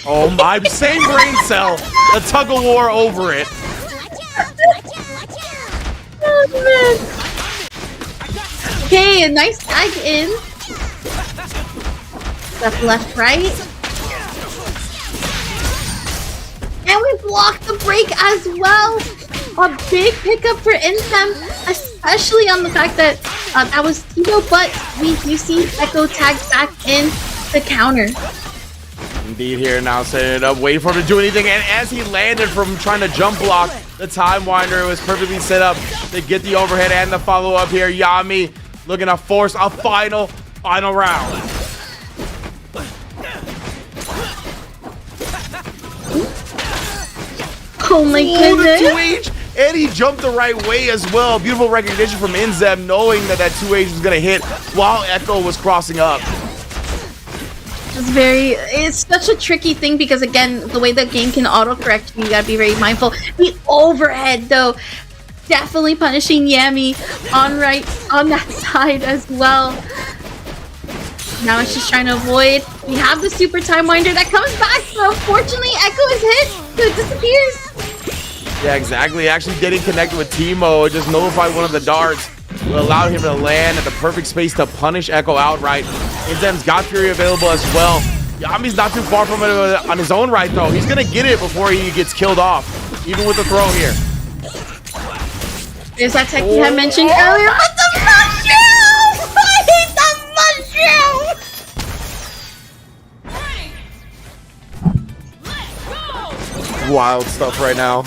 Speaker 1: Oh my, same brain cell. A tug of war over it.
Speaker 2: Oh man. Okay, a nice tag in. Left, right. And we blocked the break as well. A big pickup for Enzem, especially on the fact that that was Teemo, but we do see Echo tag back in the counter.
Speaker 1: Indeed here now, setting it up, waiting for him to do anything, and as he landed from trying to jump block, the Time Winder was perfectly set up to get the overhead and the follow-up here. Yami looking to force a final round.
Speaker 2: Oh my goodness.
Speaker 1: The 2H, and he jumped the right way as well. Beautiful recognition from Enzem, knowing that 2H was going to hit while Echo was crossing up.
Speaker 2: It's such a tricky thing because, again, the way the game can autocorrect you gotta be very mindful. The overhead, though, definitely punishing Yami on that side as well. Now it's just trying to avoid. We have the super Time Winder that comes back, but unfortunately, Echo is hit, so it disappears.
Speaker 1: Yeah, exactly. Actually getting connected with Teemo, just notified one of the darts. Will allow him to land at the perfect space to punish Echo outright. Enzem's got Fury available as well. Yami's not too far from it on his own right, though. He's going to get it before he gets killed off, even with the throw here.
Speaker 2: There's that tech you had mentioned earlier, but the mushroom! I hate the mushroom!
Speaker 1: Wild stuff right now.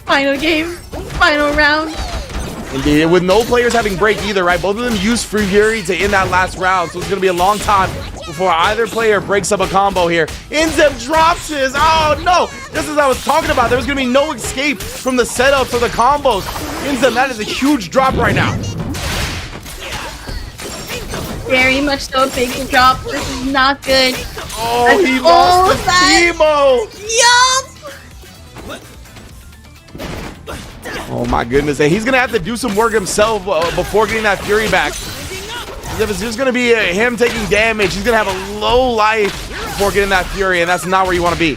Speaker 2: Final game, final round.
Speaker 1: Indeed, with no players having break either, right? Both of them used Fury to end that last round, so it's going to be a long time before either player breaks up a combo here. Enzem drops his. Oh no! Just as I was talking about, there was going to be no escape from the setups or the combos. Enzem, that is a huge drop right now.
Speaker 2: Very much so a big drop. This is not good.
Speaker 1: Oh, he lost the Teemo.
Speaker 2: Yup.
Speaker 1: Oh my goodness, and he's gonna have to do some work himself before getting that Fury back. If it's just gonna be him taking damage, he's gonna have a low life before getting that Fury, and that's not where you want to be.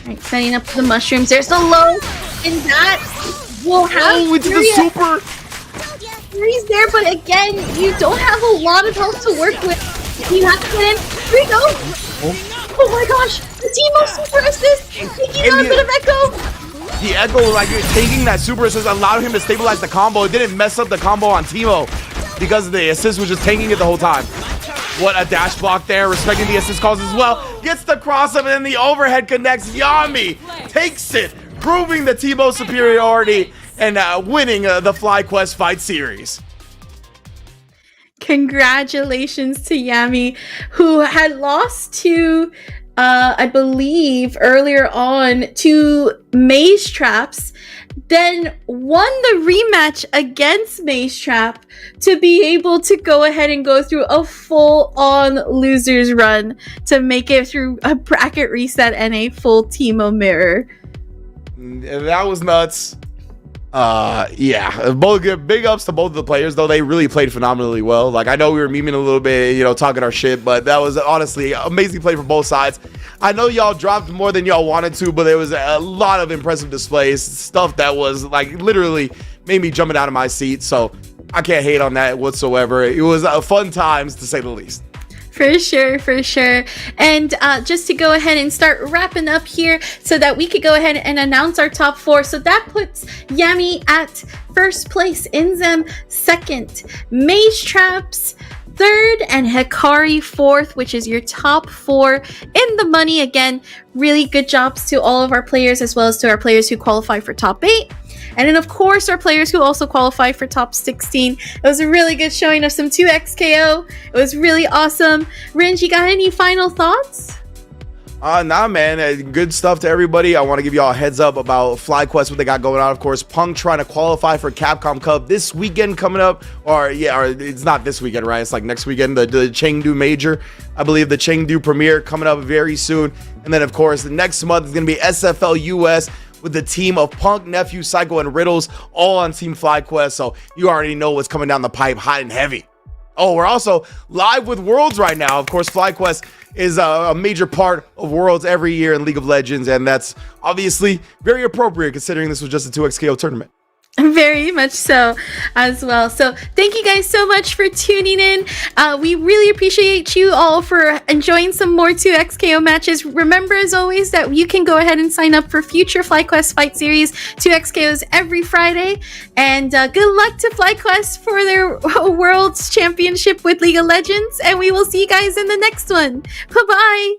Speaker 2: Right, setting up the mushrooms. There's the low, and that will have
Speaker 1: into the super.
Speaker 2: Fury's there, but again, you don't have a lot of health to work with. You have to get in. Here we go. Oh my gosh, the Teemo super assist, taking on a bit of Echo.
Speaker 1: The Echo, like taking that super assist, allowed him to stabilize the combo. It didn't mess up the combo on Teemo because the assist was just tanking it the whole time. What a dash block there, respecting the assist calls as well. Gets the cross up and then the overhead connects. Yami takes it, proving the Tebow superiority and winning the FlyQuest Fight Series.
Speaker 2: Congratulations to Yami, who had lost to, I believe, earlier on to Maze Traps, then won the rematch against Maze Trap to be able to go ahead and go through a full-on losers run to make it through a bracket reset and a full Timo mirror.
Speaker 1: That was nuts. Yeah, both good. Big ups to both of the players, though. They really played phenomenally well. Like, I know we were memeing a little bit, you know, talking our shit, but that was honestly amazing play from both sides. I know y'all dropped more than y'all wanted to, but there was a lot of impressive displays, stuff that was like literally made me jumping out of my seat. So I can't hate on that whatsoever. It was fun times, to say the least.
Speaker 2: For sure, for sure. And just to go ahead and start wrapping up here so that we could go ahead and announce our top 4. So that puts Yami at first place, Inzem second, Maze Traps third, and Hikari fourth, which is your top 4 in the money. Again, really good jobs to all of our players as well as to our players who qualify for top 8. And then, of course, our players who also qualify for top 16. It was a really good showing of some 2XKO. It was really awesome. Ringe, you got any final thoughts?
Speaker 1: Nah, man. Good stuff to everybody. I want to give y'all a heads up about FlyQuest, what they got going on. Of course, Punk trying to qualify for Capcom Cup this weekend coming up. Or it's not this weekend, right? It's like next weekend, the Chengdu Major. I believe the Chengdu Premiere coming up very soon. And then, of course, the next month is going to be SFL US with the team of Punk, Nephew, Psycho, and Riddles, all on Team FlyQuest. So you already know what's coming down the pipe hot and heavy. Oh, we're also live with Worlds right now. Of course, FlyQuest is a major part of Worlds every year in League of Legends, and that's obviously very appropriate considering this was just a 2XKO tournament.
Speaker 2: Very much so as well. So thank you guys so much for tuning in. We really appreciate you all for enjoying some more 2XKO matches. Remember, as always, that you can go ahead and sign up for future FlyQuest Fight Series 2XKOs every Friday. And good luck to FlyQuest for their World's Championship with League of Legends. And we will see you guys in the next one. Bye-bye.